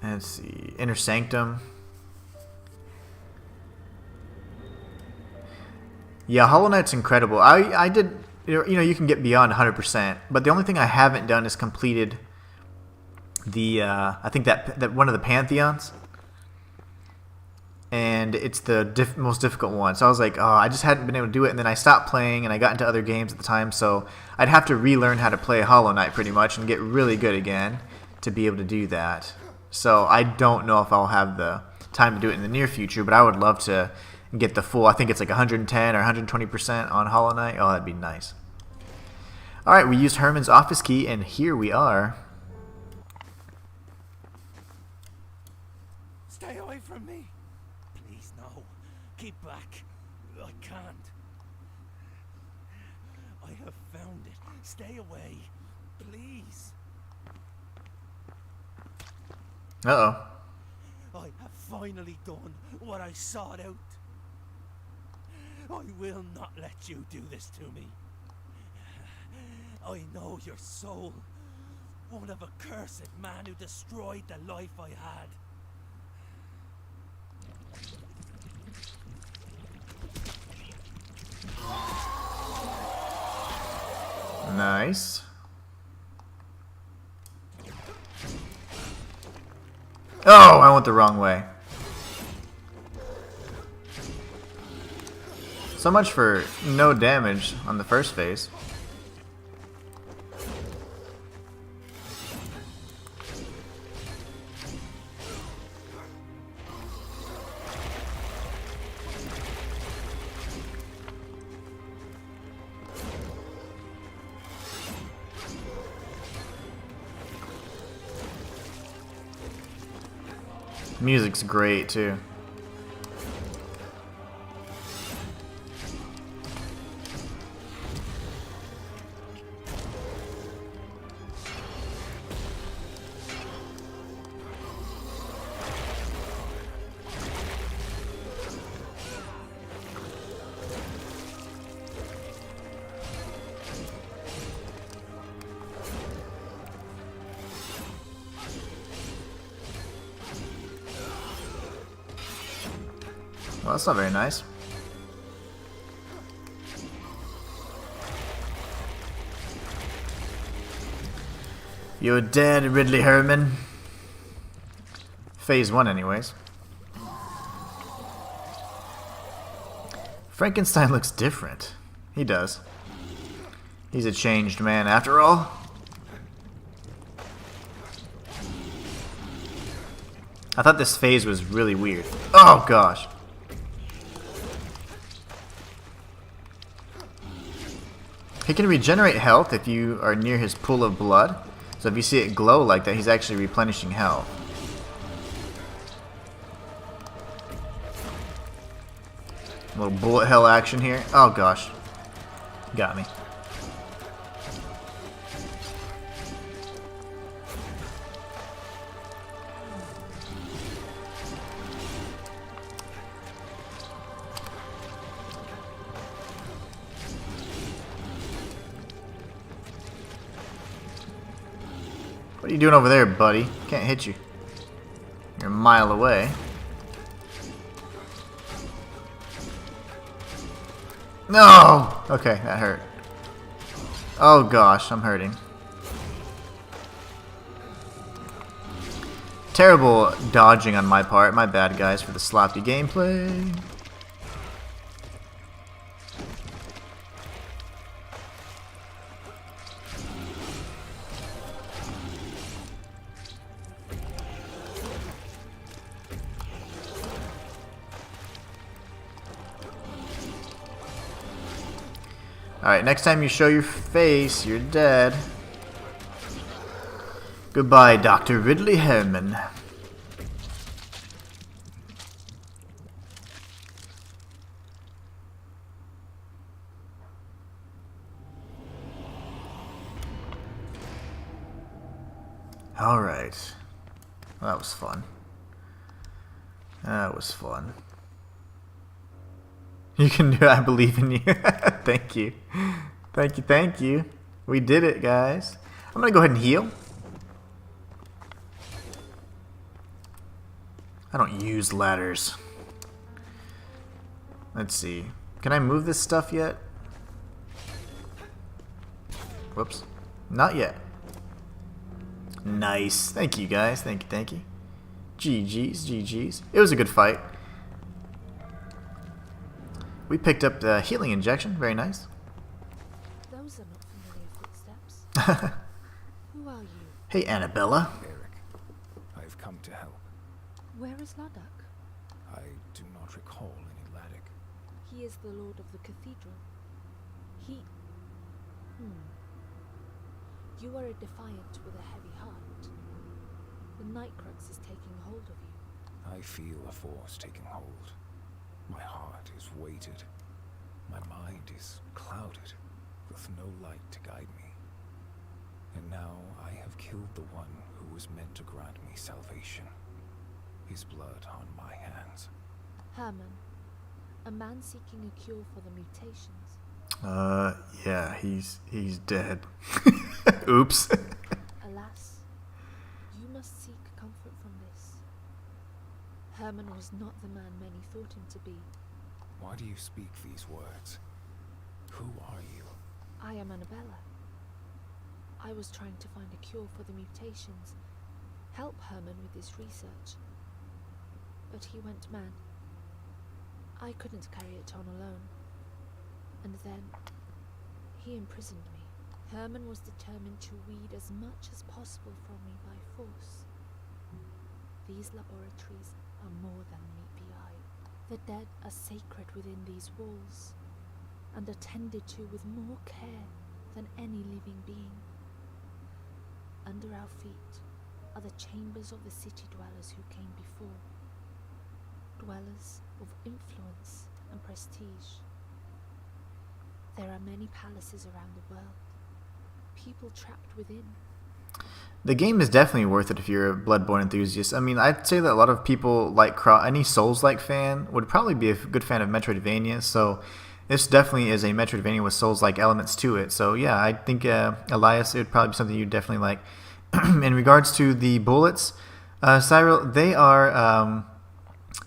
let's see, Inner Sanctum. Yeah, Hollow Knight's incredible. I did, you know, you can get beyond 100%, but the only thing I haven't done is completed the I think that one of the Pantheons, and it's the most difficult one. So I was like, oh, I just hadn't been able to do it, and then I stopped playing, and I got into other games at the time, so I'd have to relearn how to play Hollow Knight pretty much and get really good again to be able to do that. So I don't know if I'll have the time to do it in the near future, but I would love to get the full, I think it's like 110 or 120% on Hollow Knight. Oh, that'd be nice. Alright, we used Herman's office key, and here we are. Stay away from me! Please, no. Keep back. I can't. I have found it. Stay away. Please. Uh-oh. I have finally done what I sought out. I will not let you do this to me. I know your soul. One of a cursed man who destroyed the life I had. Nice. Oh, I went the wrong way. So much for no damage on the first phase. Music's great too. Well, that's not very nice. You're dead, Ridley Herman. Phase 1 anyways. Frankenstein looks different. He does. He's a changed man after all. I thought this phase was really weird. Oh gosh. He can regenerate health if you are near his pool of blood. So if you see it glow like that, he's actually replenishing health. A little bullet hell action here. Oh gosh. Got me. What are you doing over there, buddy? Can't hit you. You're a mile away. No! Okay, that hurt. Oh gosh, I'm hurting. Terrible dodging on my part. My bad, guys, for the sloppy gameplay. Alright, next time you show your face, you're dead. Goodbye, Dr. Ridley Herman. Alright. That was fun. That was fun. You can do it. I believe in you. Thank you. Thank you, thank you. We did it, guys. I'm gonna go ahead and heal. I don't use ladders. Let's see. Can I move this stuff yet? Whoops. Not yet. Nice. Thank you, guys. Thank you, thank you. GG's, GG's. It was a good fight. We picked up the healing injection. Very nice. Those are not familiar footsteps. Who are you? Hey, Annabella. Erykk, I've come to help. Where is Ladakh? I do not recall any Ladakh. He is the lord of the cathedral. He... You are a defiant with a heavy heart. The night crux is taking hold of you. I feel a force taking hold. My heart is weighted. My mind is clouded, with no light to guide me. And now I have killed the one who was meant to grant me salvation. His blood on my hands. Herman, a man seeking a cure for the mutations. Yeah, he's dead. Oops. Alas, you must seek comfort from this. Herman was not the man many thought him to be. Why do you speak these words? Who are you? I am Annabella. I was trying to find a cure for the mutations, help Herman with his research. But he went mad. I couldn't carry it on alone. And then, he imprisoned me. Herman was determined to weed as much as possible from me by force. These laboratories are more than meet the eye. The dead are sacred within these walls, and are tended to with more care than any living being. Under our feet are the chambers of the city dwellers who came before. Dwellers of influence and prestige. There are many palaces around the world. People trapped within. The game is definitely worth it if you're a Bloodborne enthusiast. I mean, I'd say that a lot of people like any Souls-like fan would probably be a good fan of Metroidvania. So this definitely is a Metroidvania with Souls-like elements to it. So yeah, I think Elias, it would probably be something you'd definitely like. In regards to the bullets, Cyril, they are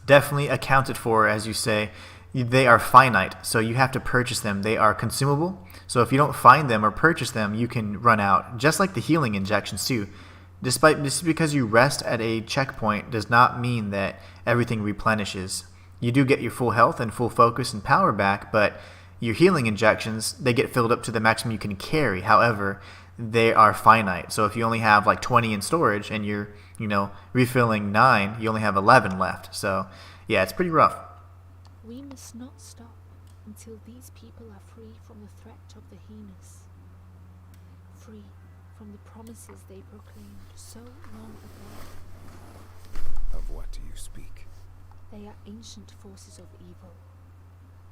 definitely accounted for, as you say. They are finite, so you have to purchase them. They are consumable, so if you don't find them or purchase them, you can run out. Just like the healing injections too. Just because you rest at a checkpoint does not mean that everything replenishes. You do get your full health and full focus and power back, but your healing injections, they get filled up to the maximum you can carry. However, they are finite. So if you only have like 20 in storage and you're, refilling 9, you only have 11 left. So yeah, it's pretty rough. We must not stop until these people are free from the threat of the heinous. Free from the promises they proclaimed so long ago. Of what do you speak? They are ancient forces of evil,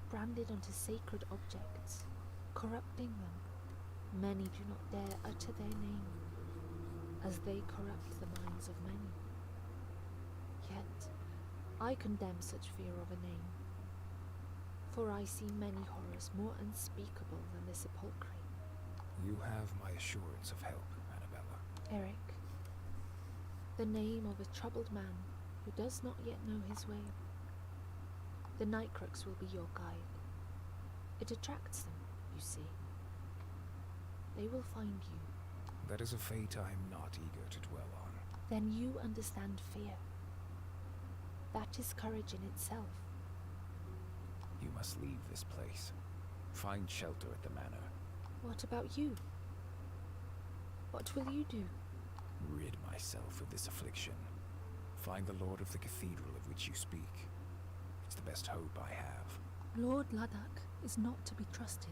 branded onto sacred objects, corrupting them. Many do not dare utter their name, as they corrupt the minds of many. Yet, I condemn such fear of a name. For I see many horrors more unspeakable than the sepulchre. You have my assurance of help, Annabella. Erykk, the name of a troubled man who does not yet know his way. The night crux will be your guide. It attracts them, you see. They will find you. That is a fate I am not eager to dwell on. Then you understand fear. That is courage in itself. You must leave this place. Find shelter at the manor. What about you? What will you do? Rid myself of this affliction. Find the lord of the cathedral of which you speak. It's the best hope I have. Lord Ladakh is not to be trusted.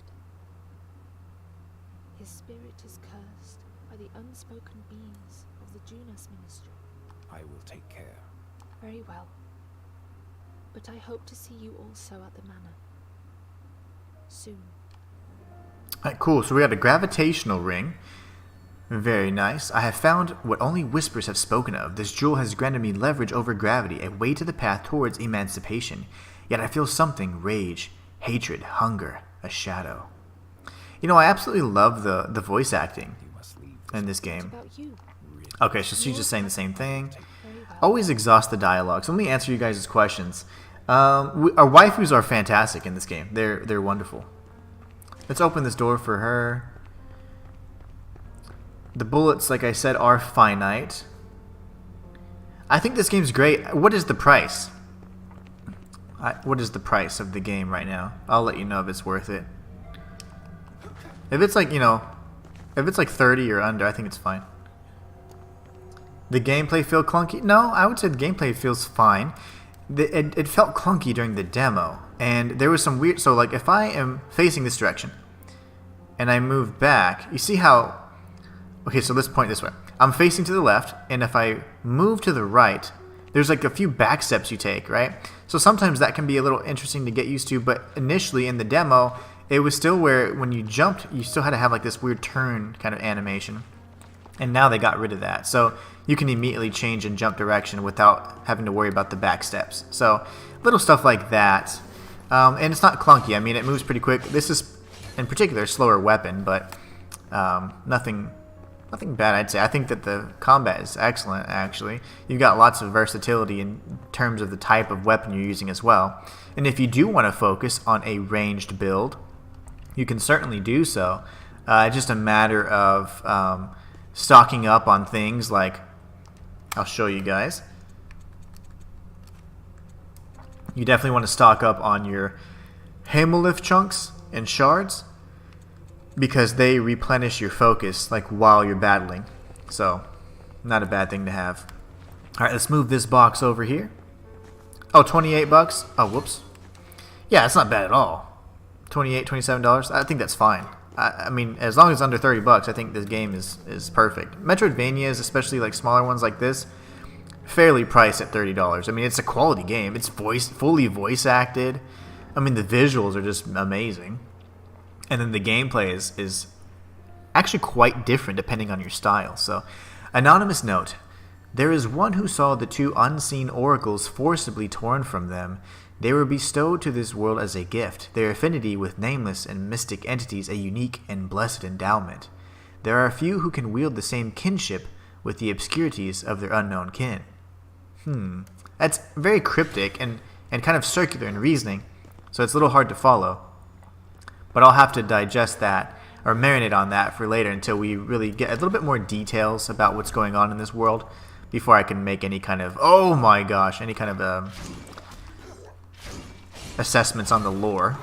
His spirit is cursed by the unspoken beings of the Junas ministry. I will take care. Very well. But I hope to see you also at the manor. Soon. Alright, cool. So we got a gravitational ring. Very nice. I have found what only whispers have spoken of. This jewel has granted me leverage over gravity, a way to the path towards emancipation. Yet I feel something rage hatred, hunger, a shadow. You know, I absolutely love the voice acting You must leave in this What game. about you? Okay, so she's just saying the same thing. Very well. Always exhaust the dialogue. So let me answer you guys' questions. Our waifus are fantastic in this game. They're wonderful. Let's open this door for her. The bullets, like I said, are finite. I think this game's great. What is the price? What is the price of the game right now? I'll let you know if it's worth it. If it's like, you know, if it's like 30 or under, I think it's fine. The gameplay feel clunky? No, I would say the gameplay feels fine. It felt clunky during the demo, and there was some weird. So like, if I am facing this direction, and I move back, you see how? Okay, so let's point this way. I'm facing to the left, and if I move to the right, there's like a few back steps you take, right? So sometimes that can be a little interesting to get used to, but initially in the demo, it was still where when you jumped, you still had to have like this weird turn kind of animation. And now they got rid of that. So you can immediately change and jump direction without having to worry about the back steps. So little stuff like that. And it's not clunky. I mean, it moves pretty quick. This is, in particular, a slower weapon, but nothing bad, I'd say. I think that the combat is excellent, actually. You've got lots of versatility in terms of the type of weapon you're using as well. And if you do want to focus on a ranged build, you can certainly do so. It's just a matter of stocking up on things like, I'll show you guys. You definitely want to stock up on your Hemolyph chunks and shards, because they replenish your focus like while you're battling. So, not a bad thing to have. Alright, let's move this box over here. Oh, 28 bucks? Oh, whoops. Yeah, it's not bad at all. $28, $27? I think that's fine. I mean, as long as it's under 30 bucks, I think this game is perfect. Metroidvanias, especially like smaller ones like this, fairly priced at $30. I mean, it's a quality game. It's fully voice acted. I mean, the visuals are just amazing. And then the gameplay is actually quite different depending on your style. So, anonymous note. There is one who saw the two unseen oracles forcibly torn from them. They were bestowed to this world as a gift, their affinity with nameless and mystic entities a unique and blessed endowment. There are few who can wield the same kinship with the obscurities of their unknown kin. That's very cryptic and kind of circular in reasoning, so it's a little hard to follow. But I'll have to digest that or marinate on that for later until we really get a little bit more details about what's going on in this world before I can make any kind of, oh my gosh, any kind of assessments on the lore.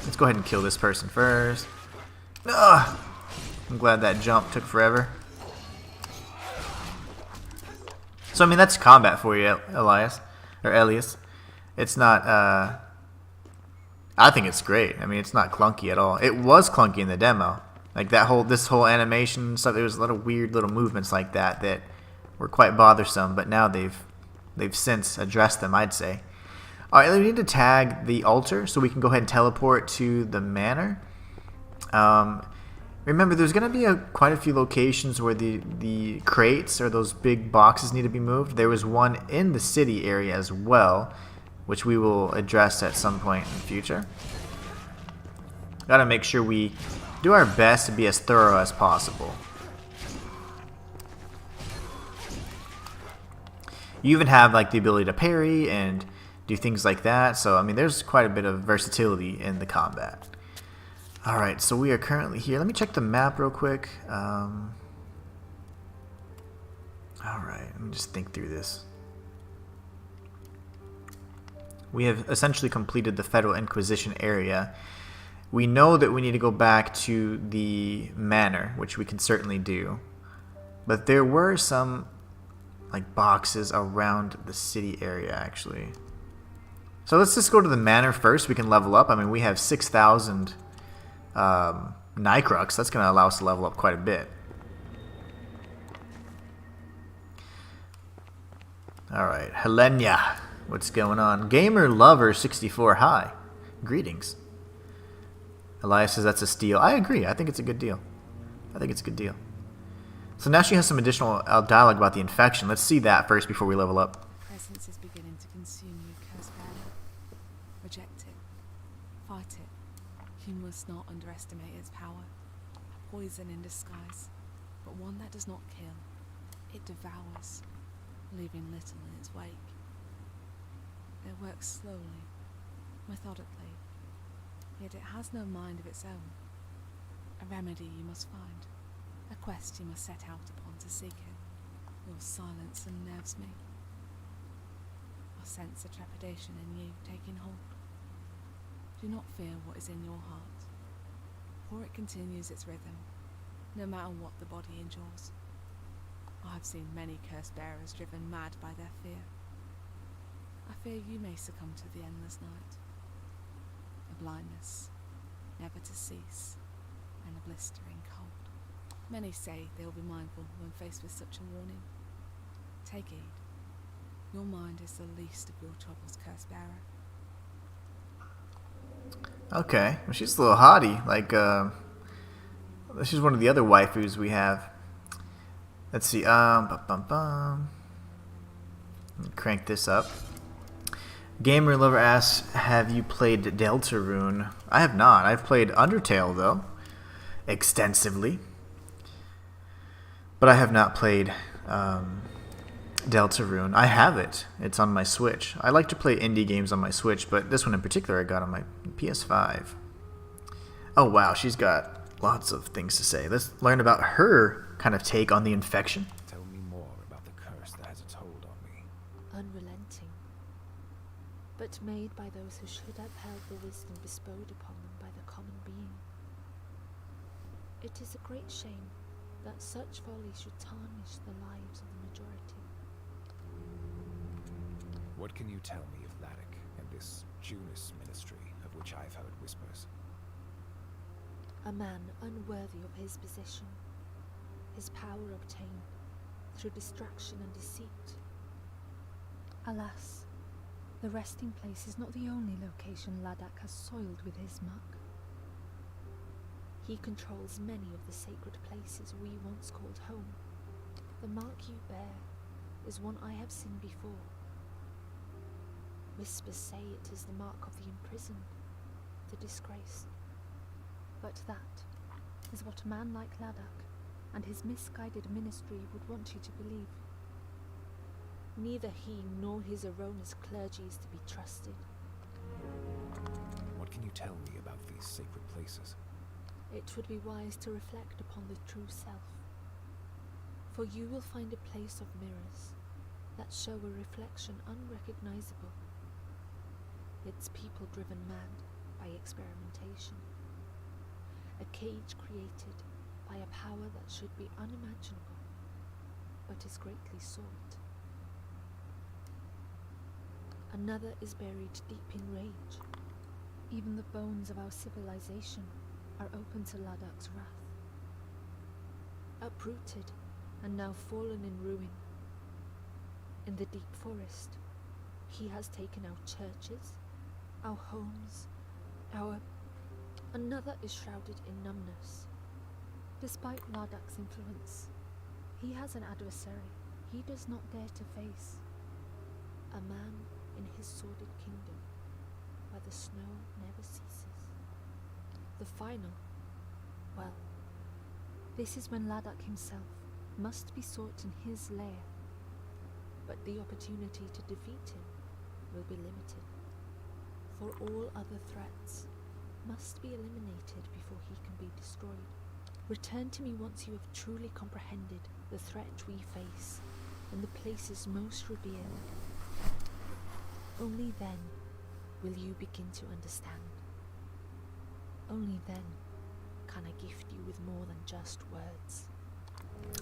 Let's go ahead and kill this person first. Ugh! I'm glad that jump took forever. So I mean, that's combat for you, Elias. It's not, I think it's great. I mean, it's not clunky at all. It was clunky in the demo. Like this whole animation stuff, there was a lot of weird little movements like that were quite bothersome, but now they've since addressed them, I'd say. Alright, we need to tag the altar so we can go ahead and teleport to the manor. Remember, there's going to be quite a few locations where the crates or those big boxes need to be moved. There was one in the city area as well, which we will address at some point in the future. Gotta make sure we do our best to be as thorough as possible. You even have like the ability to parry and do things like that, so I mean there's quite a bit of versatility in the combat. Alright, so we are currently here. Let me check the map real quick. Alright, let me just think through this. We have essentially completed the Federal Inquisition area. We know that we need to go back to the manor, which we can certainly do. But there were some like boxes around the city area actually. So let's just go to the manor first. We can level up. I mean, we have 6,000 Nycrux. That's going to allow us to level up quite a bit. Alright, Helenia. What's going on? Gamer Lover 64. Hi. Greetings. Elias says that's a steal. I agree. I think it's a good deal. So now she has some additional dialogue about the infection. Let's see that first before we level up. Presence is beginning to consume you, cursed bearer. Reject it. Fight it. You must not underestimate its power. A poison in disguise, but one that does not kill. It devours, leaving little in its wake. It works slowly, methodically, yet it has no mind of its own. A remedy you must find, a quest you must set out upon to seek it. Your silence unnerves me. I sense a trepidation in you taking hold. Do not fear what is in your heart, for it continues its rhythm, no matter what the body endures. I have seen many curse bearers driven mad by their fear. I fear you may succumb to the endless night, a blindness, never to cease, and a blistering cold. Many say they will be mindful when faced with such a warning. Take heed. Your mind is the least of your troubles, curse bearer. Okay, well, she's a little haughty. Like, she's one of the other waifus we have. Let's see. Crank this up. Gamer Lover asks, have you played Deltarune? I have not. I've played Undertale, though, extensively. But I have not played Deltarune. I have it. It's on my Switch. I like to play indie games on my Switch, but this one in particular I got on my PS5. Oh, wow. She's got lots of things to say. Let's learn about her kind of take on the infection. Tell me more about the curse that has its hold on me. Unrelenting, but made by those who should have held the wisdom bestowed upon them by the common being. It is a great shame that such folly should tarnish the lives of the majority. What can you tell me of Erykk and this Junus ministry of which I've heard whispers? A man unworthy of his position, his power obtained through distraction and deceit. Alas, the resting place is not the only location Erykk has soiled with his mark. He controls many of the sacred places we once called home. The mark you bear is one I have seen before. Whispers say it is the mark of the imprisoned, the disgraced. But that is what a man like Erykk and his misguided ministry would want you to believe. Neither he nor his erroneous clergy is to be trusted. What can you tell me about these sacred places? It would be wise to reflect upon the true self, for you will find a place of mirrors that show a reflection unrecognizable. Its people driven mad by experimentation. A cage created by a power that should be unimaginable, but is greatly sought. Another is buried deep in rage. Even the bones of our civilization are open to Eryk's wrath. Uprooted and now fallen in ruin. In the deep forest, he has taken our churches, our homes, our... Another is shrouded in numbness. Despite Eryk's influence, he has an adversary he does not dare to face. A man in his sordid kingdom, where the snow never ceases. The final, well, this is when Erykk himself must be sought in his lair. But the opportunity to defeat him will be limited, for all other threats must be eliminated before he can be destroyed. Return to me once you have truly comprehended the threat we face in the places most revered. Only then will you begin to understand. Only then can I gift you with more than just words.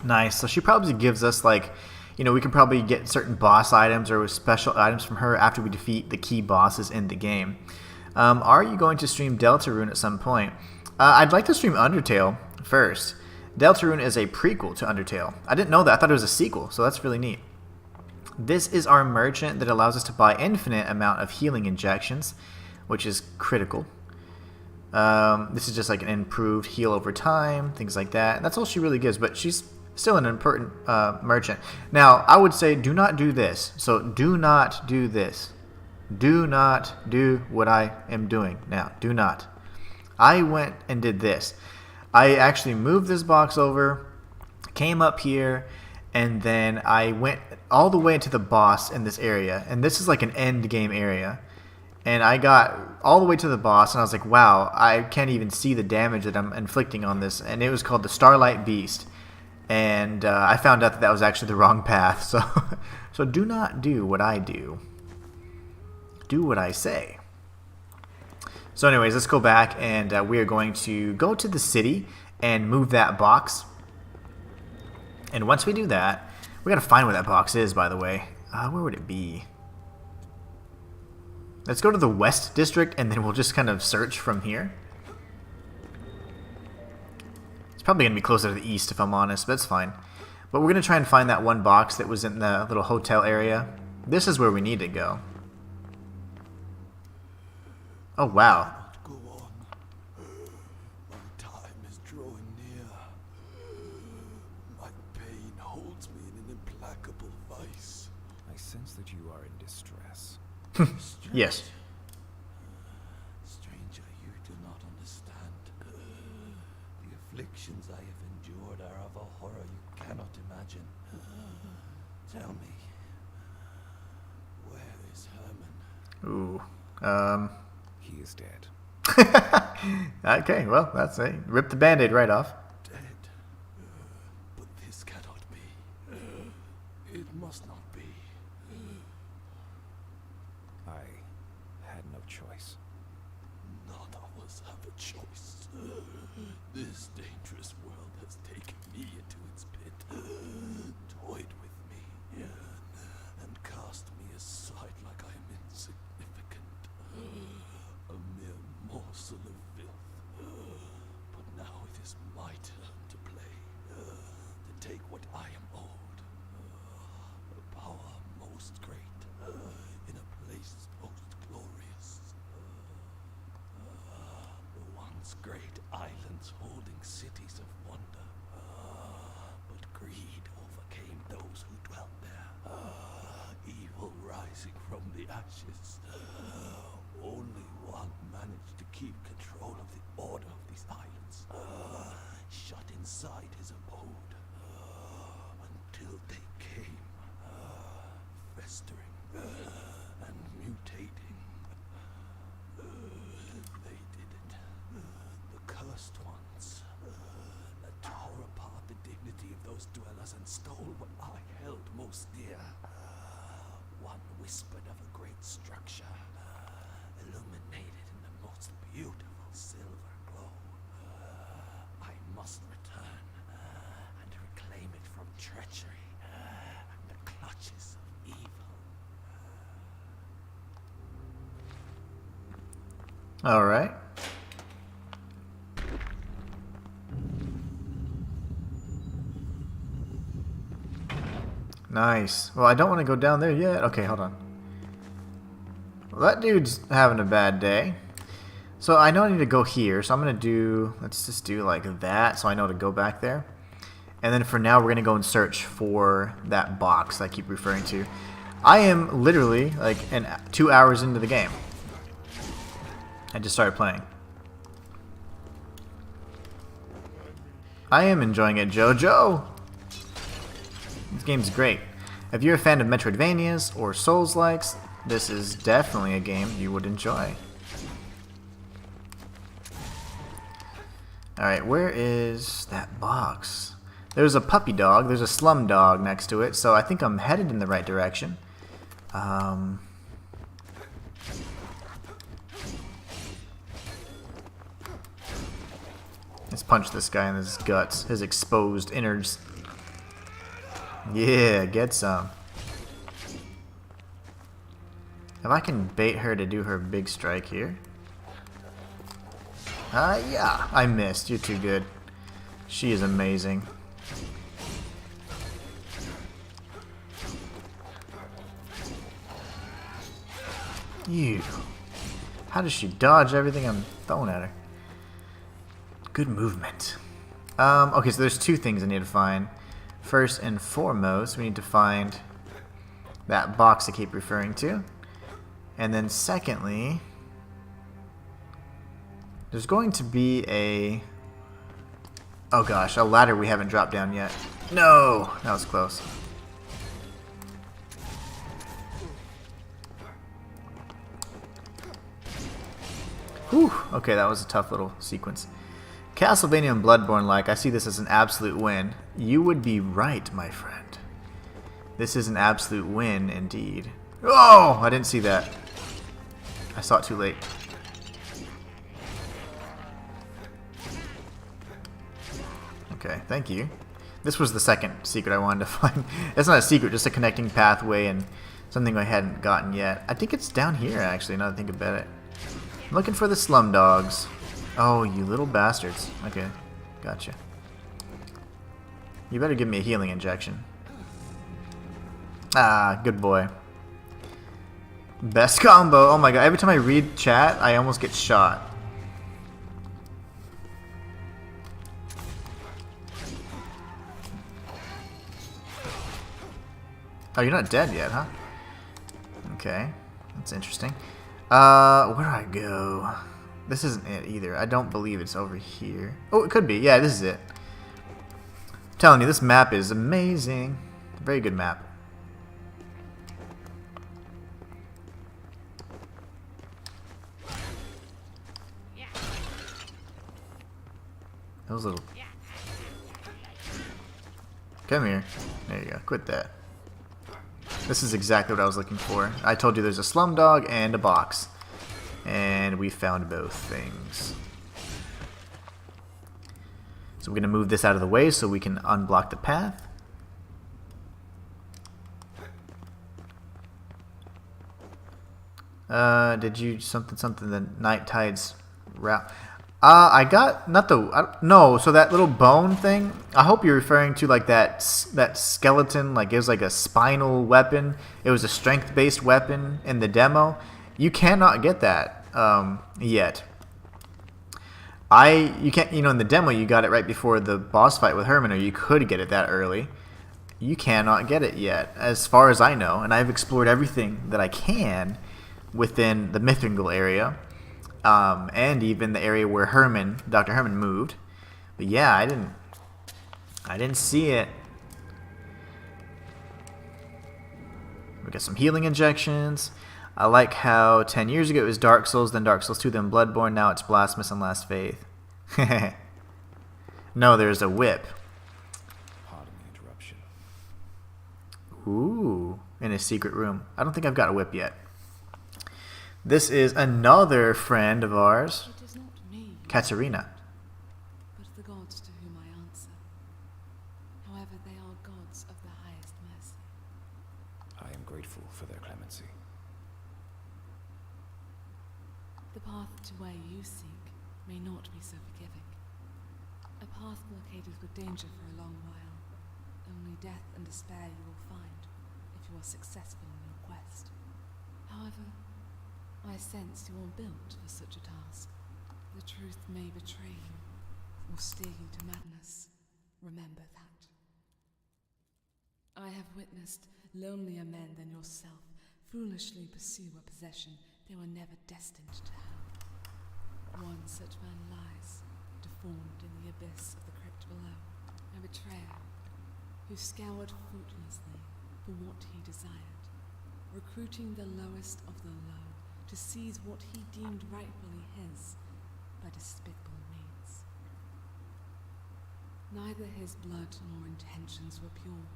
Nice. So she probably gives us, like, you know, we can probably get certain boss items or special items from her after we defeat the key bosses in the game. Are you going to stream Deltarune at some point? I'd like to stream Undertale first. Deltarune is a prequel to Undertale. I didn't know that. I thought it was a sequel, so that's really neat. This is our merchant that allows us to buy infinite amount of healing injections, which is critical. This is just like an improved heal over time, things like that. And that's all she really gives, but she's still an important merchant. Now, I would say do not do this. So do not do this. Do not do what I am doing now. Do not. I went and did this. I actually moved this box over, came up here, and then I went all the way to the boss in this area. And this is like an end game area. And I got all the way to the boss, and I was like, wow, I can't even see the damage that I'm inflicting on this. And it was called the Starlight Beast. And I found out that that was actually the wrong path. So, so do not do what I do. Do what I say. So anyways, let's go back, and we are going to go to the city and move that box. And once we do that, we gotta find where that box is, by the way. Where would it be? Let's go to the West District, and then we'll just kind of search from here. It's probably gonna be closer to the east, if I'm honest, but that's fine. But we're gonna try and find that one box that was in the little hotel area. This is where we need to go. Oh, wow. Go on. My time is drawing near. My pain holds me in an implacable vice. I sense that you are in distress. Yes. Stranger, you do not understand. The afflictions I have endured are of a horror you cannot imagine. Tell me, where is Herman? Ooh. He is dead. Okay, well, that's it. Rip the band-aid right off. Dead. But this cannot be. It must not be. I had no choice. None of us have a choice. This dangerous world has taken me into its pit, toyed with me, and cast me aside like I am insignificant, a mere morsel of filth. But now it is my turn to play, to take what I am owed, a power most great, in a place most glorious. The once great islands holding cities of wonder, but greed overcame those who dwelt there. Evil rising from the ashes. Only one managed to keep control of the order of these islands, shut inside his abode, until they came, festering and mutating. They did it. The cursed ones that tore apart the dignity of those dwellers and stole what I held most dear. One whispered of a great structure, illuminated in the most beautiful silver glow. I must return and reclaim it from treachery and the clutches of evil. All right. Nice. Well, I don't want to go down there yet. Okay, hold on. Well, that dude's having a bad day. So I know I need to go here. So I'm going to do... Let's just do like that so I know to go back there. And then for now, we're going to go and search for that box I keep referring to. I am literally like 2 hours into the game. I just started playing. I am enjoying it, JoJo. This game's great. If you're a fan of Metroidvanias or Soulslikes, this is definitely a game you would enjoy. Alright, where is that box? There's a puppy dog, there's a slum dog next to it, so I think I'm headed in the right direction. Let's punch this guy in his guts, his exposed innards. Yeah, get some. If I can bait her to do her big strike here. Yeah, I missed. You're too good. She is amazing. You. How does she dodge everything I'm throwing at her? Good movement. Okay, so there's two things I need to find. First and foremost, we need to find that box I keep referring to. And then secondly, there's going to be a... Oh gosh, a ladder we haven't dropped down yet. No! That was close. Whew. Okay, that was a tough little sequence. Castlevania and Bloodborne-like, I see this as an absolute win. You would be right, my friend. This is an absolute win indeed. Oh! I didn't see that. I saw it too late. Okay, thank you. This was the second secret I wanted to find. It's not a secret, just a connecting pathway and something I hadn't gotten yet. I think it's down here, actually, now that I think about it. I'm looking for the slum dogs. Oh, you little bastards. Okay, gotcha. You better give me a healing injection. Ah, good boy. Best combo. Oh my god, every time I read chat, I almost get shot. Oh, you're not dead yet, huh? Okay, that's interesting. Where do I go? This isn't it either. I don't believe it's over here. Oh, it could be. Yeah, this is it. I'm telling you, this map is amazing. Very good map. Those little... Come here. There you go. Quit that. This is exactly what I was looking for. I told you there's a slum dog and a box. And we found both things. So we're going to move this out of the way so we can unblock the path. Did you something the night tides route? I got not the no. So that little bone thing. I hope you're referring to like that skeleton. Like it was like a spinal weapon. It was a strength-based weapon in the demo. You cannot get that yet. You can't. You know, in the demo you got it right before the boss fight with Herman, or you could get it that early. You cannot get it yet, as far as I know. And I've explored everything that I can within the Mithrangal area. And even the area where Dr. Herman moved. But yeah, I didn't see it. We got some healing injections. I like how 10 years ago it was Dark Souls, then Dark Souls 2, then Bloodborne, now it's Blasphemous and Last Faith. No, there's a whip. Pardon the interruption. Ooh, in a secret room. I don't think I've got a whip yet. This is another friend of ours, It is not me, Katerina. but the gods to whom I answer. However, they are gods of the highest mercy. I am grateful for their clemency. The path to where you seek may not be so forgiving. A path blockaded with danger for a long while. Only death and despair you will find if you are successful in your quest. However, I sense you are built for such a task. The truth may betray you, or steer you to madness. Remember that. I have witnessed lonelier men than yourself foolishly pursue a possession they were never destined to have. One such man lies, deformed in the abyss of the crypt below, a betrayer who scoured fruitlessly for what he desired, recruiting the lowest of the low to seize what he deemed rightfully his by despicable means. Neither his blood nor intentions were pure.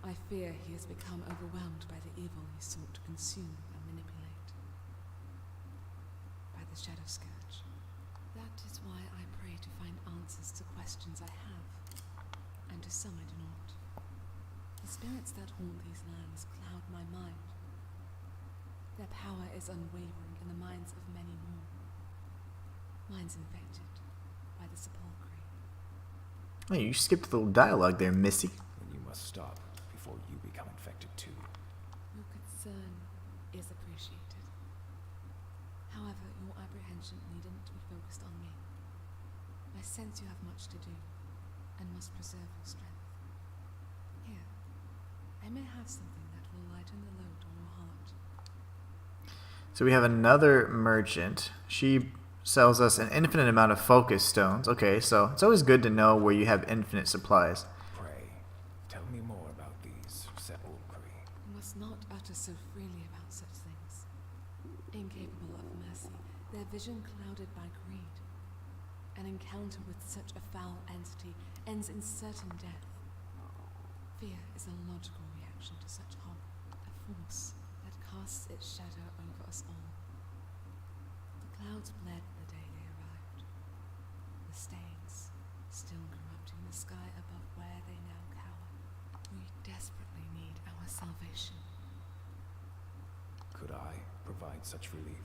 I fear he has become overwhelmed by the evil he sought to consume and manipulate. By the Shadow Scourge. That is why I pray to find answers to questions I have, and to some I do not. The spirits that haunt these lands cloud my mind. Their power is unwavering in the minds of many more. Minds infected by the sepulchre. Oh, you skipped a little dialogue there, Missy. Then you must stop before you become infected too. Your concern is appreciated. However, your apprehension needn't be focused on me. I sense you have much to do, and must preserve your strength. Here, I may have something that will lighten the load on your heart. So we have another merchant. She sells us an infinite amount of focus stones. Okay, so it's always good to know where you have infinite supplies. Pray, tell me more about these sepulchri. You must not utter so freely about such things. Incapable of mercy, their vision clouded by greed. An encounter with such a foul entity ends in certain death. Fear is a logical reaction to such horror, a force that casts its shadow over us all. The clouds bled the day they arrived. The stains still corrupting the sky above where they now cower. We desperately need our salvation. Could I provide such relief?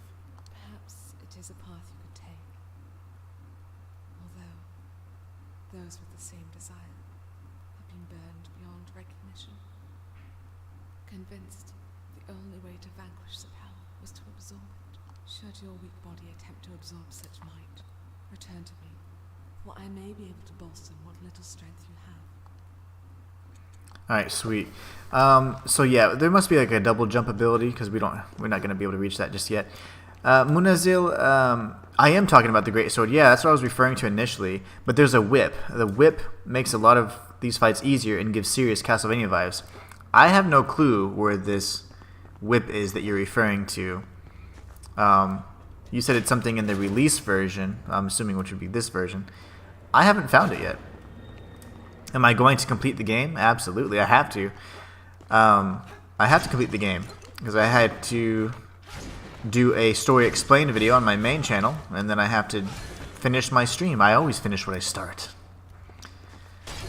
Perhaps it is a path you could take. Although, those with the same desire have been burned beyond recognition. Convinced the only way to vanquish the power was to absorb it. Should your weak body attempt to absorb such might, return to me, for I may be able to bolster what little strength you have. Alright, sweet. So yeah, there must be like a double jump ability, because we're not going to be able to reach that just yet. Munazil, I am talking about the Great Sword. Yeah, that's what I was referring to initially. But there's a whip. The whip makes a lot of these fights easier and gives serious Castlevania vibes. I have no clue where this whip is that you're referring to. You said it's something in the release version, I'm assuming, which would be this version. I haven't found it yet. Am I going to complete the game? Absolutely, I have to. I have to complete the game because I had to do a story explained video on my main channel, and then I have to finish my stream. I always finish what I start.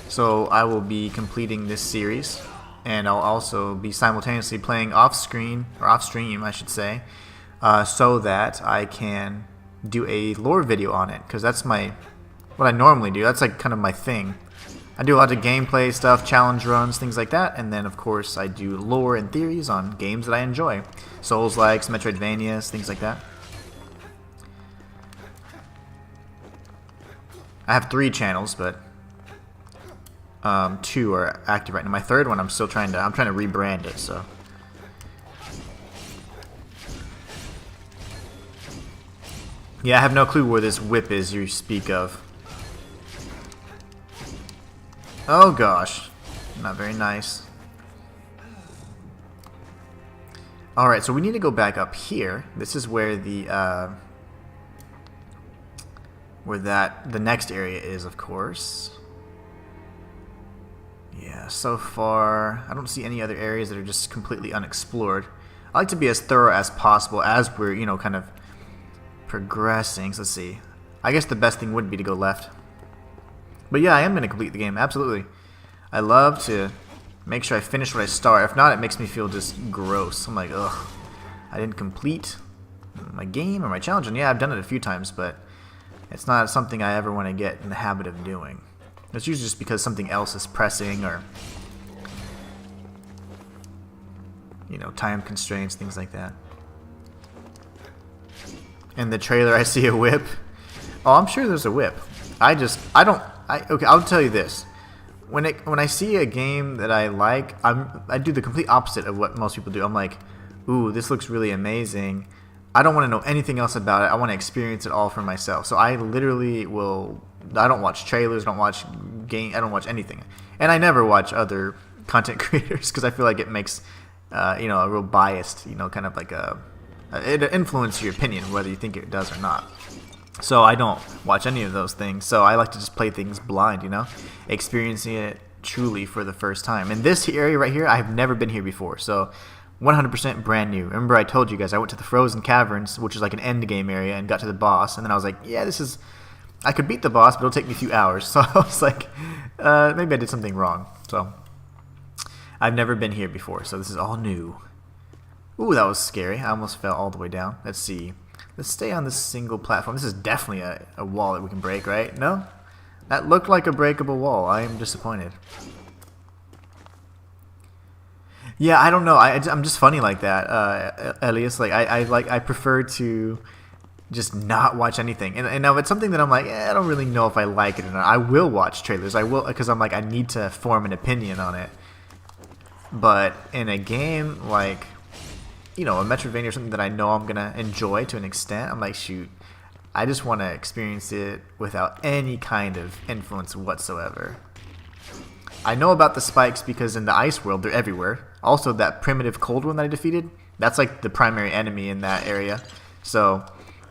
So I will be completing this series, and I'll also be simultaneously playing off-screen, or off-stream, I should say, so that I can do a lore video on it, because that's what I normally do. That's like kind of my thing. I do a lot of gameplay stuff, challenge runs, things like that, and then of course I do lore and theories on games that I enjoy. Soulslikes, Metroidvanias, things like that. I have 3 channels, but 2 are active right now. My third one I'm trying to rebrand it, so. Yeah, I have no clue where this whip is you speak of. Oh gosh, not very nice. Alright, so we need to go back up here. This is where the next area is, of course. Yeah, so far I don't see any other areas that are just completely unexplored. I like to be as thorough as possible as we're, kind of progressing. So let's see. I guess the best thing would be to go left. But yeah, I am going to complete the game, absolutely. I love to make sure I finish what I start. If not, it makes me feel just gross. I'm like, ugh, I didn't complete my game or my challenge. And yeah, I've done it a few times, but it's not something I ever want to get in the habit of doing. It's usually just because something else is pressing, or time constraints, things like that. In the trailer, I see a whip. Oh, I'm sure there's a whip. Okay, I'll tell you this. When I see a game that I like, I do the complete opposite of what most people do. I'm like, ooh, this looks really amazing. I don't want to know anything else about it. I want to experience it all for myself. So I literally will. I don't watch trailers. I don't watch anything, and I never watch other content creators because I feel like it makes a real biased, kind of like it influences your opinion whether you think it does or not. So I don't watch any of those things. So I like to just play things blind, experiencing it truly for the first time. And this area right here, I have never been here before. So 100% brand new. Remember I told you guys I went to the Frozen Caverns, which is like an end game area, and got to the boss. And then I was like, yeah, I could beat the boss, but it'll take me a few hours. So I was like, maybe I did something wrong. So I've never been here before. So this is all new. Ooh, that was scary. I almost fell all the way down. Let's see. Let's stay on this single platform. This is definitely a wall that we can break, right? No? That looked like a breakable wall. I am disappointed. Yeah, I don't know. I'm just funny like that, Elias. Like I prefer to just not watch anything. And now it's something that I'm like, I don't really know if I like it or not. I will watch trailers. I will, because I'm like, I need to form an opinion on it. But in a game like you know, a Metroidvania or something that I know I'm gonna enjoy to an extent, I'm like, shoot, I just want to experience it without any kind of influence whatsoever. I know about the spikes because in the ice world they're everywhere. Also, that primitive cold one that I defeated, that's like the primary enemy in that area. So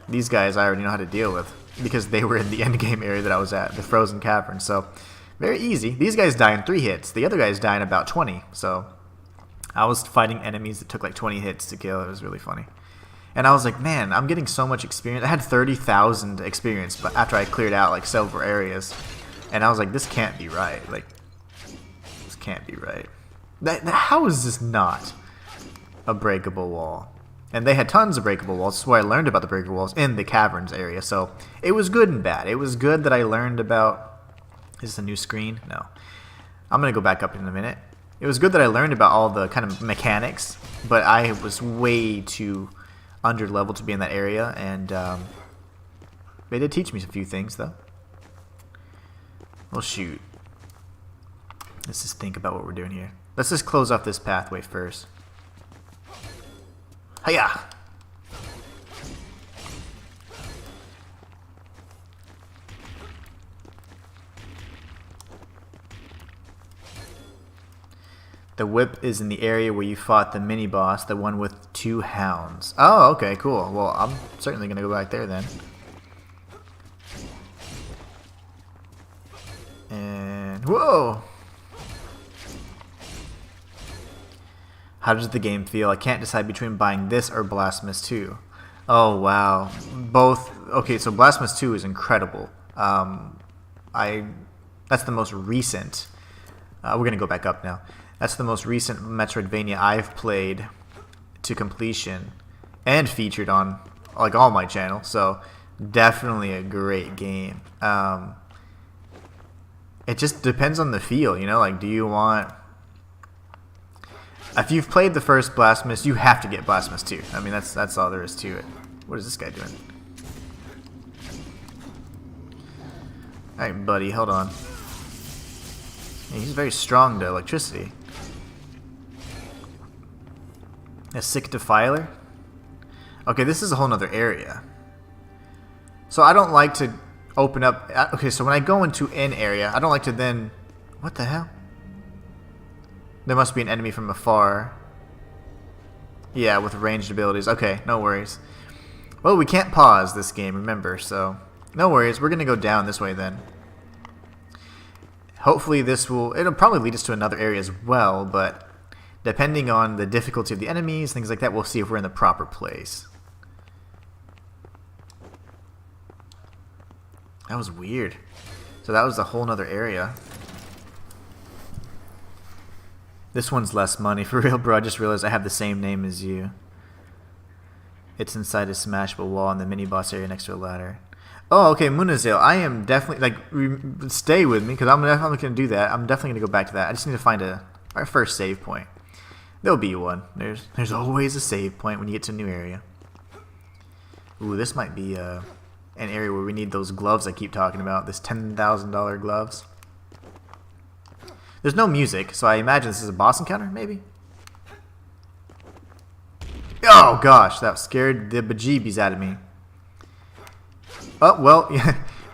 these guys I already know how to deal with because they were in the end game area that I was at, the frozen cavern. So very easy. These guys die in 3 hits. The other guys die in about 20. So I was fighting enemies that took like 20 hits to kill. It was really funny. And I was like, man, I'm getting so much experience. I had 30,000 experience but after I cleared out like several areas. And I was like, this can't be right. Like, this can't be right. How is this not a breakable wall? And they had tons of breakable walls. That's where I learned about the breakable walls in the caverns area. So it was good and bad. It was good that I learned about... Is this a new screen? No. I'm going to go back up in a minute. It was good that I learned about all the kind of mechanics, but I was way too under level to be in that area, and they did teach me a few things, though. Well, shoot. Let's just think about what we're doing here. Let's just close off this pathway first. Hiya! The whip is in the area where you fought the mini-boss, the one with 2 hounds. Oh, okay, cool. Well, I'm certainly going to go back there then. And, whoa! How does the game feel? I can't decide between buying this or Blasphemous 2. Oh, wow. Both. Okay, so Blasphemous 2 is incredible. That's the most recent. We're going to go back up now. That's the most recent Metroidvania I've played to completion and featured on like all my channels. So definitely a great game. It just depends on the feel, you know. Like, do you want? If you've played the first Blasphemous, you have to get Blasphemous 2. I mean, that's all there is to it. What is this guy doing? All right, buddy, hold on. Yeah, he's very strong to electricity. A sick defiler? Okay, this is a whole nother area. So I don't like to open up... Okay, so when I go into an area, I don't like to then... What the hell? There must be an enemy from afar. Yeah, with ranged abilities. Okay, no worries. Well, we can't pause this game, remember, so... No worries, we're going to go down this way then. Hopefully this will... It'll probably lead us to another area as well, but... Depending on the difficulty of the enemies, things like that, we'll see if we're in the proper place. That was weird. So that was a whole nother area. This one's less money. For real, bro, I just realized I have the same name as you. It's inside a smashable wall in the mini-boss area next to a ladder. Oh, okay, Munazil. I am definitely... Like, stay with me, because I'm definitely going to do that. I'm definitely going to go back to that. I just need to find our first save point. There'll be one. There's always a save point when you get to a new area. Ooh, this might be an area where we need those gloves I keep talking about. This $10,000 gloves. There's no music, so I imagine this is a boss encounter, maybe? Oh, gosh, that scared the bejeebies out of me. Oh, well,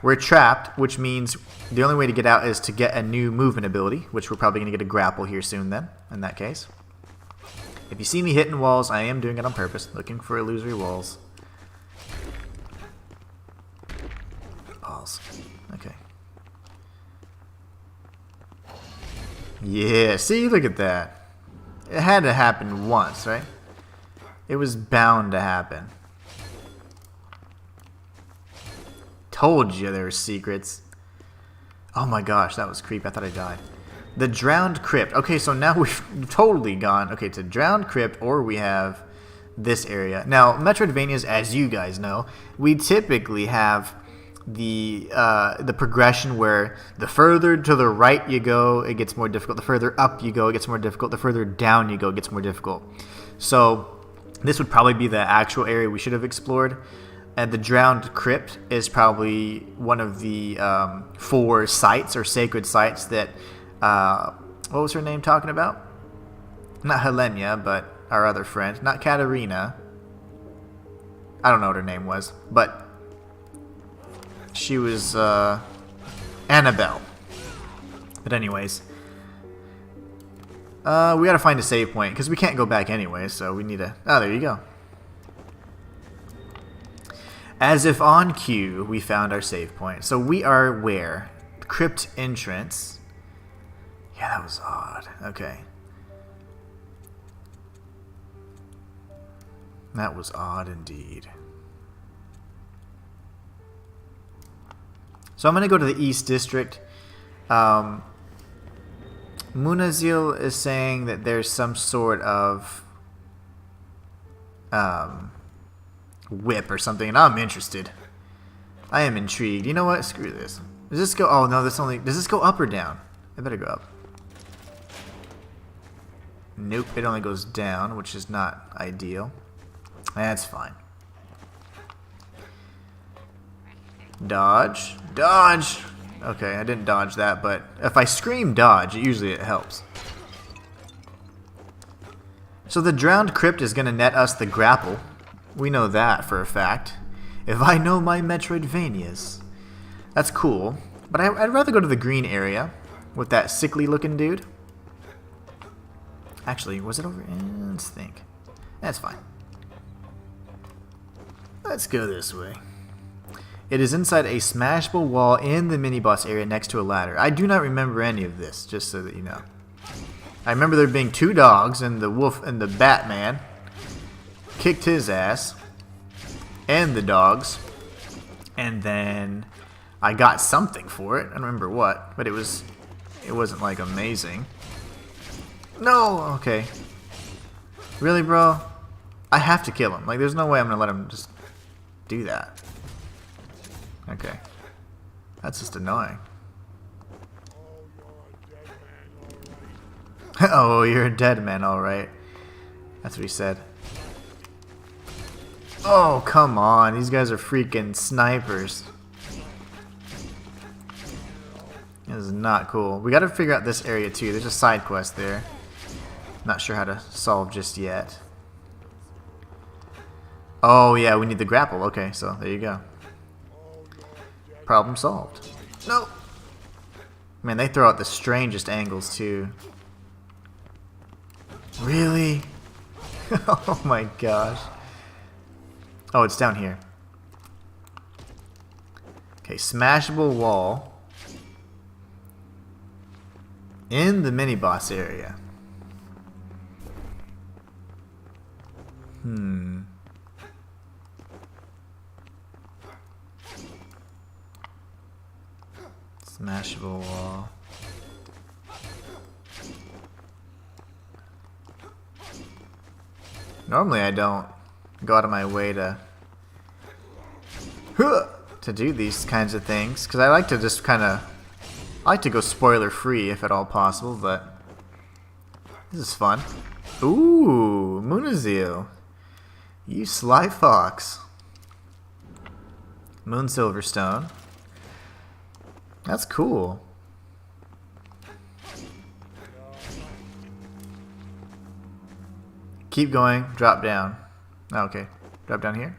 we're trapped, which means the only way to get out is to get a new movement ability, which we're probably going to get a grapple here soon then, in that case. If you see me hitting walls, I am doing it on purpose, looking for illusory walls. Balls. Okay. Yeah, see, look at that. It had to happen once, right? It was bound to happen. Told you there were secrets. Oh my gosh, that was creepy. I thought I died. The Drowned Crypt. Okay, so now we've totally gone. Okay, to Drowned Crypt, or we have this area. Now, Metroidvanias, as you guys know, we typically have the progression where the further to the right you go, it gets more difficult. The further up you go, it gets more difficult. The further down you go, it gets more difficult. So this would probably be the actual area we should have explored. And the Drowned Crypt is probably one of the 4 sites or sacred sites that... what was her name talking about? Not Helenia, but our other friend. Not Katarina. I don't know what her name was, but she was Annabelle. But anyways, we gotta find a save point because we can't go back anyway, so we need to... Oh, there you go. As if on cue, we found our save point. So we are where? Crypt entrance. Yeah, that was odd. Okay. That was odd indeed. So I'm going to go to the East District. Munazil is saying that there's some sort of whip or something, and I'm interested. I am intrigued. You know what? Screw this. Does this go... Oh, no, this only... Does this go up or down? I better go up. Nope, it only goes down, which is not ideal. That's fine. Dodge. Dodge! Okay, I didn't dodge that, but if I scream dodge, usually it helps. So the drowned crypt is going to net us the grapple. We know that for a fact. If I know my Metroidvanias. That's cool. But I'd rather go to the green area with that sickly looking dude. Actually, was it over? Let's think. That's fine. Let's go this way. It is inside a smashable wall in the mini-boss area next to a ladder. I do not remember any of this, just so that you know. I remember there being two dogs and the wolf and the Batman kicked his ass and the dogs, and then I got something for it. I don't remember what, but it wasn't like amazing. No, okay. Really, bro? I have to kill him. Like, there's no way I'm gonna let him just do that. Okay. That's just annoying. Oh, you're a dead man, alright. That's what he said. Oh, come on. These guys are freaking snipers. This is not cool. We gotta figure out this area too. There's a side quest there. Not sure how to solve just yet. Oh, yeah, we need the grapple. Okay, so there you go. Problem solved. No! Man, they throw out the strangest angles too. Really? Oh my gosh. Oh, it's down here. Okay, smashable wall in the mini-boss area. Smashable wall. Normally I don't go out of my way to do these kinds of things, because I like to just kind of... I like to go spoiler free if at all possible, but this is fun. Ooh, Munazil. You sly fox. Moon Silverstone. That's cool. Keep going, drop down. Oh, okay, drop down here.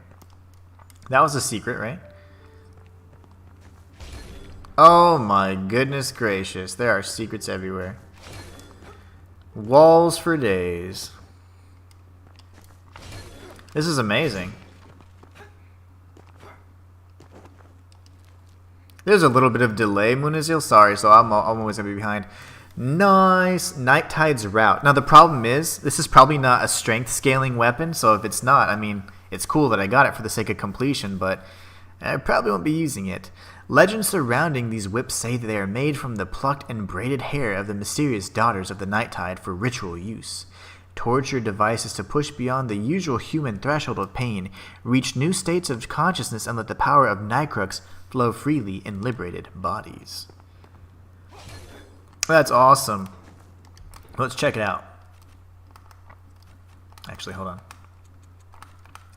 That was a secret, right? Oh my goodness gracious, there are secrets everywhere. Walls for days. This is amazing. There's a little bit of delay, Munazil. Sorry, so I'm always going to be behind. Nice. Night Tide's route. Now, the problem is, this is probably not a strength scaling weapon, so if it's not, I mean, it's cool that I got it for the sake of completion, but I probably won't be using it. Legends surrounding these whips say that they are made from the plucked and braided hair of the mysterious daughters of the Night Tide for ritual use. Torture devices to push beyond the usual human threshold of pain, reach new states of consciousness, and let the power of Nycrux flow freely in liberated bodies. That's awesome. Let's check it out. Actually, hold on.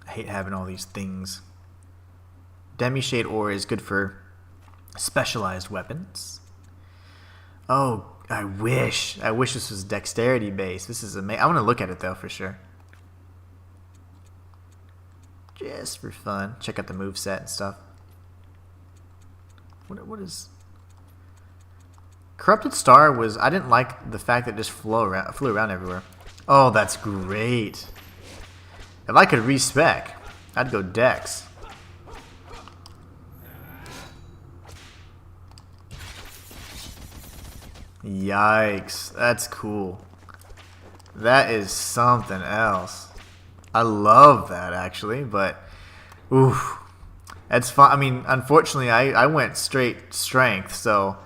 I hate having all these things. Demi-shade ore is good for specialized weapons. Oh, I wish this was dexterity based. This is amazing. I want to look at it though for sure. just for fun. Check out the moveset and stuff. What is... Corrupted Star was... I didn't like the fact that it just flew around everywhere. Oh, that's great. If I could respec, I'd go Dex. Yikes. That's cool. That is something else. I love that, actually, but... Oof. That's fun. I mean, unfortunately, I went straight strength, so...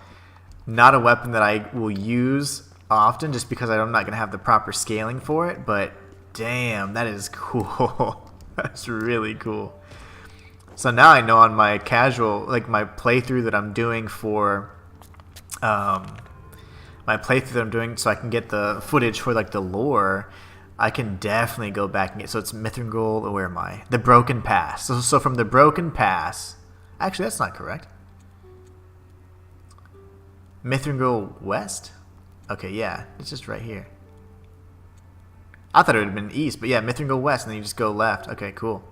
Not a weapon that I will use often, just because I'm not going to have the proper scaling for it, but... Damn, that is cool. That's really cool. So now I know on my casual, like my playthrough that I'm doing for... my playthrough that I'm doing so I can get the footage for like the lore, I can definitely go back and get, so it's Mithrangol, or where am I? The Broken Pass. So from the Broken Pass, actually that's not correct. Mithrangol West? Okay, yeah, it's just right here. I thought it would have been east, but yeah, Mithrangol West, and then you just go left. Okay, cool.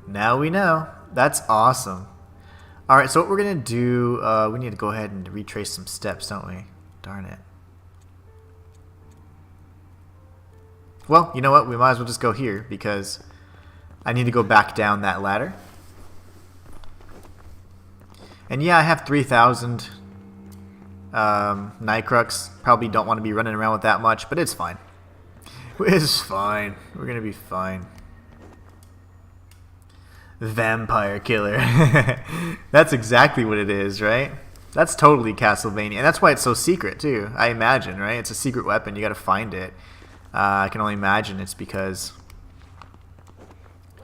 Now we know. That's awesome. Alright, so what we're going to do, we need to go ahead and retrace some steps, don't we? Darn it. Well, you know what? We might as well just go here, because I need to go back down that ladder. And yeah, I have 3,000 Nightcrux. Probably don't want to be running around with that much, but it's fine. It's fine. We're going to be fine. Vampire killer. That's exactly what it is, right? That's totally Castlevania. And that's why it's so secret, too. I imagine, right? It's a secret weapon. You got to find it. I can only imagine it's because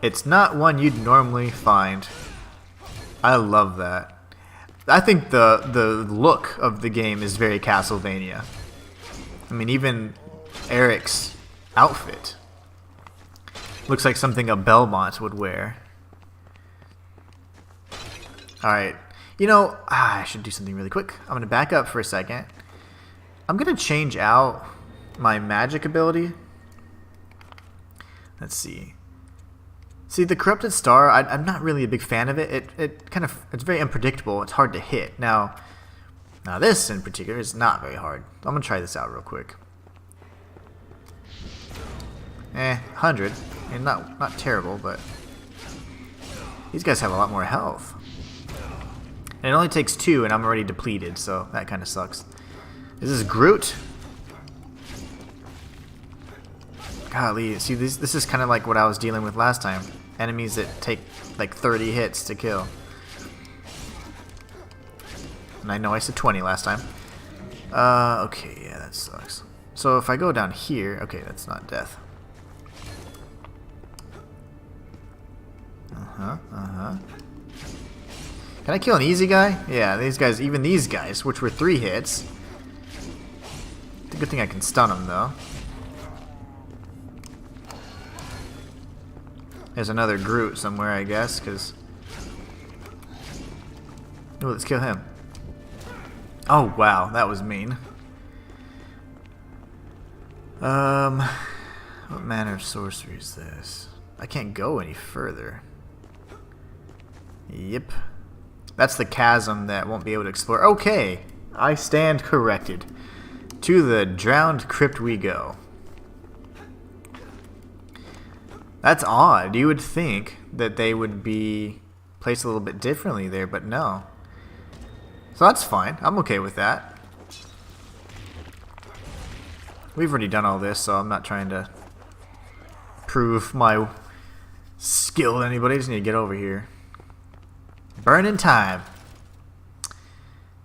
it's not one you'd normally find. I love that. I think the look of the game is very Castlevania. I mean, even Erykk's outfit looks like something a Belmont would wear. Alright, you know, I should do something really quick. I'm going to back up for a second. I'm going to change out my magic ability. Let's see. See, the Corrupted Star, I'm not really a big fan of it. It's very unpredictable. It's hard to hit. Now this in particular is not very hard. I'm going to try this out real quick. 100. And not terrible, but these guys have a lot more health. And it only takes 2, and I'm already depleted, so that kind of sucks. This is Groot. Golly, see, this is kind of like what I was dealing with last time. Enemies that take like 30 hits to kill. And I know I said 20 last time. Okay, yeah, that sucks. So if I go down here, okay, that's not death. Can I kill an easy guy? Yeah, these guys, even these guys, which were 3 hits. It's a good thing I can stun them, though. There's another Groot somewhere, I guess, because... Oh, let's kill him. Oh, wow, that was mean. What manner of sorcery is this? I can't go any further. Yep. That's the chasm that won't be able to explore. Okay, I stand corrected. To the drowned crypt we go. That's odd. You would think that they would be placed a little bit differently there, but no. So that's fine. I'm okay with that. We've already done all this, so I'm not trying to prove my skill to anybody. I just need to get over here. Burn in time.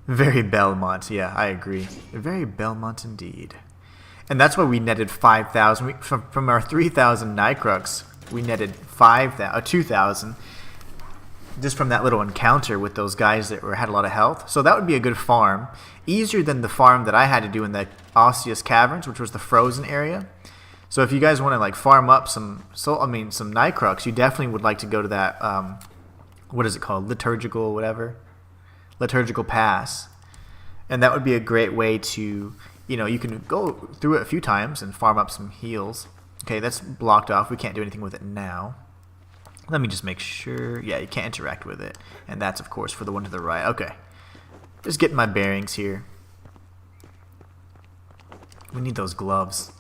Very Belmont. Yeah, I agree. Very Belmont indeed. And that's why we netted 5,000. From our 3,000 Nightcrux, we netted 2,000 just from that little encounter with those guys that had a lot of health. So that would be a good farm. Easier than the farm that I had to do in the Osseous Caverns, which was the frozen area. So if you guys want to like farm up some Nightcrux, you definitely would like to go to that what is it called? Liturgical whatever. Liturgical Pass. And that would be a great way to, you know, you can go through it a few times and farm up some heals. Okay, that's blocked off. We can't do anything with it now. Let me just make sure. Yeah, you can't interact with it. And that's, of course, for the one to the right. Okay. Just getting my bearings here. We need those gloves.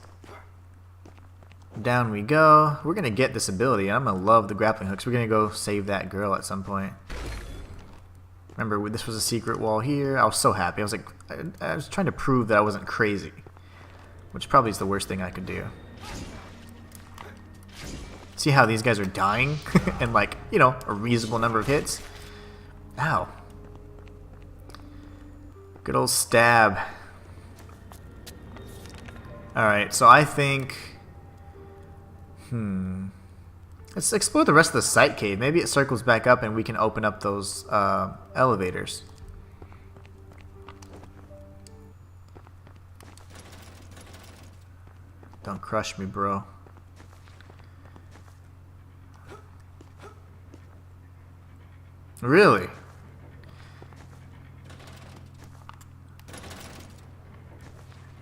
Down we go. We're going to get this ability. I'm going to love the grappling hooks. We're going to go save that girl at some point. Remember, this was a secret wall here. I was so happy. I was like, I was trying to prove that I wasn't crazy. Which probably is the worst thing I could do. See how these guys are dying? And like, you know, a reasonable number of hits? Ow. Good old stab. Alright, so I think... Let's explore the rest of the site cave. Maybe it circles back up and we can open up those elevators. Don't crush me, bro. Really?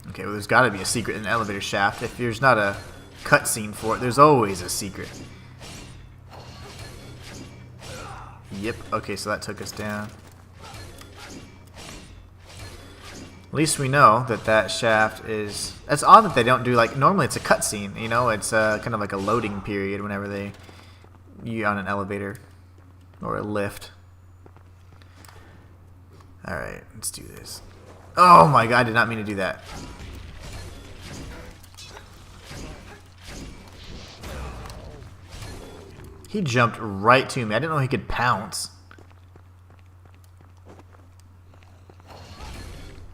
Okay, well, there's got to be a secret in the elevator shaft. If there's not a cutscene for it, there's always a secret. Yep, okay, so that took us down. At least we know that that shaft is... It's odd that they don't do, like, normally it's a cutscene, you know? It's kind of like a loading period whenever you're on an elevator. Or a lift. Alright, let's do this. Oh my god, I did not mean to do that. He jumped right to me. I didn't know he could pounce.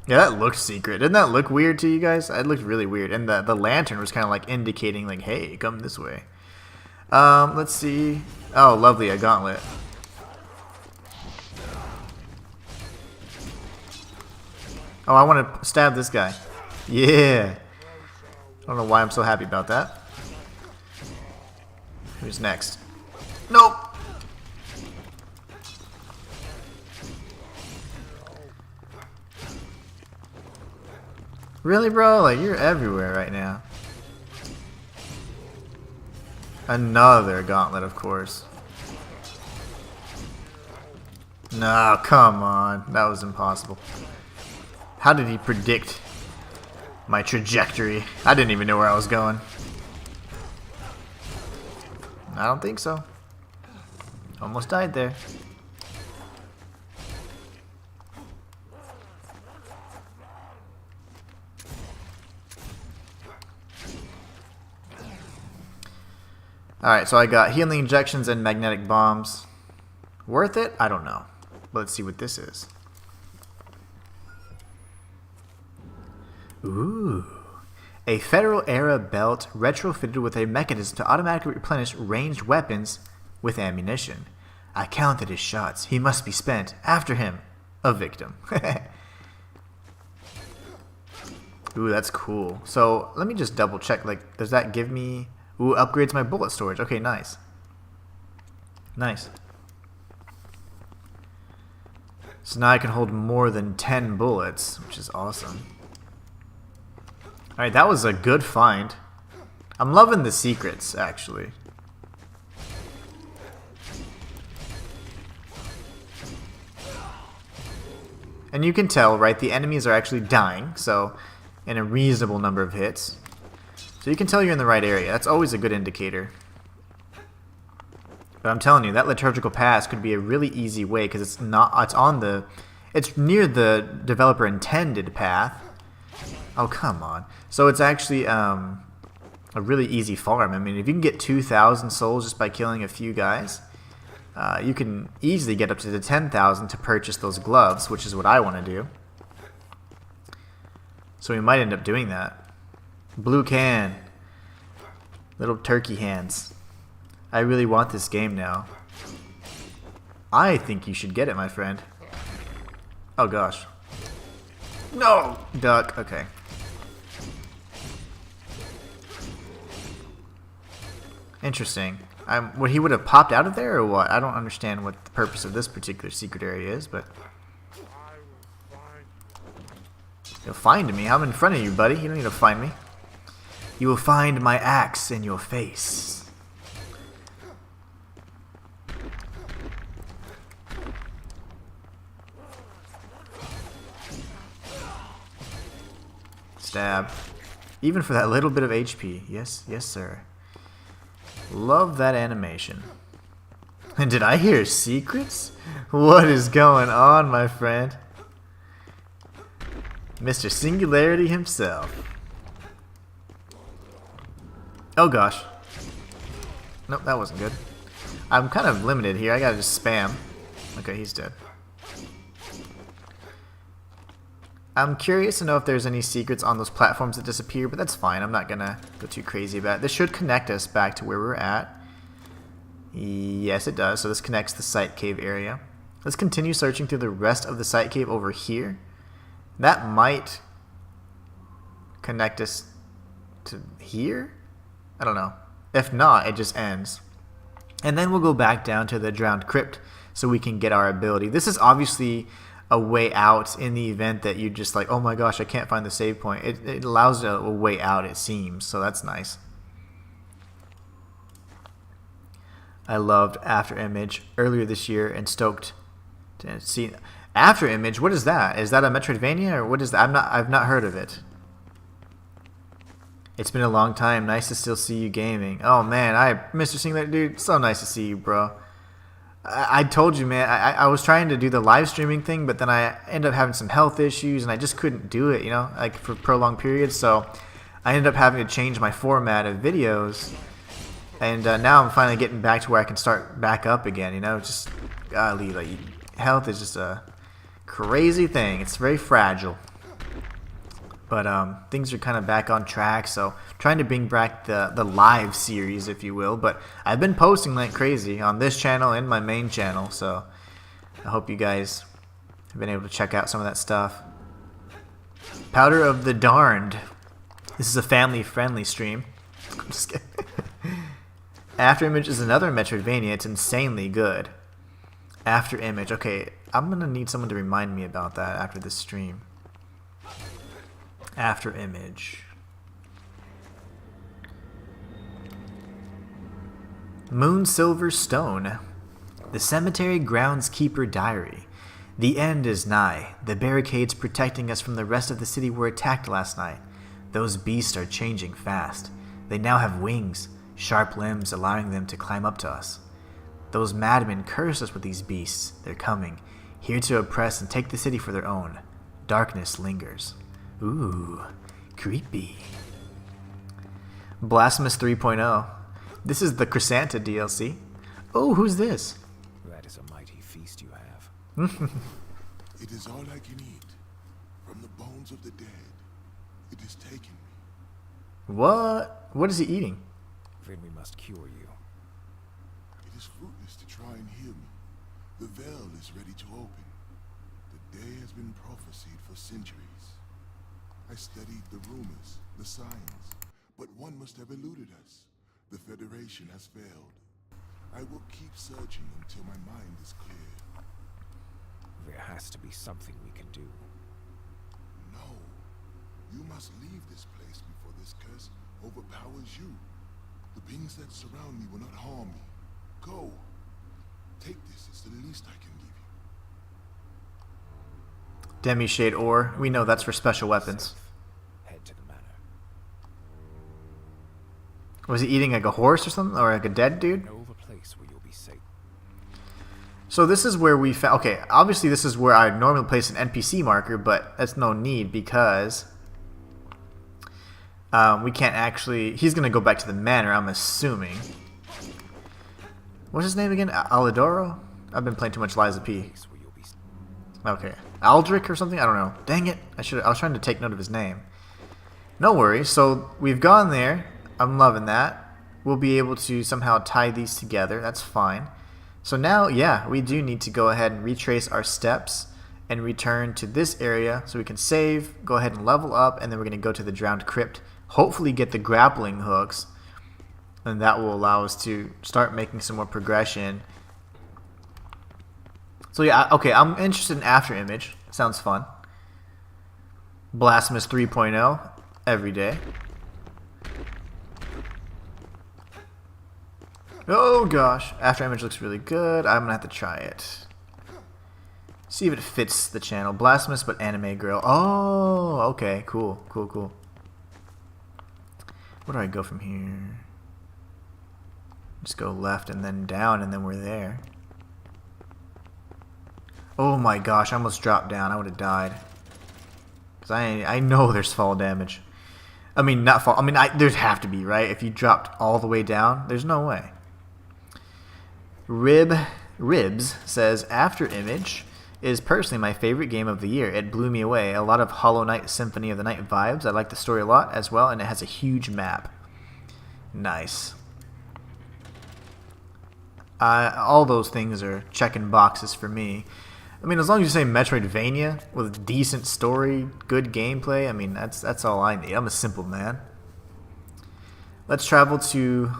Yeah, that looked secret. Didn't that look weird to you guys? It looked really weird. And the lantern was kind of like indicating, like, hey, come this way. Let's see. Oh, lovely, a gauntlet. Oh, I want to stab this guy. Yeah. I don't know why I'm so happy about that. Who's next? Nope. Really, bro? Like, you're everywhere right now. Another gauntlet, of course. No, come on. That was impossible. How did he predict my trajectory? I didn't even know where I was going. I don't think so. Almost died there. Alright, so I got healing injections and magnetic bombs. Worth it? I don't know. Let's see what this is. Ooh. A Federal-era belt retrofitted with a mechanism to automatically replenish ranged weapons with ammunition. I counted his shots. He must be spent. After him. A victim. Ooh, that's cool. So, let me just double check. Like, does that give me... Ooh, upgrades my bullet storage. Okay, nice. Nice. So now I can hold more than 10 bullets, which is awesome. Alright, that was a good find. I'm loving the secrets, actually. And you can tell, right, the enemies are actually dying, so in a reasonable number of hits. So you can tell you're in the right area. That's always a good indicator. But I'm telling you, that liturgical pass could be a really easy way because it's near the developer intended path. Oh, come on. So it's actually a really easy farm. I mean, if you can get 2,000 souls just by killing a few guys, you can easily get up to the 10,000 to purchase those gloves, which is what I want to do. So we might end up doing that. Blue can. Little turkey hands. I really want this game now. I think you should get it, my friend. Oh, gosh. No! Duck. Okay. Interesting. What, he would have popped out of there or what? I don't understand what the purpose of this particular secret area is, but... You'll find me. I'm in front of you, buddy. You don't need to find me. You will find my axe in your face. Stab. Even for that little bit of HP. Yes, yes, sir. Love that animation. And did I hear secrets? What is going on, my friend? Mr. Singularity himself. Oh gosh. Nope, that wasn't good. I'm kind of limited here. I gotta just spam. Okay, he's dead. I'm curious to know if there's any secrets on those platforms that disappear, but that's fine. I'm not gonna go too crazy about it. This should connect us back to where we're at. Yes, it does. So this connects the Sight Cave area. Let's continue searching through the rest of the Sight Cave over here. That might connect us to here? I don't know. If not, it just ends. And then we'll go back down to the Drowned Crypt so we can get our ability. This is obviously a way out in the event that you're just like, oh my gosh, I can't find the save point. It allows a way out, it seems, so that's nice. I loved After Image earlier this year and stoked to see After Image. What is that? Is that a Metroidvania or what is that? I've not heard of it. It's been a long time. Nice to still see you gaming. Oh man, Mr. Singular, dude, so nice to see you, bro. I told you, man, I was trying to do the live streaming thing, but then I ended up having some health issues, and I just couldn't do it, you know, like for prolonged periods. So I ended up having to change my format of videos, and now I'm finally getting back to where I can start back up again, you know. Just, golly, like, health is just a crazy thing. It's very fragile. But things are kind of back on track, so trying to bring back the live series, if you will. But I've been posting like crazy on this channel and my main channel, so I hope you guys have been able to check out some of that stuff. Powder of the Darned. This is a family-friendly stream. I'm just kidding. After Image is another Metroidvania. It's insanely good. After Image. Okay, I'm going to need someone to remind me about that after this stream. After Image. Moon Silver Stone. The Cemetery Groundskeeper Diary. The end is nigh. The barricades protecting us from the rest of the city were attacked last night. Those beasts are changing fast. They now have wings, sharp limbs allowing them to climb up to us. Those madmen curse us with these beasts. They're coming, here to oppress and take the city for their own. Darkness lingers. Ooh, creepy. Blasphemous 3.0. This is the Chrysanta DLC. Oh, who's this? That is a mighty feast you have. It is all I can eat. From the bones of the dead. It has taken me. What? What is he eating? Then we must cure you. It is fruitless to try and heal me. The veil is ready to open. The day has been prophesied for centuries. I studied the rumors, the signs, but one must have eluded us. The Federation has failed. I will keep searching until my mind is clear. There has to be something we can do. No. You must leave this place before this curse overpowers you. The beings that surround me will not harm me. Go. Take this. It's the least I can give you. Demi-shade ore. We know that's for special weapons. Head to the manor. Was he eating like a horse or something? Or like a dead dude? Know of a place where you'll be safe. So this is where we found... Okay, obviously this is where I normally place an NPC marker, but that's no need because... we can't actually... He's going to go back to the manor, I'm assuming. What's his name again? Alidoro? I've been playing too much Liza P. Place where you'll be Okay. Aldrich or something? I don't know. Dang it. I was trying to take note of his name. No worries. So we've gone there. I'm loving that. We'll be able to somehow tie these together. That's fine. So now, yeah, we do need to go ahead and retrace our steps and return to this area so we can save, go ahead and level up, and then we're going to go to the Drowned Crypt. Hopefully get the grappling hooks, and that will allow us to start making some more progression. So yeah, okay, I'm interested in After Image. Sounds fun. Blasphemous 3.0 every day. Oh gosh. After image looks really good. I'm gonna have to try it. See if it fits the channel. Blasphemous but anime girl. Oh, okay. Cool. Cool, cool. Where do I go from here? Just go left and then down and then we're there. Oh my gosh, I almost dropped down. I would have died. Because I know there's fall damage. I mean, not fall. I mean, there'd have to be, right? If you dropped all the way down, there's no way. Ribs says, After Image is personally my favorite game of the year. It blew me away. A lot of Hollow Knight Symphony of the Night vibes. I like the story a lot as well, and it has a huge map. Nice. All those things are checking boxes for me. I mean, as long as you say Metroidvania with decent story, good gameplay, I mean, that's all I need. I'm a simple man. Let's travel to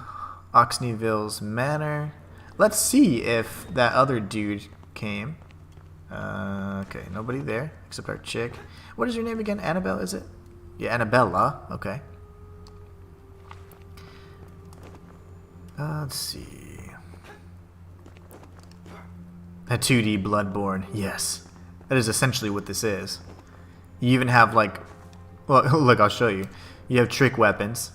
Oxneyville's Manor. Let's see if that other dude came. Okay, nobody there except our chick. What is your name again? Annabelle, is it? Yeah, Annabella. Okay. Let's see. A 2D Bloodborne, yes. That is essentially what this is. You even have like, well, look, I'll show you. You have trick weapons,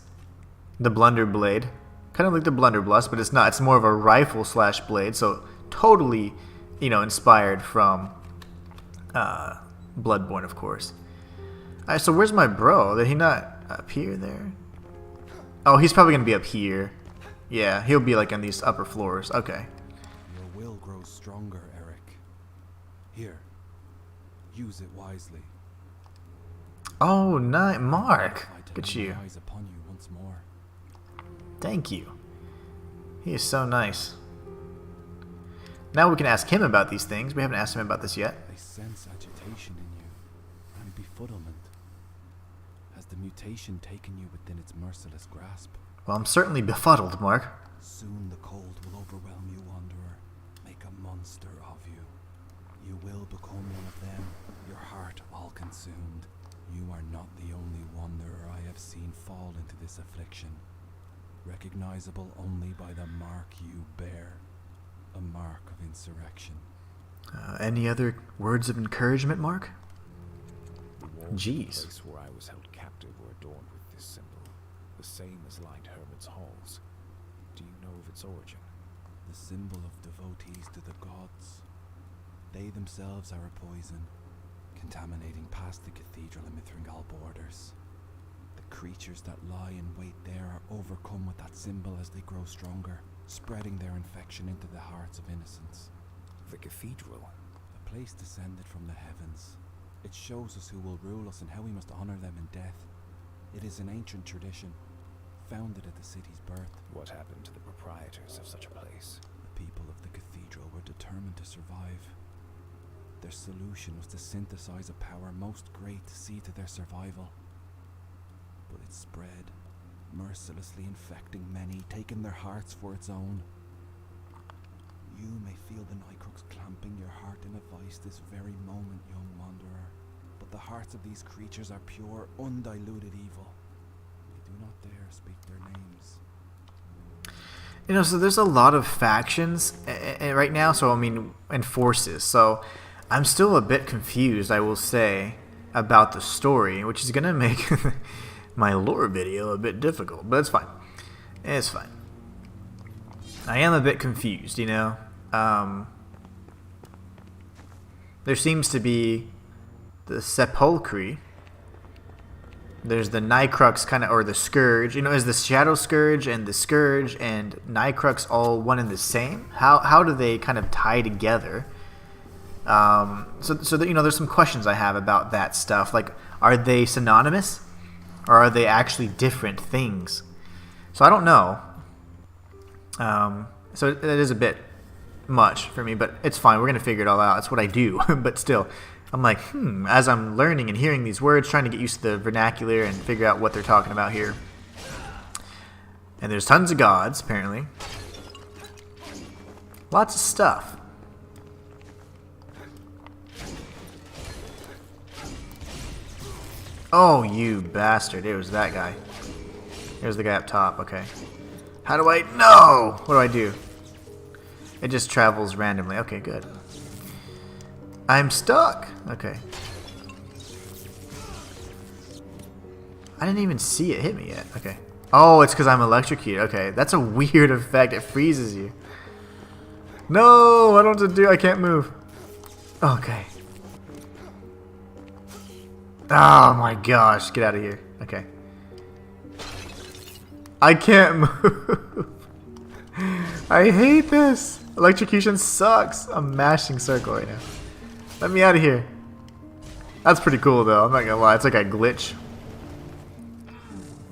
the Blunder Blade, kind of like the Blunderbuss, but it's not. It's more of a rifle slash blade, so totally, you know, inspired from Bloodborne, of course. Alright, so where's my bro? Did he not appear there? Oh, he's probably gonna be up here. Yeah, he'll be like on these upper floors. Okay. Your will grows stronger, Erykk. Here, use it wisely. Oh, nice, Mark. I Look at you. eyes upon you once more. Thank you. He is so nice. Now we can ask him about these things. We haven't asked him about this yet. I sense agitation in you and befuddlement. Has the mutation taken you within its merciless grasp? Well, I'm certainly befuddled, Mark. Soon the cold will overwhelm you, Wanderer. Make a monster of you. You will become one of them, your heart all consumed. You are not the only wanderer I have seen fall into this affliction. Recognizable only by the mark you bear. A mark of insurrection. Any other words of encouragement, Mark? The walls of the Jeez. place where I was held captive were adorned with this symbol, the same as lined Hermit's halls. Do you know of its origin? The symbol of devotees to the gods. They themselves are a poison, contaminating past the cathedral and Mithrangal borders. The creatures that lie in wait there are overcome with that symbol as they grow stronger, spreading their infection into the hearts of innocents. The cathedral? A place descended from the heavens. It shows us who will rule us and how we must honor them in death. It is an ancient tradition, founded at the city's birth. What happened to the proprietors of such a place? The people of the cathedral were determined to survive. Their solution was to synthesize a power most great to see to their survival. But it spread, mercilessly infecting many, taking their hearts for its own. You may feel the Nycrux clamping your heart in a vice this very moment, young wanderer. But the hearts of these creatures are pure, undiluted evil. You do not dare speak their names. You know, so there's a lot of factions right now, so I mean, and forces. So I'm still a bit confused, I will say, about the story, which is going to make my lore video a bit difficult, but it's fine. It's fine. I am a bit confused, you know. There seems to be the Sepulchre. There's the Nycrux kind of, or the Scourge. You know, is the Shadow Scourge and the Scourge and Nycrux all one and the same? How do they kind of tie together? So that, you know, there's some questions I have about that stuff. Like, are they synonymous, or are they actually different things? So I don't know. So it is a bit much for me, but it's fine. We're gonna figure it all out. That's what I do. But still, I'm like, as I'm learning and hearing these words, trying to get used to the vernacular and figure out what they're talking about here. And there's tons of gods, apparently. Lots of stuff. Oh, you bastard. It was that guy. There's the guy up top. Okay. How do I... No! What do I do? It just travels randomly. Okay, good. I'm stuck! Okay. I didn't even see it hit me yet. Okay. Oh, it's because I'm electrocuted. Okay, that's a weird effect. It freezes you. No! I don't know what to do. I can't move. Okay. Oh my gosh. Get out of here. Okay. I can't move. I hate this. Electrocution sucks. I'm mashing circle right now. Let me out of here. That's pretty cool though. I'm not gonna lie. It's like a glitch.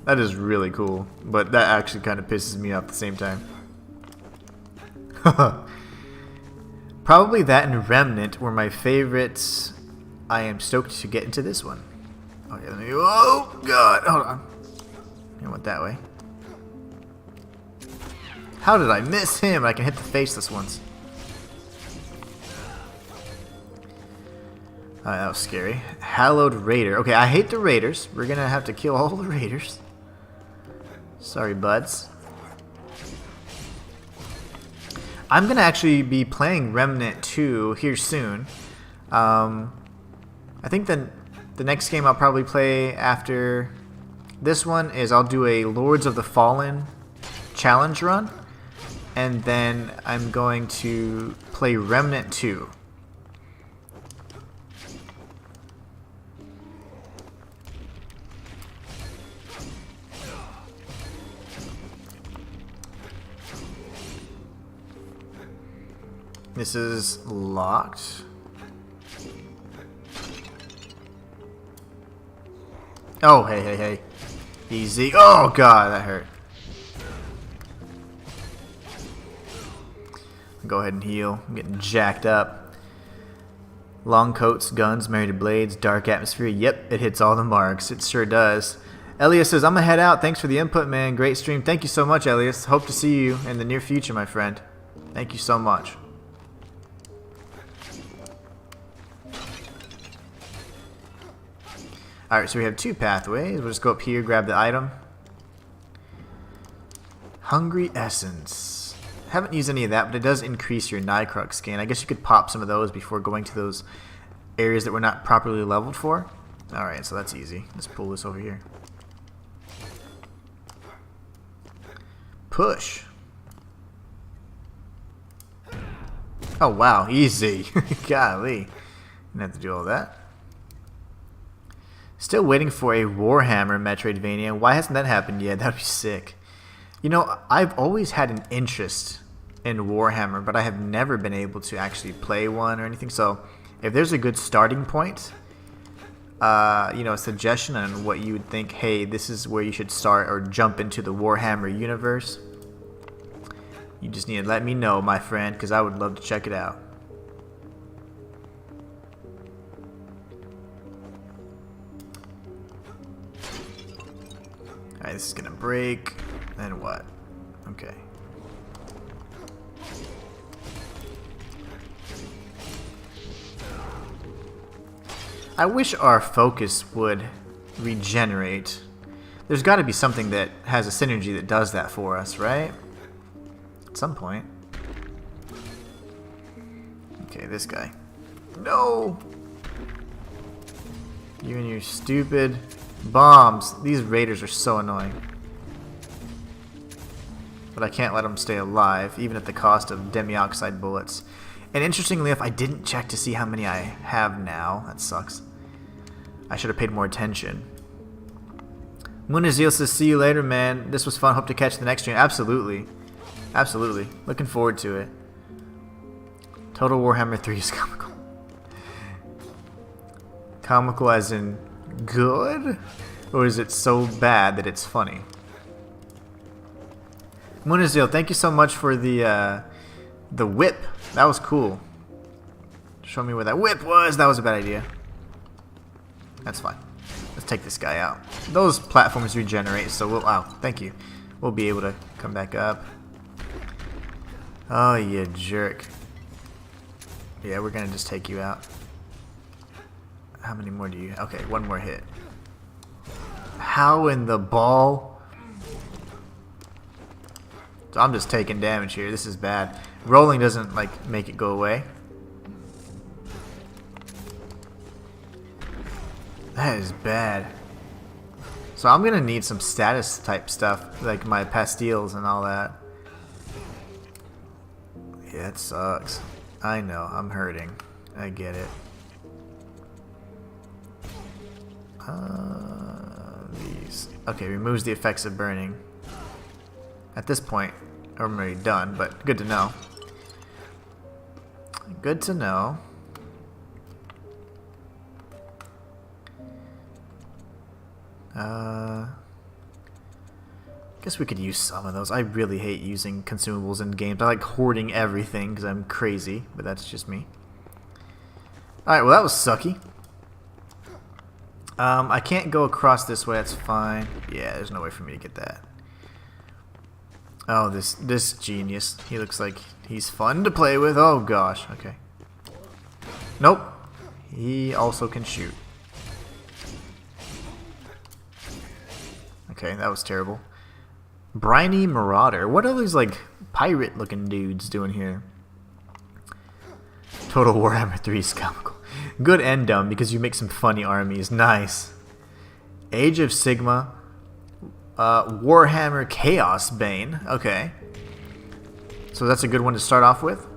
That is really cool. But that actually kind of pisses me off at the same time. Probably that and Remnant were my favorites. I am stoked to get into this one. Okay, let me. Oh god. Hold on. I went that way. How did I miss him? I can hit the faceless ones. Alright, that was scary. Hallowed Raider. Okay, I hate the Raiders. We're gonna have to kill all the Raiders. Sorry, buds. I'm gonna actually be playing Remnant 2 here soon. I think the next game I'll probably play after this one is I'll do a Lords of the Fallen challenge run. And then I'm going to play Remnant 2. This is locked. Oh, hey. Easy. Oh, God, that hurt. Go ahead and heal. I'm getting jacked up. Long coats, guns, married to blades, dark atmosphere. Yep, it hits all the marks. It sure does. Elias says, I'm gonna head out. Thanks for the input, man. Great stream. Thank you so much, Elias. Hope to see you in the near future, my friend. Thank you so much. Alright, so we have two pathways. We'll just go up here, grab the item. Hungry Essence. Haven't used any of that, but it does increase your Nykrux scan. I guess you could pop some of those before going to those areas that we're not properly leveled for. Alright, so that's easy. Let's pull this over here. Push. Oh, wow. Easy. Golly. Didn't have to do all that. Still waiting for a Warhammer Metroidvania. Why hasn't that happened yet? That'd be sick. You know, I've always had an interest in Warhammer, but I have never been able to actually play one or anything. So, if there's a good starting point, you know, a suggestion on what you would think, hey, this is where you should start or jump into the Warhammer universe, you just need to let me know, my friend, because I would love to check it out. Alright, this is gonna break. Then what? Okay. I wish our focus would regenerate. There's got to be something that has a synergy that does that for us, right? At some point. Okay, this guy. No! You and your stupid bombs. These raiders are so annoying. But I can't let them stay alive, even at the cost of demioxide bullets. And interestingly enough, I didn't check to see how many I have now. That sucks. I should have paid more attention. Munazil says, see you later, man. This was fun. Hope to catch the next stream. Absolutely. Absolutely. Looking forward to it. Total Warhammer 3 is comical. Comical as in good? Or is it so bad that it's funny? Munazil, thank you so much for the whip. That was cool. Show me where that whip was. That was a bad idea. That's fine. Let's take this guy out. Those platforms regenerate, so we'll... Wow, thank you. We'll be able to come back up. Oh, you jerk. Yeah, we're gonna just take you out. How many more do you... Okay, one more hit. How in the ball... So I'm just taking damage here. This is bad. Rolling doesn't like make it go away. That is bad. So I'm gonna need some status type stuff, like my pastilles and all that. Yeah, it sucks. I know, I'm hurting. I get it. These. Okay, removes the effects of burning. At this point, I'm already done, but good to know. Good to know. Guess we could use some of those. I really hate using consumables in games. I like hoarding everything because I'm crazy, but that's just me. Alright, well that was sucky. I can't go across this way, that's fine. Yeah, there's no way for me to get that. Oh, this genius. He looks like he's fun to play with. Oh gosh, okay. Nope. He also can shoot. Okay, that was terrible. Briny Marauder. What are these like pirate looking dudes doing here? Total Warhammer 3 is comical. Good and dumb because you make some funny armies. Nice. Age of Sigma. Warhammer Chaos Bane. Okay. So that's a good one to start off with.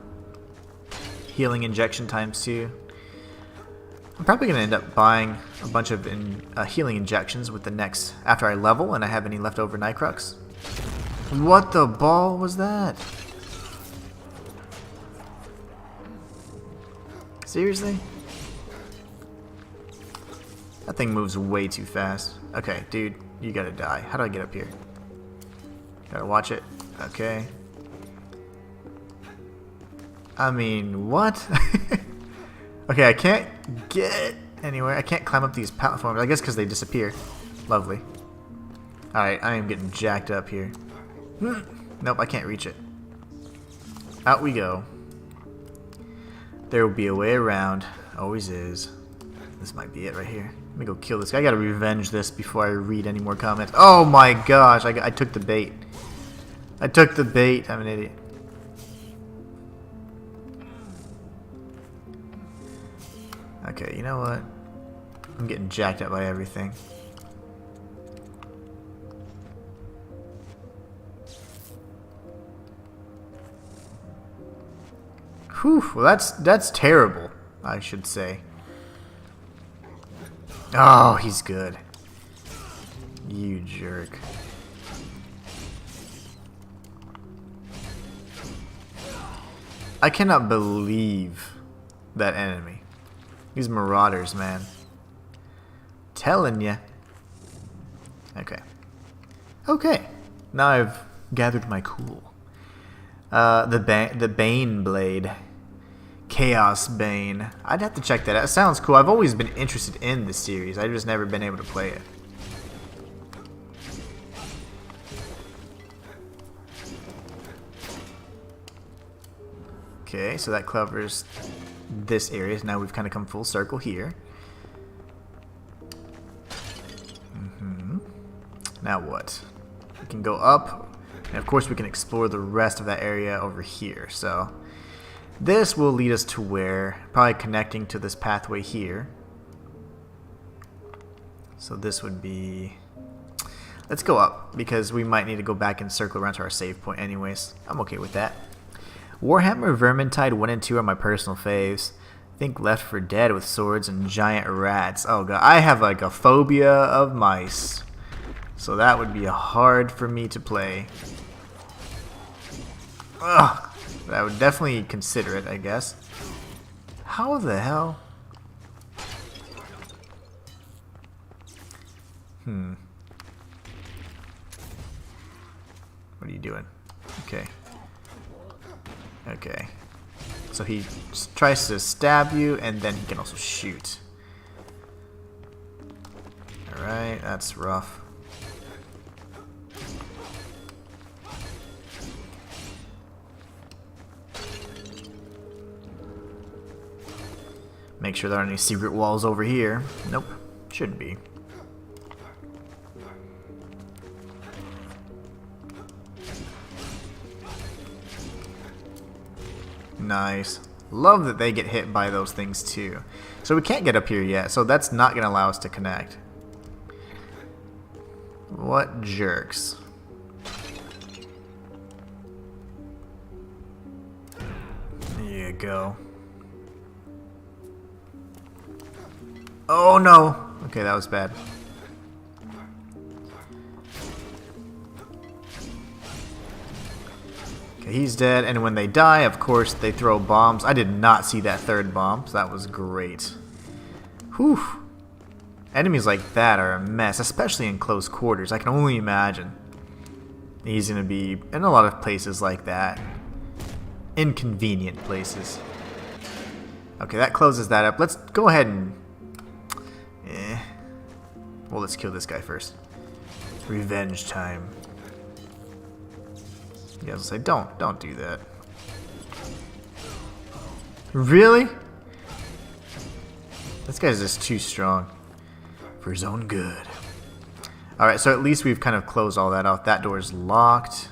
Healing injection ×2. I'm probably going to end up buying a bunch of healing injections with the next, after I level and I have any leftover Nightcrux. What the ball was that? Seriously? That thing moves way too fast. Okay, dude, you gotta die. How do I get up here? Gotta watch it. Okay. I mean, what? Okay, I can't get anywhere. I can't climb up these platforms. I guess because they disappear. Lovely. Alright, I am getting jacked up here. Nope, I can't reach it. Out we go. There will be a way around. Always is. This might be it right here. Let me go kill this guy. I gotta revenge this before I read any more comments. Oh my gosh, I took the bait. I took the bait. I'm an idiot. Okay, you know what? I'm getting jacked up by everything. Whew, well that's terrible, I should say. Oh, he's good. You jerk. I cannot believe that enemy. These marauders, man. Telling ya. Okay. Okay. Now I've gathered my cool. The Bane Blade. Chaos Bane. I'd have to check that out. It sounds cool. I've always been interested in this series. I've just never been able to play it. Okay, so that covers this area. Now we've kind of come full circle here. Now what? We can go up, and of course we can explore the rest of that area over here. So this will lead us to where? Probably connecting to this pathway here. So this would be... Let's go up, because we might need to go back and circle around to our save point anyways. I'm okay with that. Warhammer Vermintide 1 and 2 are my personal faves. Think Left 4 Dead with swords and giant rats. Oh god, I have like a phobia of mice. So that would be hard for me to play. Ugh. But I would definitely consider it, I guess. How the hell? What are you doing? Okay. Okay. So he tries to stab you, and then he can also shoot. Alright, that's rough. Make sure there aren't any secret walls over here. Nope, shouldn't be. Nice. Love that they get hit by those things too. So we can't get up here yet, so that's not going to allow us to connect. What jerks. There you go. Oh no! Okay, that was bad. Okay, he's dead, and when they die, of course, they throw bombs. I did not see that third bomb, so that was great. Whew. Enemies like that are a mess, especially in close quarters. I can only imagine. He's going to be in a lot of places like that. Inconvenient places. Okay, that closes that up. Let's go ahead and... Well, let's kill this guy first. Revenge time. You guys will say, don't do that. Really? This guy's just too strong. For his own good. Alright, so at least we've kind of closed all that out. That door's locked.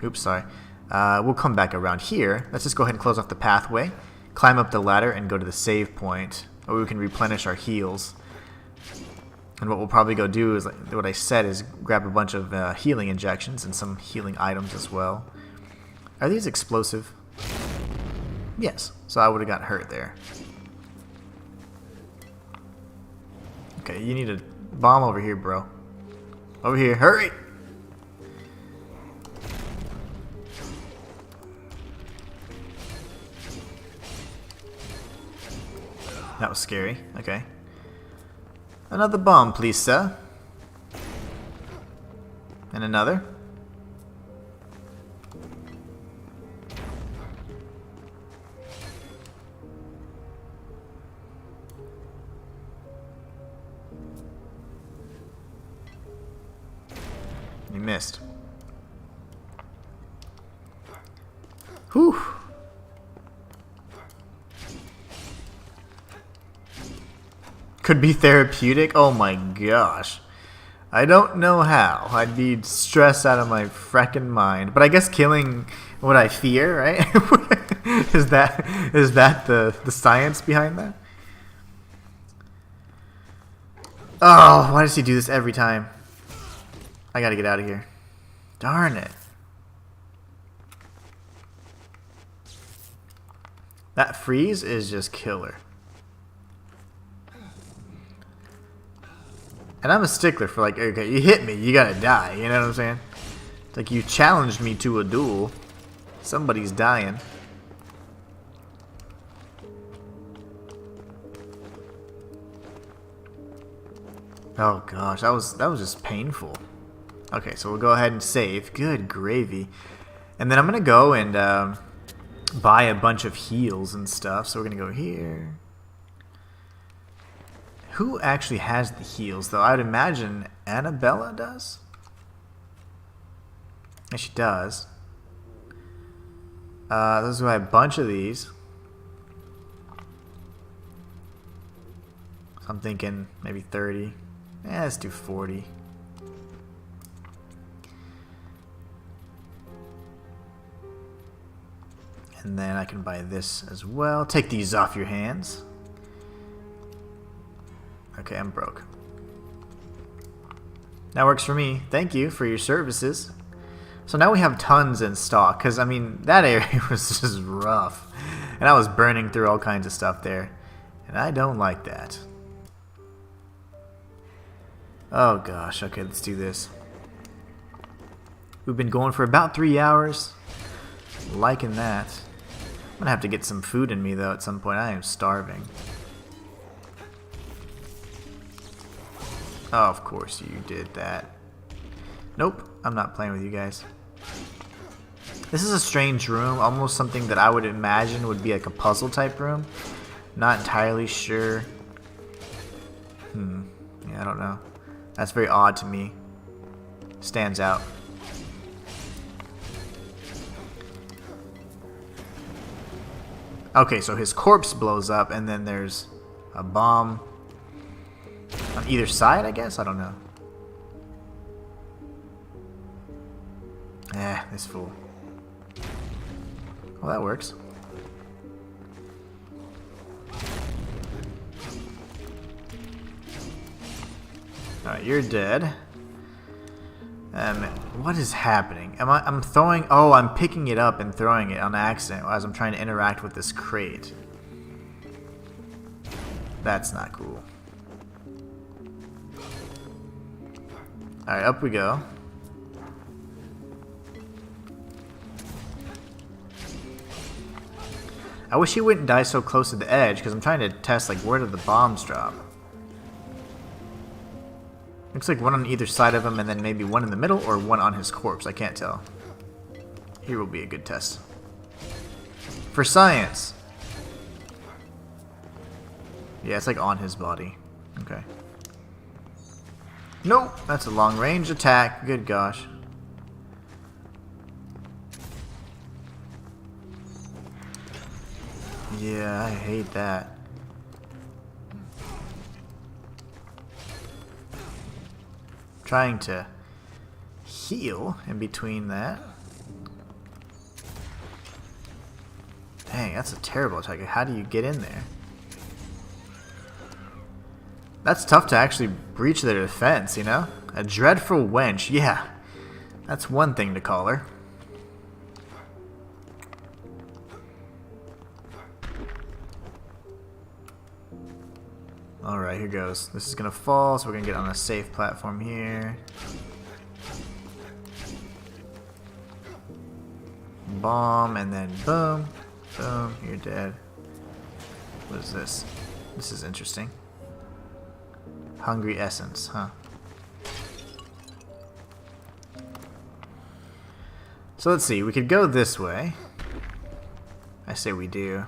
Oops, sorry. We'll come back around here. Let's just go ahead and close off the pathway. Climb up the ladder and go to the save point. Or we can replenish our heals. And what we'll probably go do is, like what I said, is grab a bunch of healing injections and some healing items as well. Are these explosive? Yes. So I would have got hurt there. Okay, you need a bomb over here, bro. Over here, hurry! That was scary. Okay. Another bomb, please, sir. And another. You missed. Whew. Could be therapeutic? Oh my gosh. I don't know how. I'd be stressed out of my frickin' mind. But I guess killing what I fear, right? is that the science behind that? Oh, why does he do this every time? I gotta get out of here. Darn it. That freeze is just killer. And I'm a stickler for, like, okay, you hit me, you gotta die, you know what I'm saying? It's like you challenged me to a duel. Somebody's dying. Oh gosh, that was just painful. Okay, so we'll go ahead and save. Good gravy. And then I'm gonna go and buy a bunch of heals and stuff. So we're gonna go here. Who actually has the heals, though? I would imagine Annabella does. Yeah, she does. Let's buy a bunch of these. So I'm thinking maybe 30. Yeah, let's do 40. And then I can buy this as well. Take these off your hands. Okay, I'm broke. That works for me. Thank you for your services. So now we have tons in stock, because, I mean, that area was just rough. And I was burning through all kinds of stuff there. And I don't like that. Oh gosh, okay, let's do this. We've been going for about 3 hours. Liking that. I'm gonna have to get some food in me, though, at some point. I am starving. Oh, of course you did that. Nope, I'm not playing with you guys. This is a strange room, almost something that I would imagine would be like a puzzle type room. Not entirely sure. Yeah, I don't know. That's very odd to me. Stands out. Okay, so his corpse blows up and then there's a bomb on either side, I guess? I don't know. This fool. Well, that works. Alright, you're dead. What is happening? I'm throwing... Oh, I'm picking it up and throwing it on accident as I'm trying to interact with this crate. That's not cool. Alright, up we go. I wish he wouldn't die so close to the edge, because I'm trying to test, like, where do the bombs drop? Looks like one on either side of him, and then maybe one in the middle, or one on his corpse. I can't tell. Here will be a good test. For science! Yeah, it's like on his body. Okay. Nope! That's a long-range attack. Good gosh. Yeah, I hate that. Trying to heal in between that. Dang, that's a terrible attack. How do you get in there? That's tough to actually breach their defense, you know? A dreadful wench. Yeah, that's one thing to call her. Alright, here goes. This is gonna fall, so we're gonna get on a safe platform here. Bomb, and then boom. Boom, you're dead. What is this? This is interesting. Hungry essence, huh? So let's see, we could go this way. I say we do.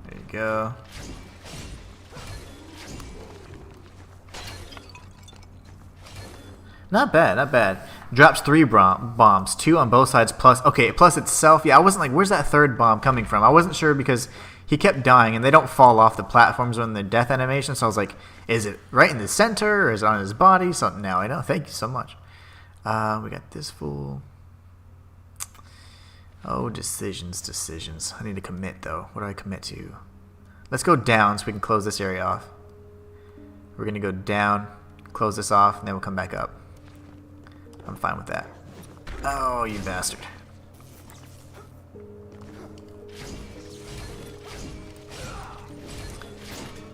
There you go. Not bad, not bad. Drops 3 bombs, 2 on both sides plus... Okay, plus itself. Yeah, I wasn't like, where's that third bomb coming from? I wasn't sure because he kept dying and they don't fall off the platforms when the death animation. So I was like, is it right in the center or is it on his body? So now I know. Thank you so much. We got this fool. Oh, decisions. I need to commit though. What do I commit to? Let's go down so we can close this area off. We're going to go down, close this off, and then we'll come back up. I'm fine with that. Oh, you bastard.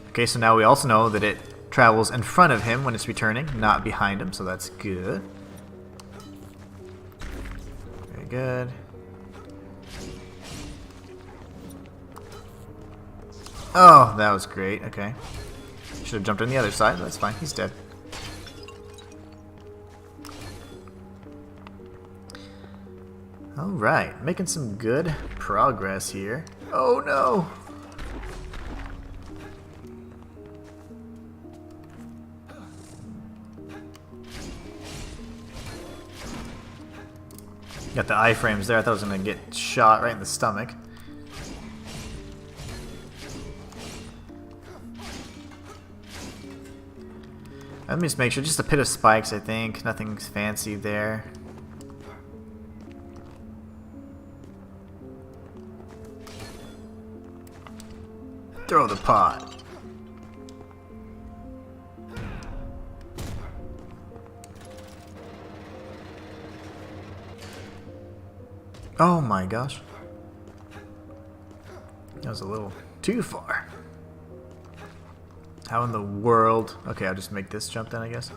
Okay, so now we also know that it travels in front of him when it's returning, not behind him, so that's good. Very good. Oh, that was great. Okay. Should have jumped on the other side. That's fine. He's dead. Alright, making some good progress here. Oh no! Got the iframes there. I thought I was going to get shot right in the stomach. Let me just make sure. Just a pit of spikes, I think. Nothing fancy there. Throw the pot. Oh my gosh. That was a little too far. How in the world? Okay, I'll just make this jump then, I guess.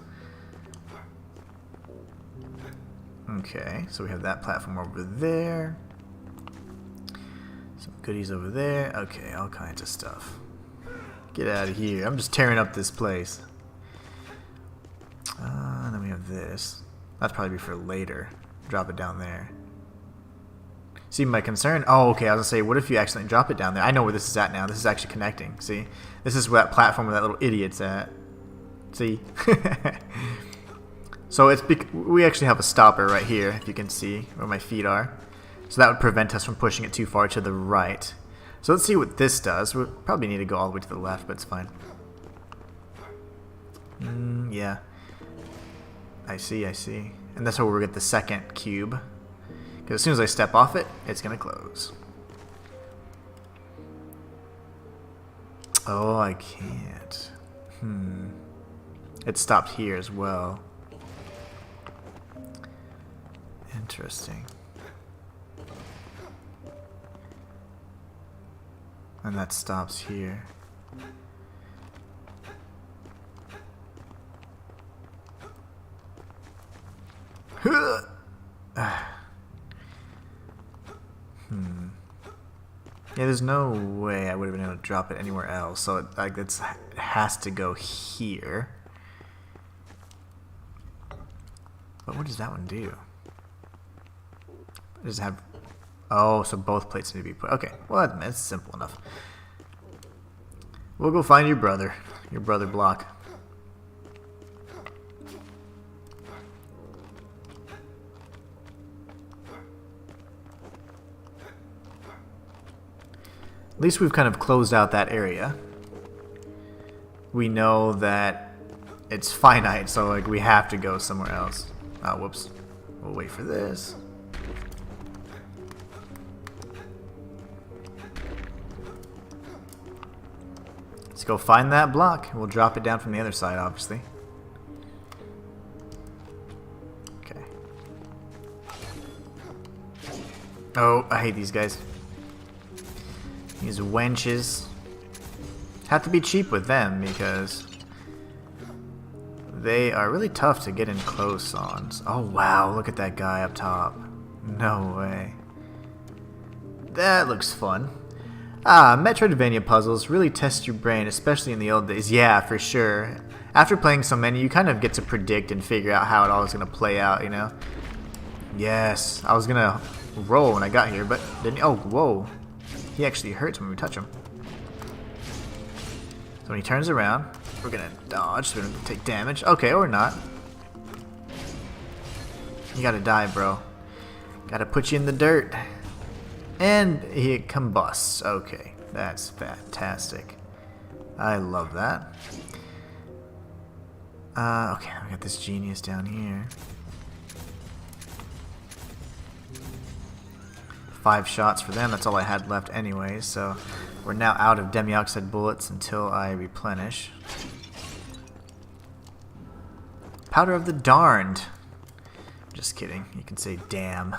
Okay, so we have that platform over there. Some goodies over there. Okay, all kinds of stuff. Get out of here. I'm just tearing up this place. Then we have this. That'd probably be for later. Drop it down there. See my concern? Oh, okay. I was gonna say, what if you accidentally drop it down there? I know where this is at now. This is actually connecting. See, this is where that platform where that little idiot's at. See? So it's we actually have a stopper right here, if you can see where my feet are. So that would prevent us from pushing it too far to the right. So let's see what this does. We'll probably need to go all the way to the left, but it's fine. Yeah. I see. And that's where we'll get the second cube. Because as soon as I step off it, it's going to close. Oh, I can't. It stopped here as well. Interesting. And that stops here. Yeah, there's no way I would have been able to drop it anywhere else. So it has to go here. But what does that one do? Does it have... Oh, so both plates need to be put... Okay, well, that's simple enough. We'll go find your brother. Your brother block. At least we've kind of closed out that area. We know that it's finite, so like we have to go somewhere else. Oh, whoops. We'll wait for this. Let's go find that block. We'll drop it down from the other side, obviously. Okay. Oh, I hate these guys. These wenches. Have to be cheap with them because they are really tough to get in close on. Oh wow, look at that guy up top. No way. That looks fun. Metroidvania puzzles really test your brain, especially in the old days. Yeah, for sure. After playing so many, you kind of get to predict and figure out how it all is going to play out, you know? Yes, I was going to roll when I got here, but then... Oh, whoa. He actually hurts when we touch him. So when he turns around, we're going to dodge so we don't take damage. Okay, or not. You got to die, bro. Got to put you in the dirt. And he combusts. Okay, that's fantastic. I love that. Okay, we got this genius down here. 5 shots for them. That's all I had left anyway, so we're now out of demioxide bullets until I replenish. Powder of the darned. Just kidding. You can say damn.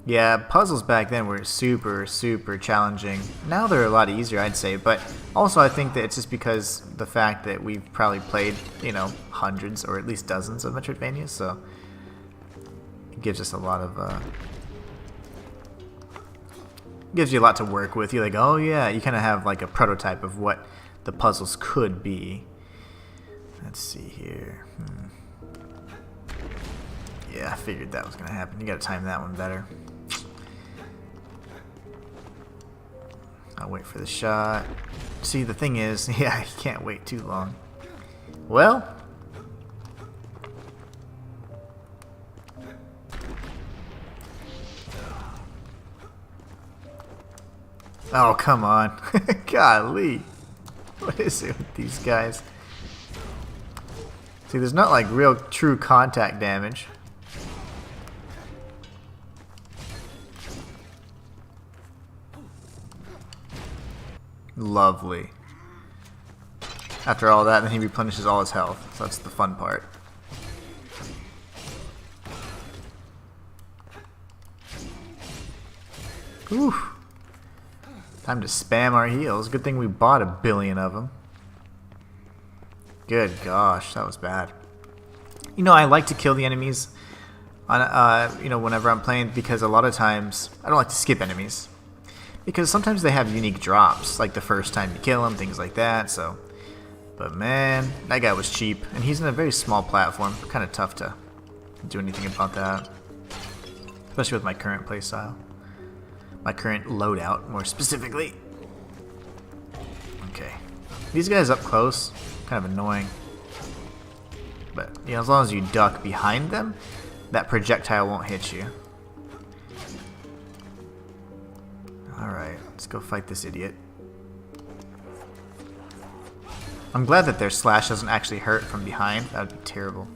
Yeah, puzzles back then were super, super challenging. Now they're a lot easier, I'd say, but also I think that it's just because the fact that we've probably played, you know, hundreds or at least dozens of Metroidvanias, so it gives us a lot of, gives you a lot to work with. You're like, oh yeah, you kind of have like a prototype of what the puzzles could be. Let's see here. Yeah, I figured that was going to happen. You got to time that one better. I'll wait for the shot. See, the thing is, yeah, you can't wait too long. Well. Oh, come on. Golly. What is it with these guys? See, there's not like real true contact damage. Lovely. After all that, then he replenishes all his health. So that's the fun part. Whew. Time to spam our heals. Good thing we bought 1 billion of them. Good gosh, that was bad. You know, I like to kill the enemies on, you know, whenever I'm playing, because a lot of times I don't like to skip enemies. Because sometimes they have unique drops, like the first time you kill them, things like that, so... But man, that guy was cheap, and he's in a very small platform. Kind of tough to do anything about that. Especially with my current playstyle. My current loadout, more specifically. Okay. These guys up close, kind of annoying. But, you know, as long as you duck behind them, that projectile won't hit you. Alright, let's go fight this idiot. I'm glad that their slash doesn't actually hurt from behind. That would be terrible.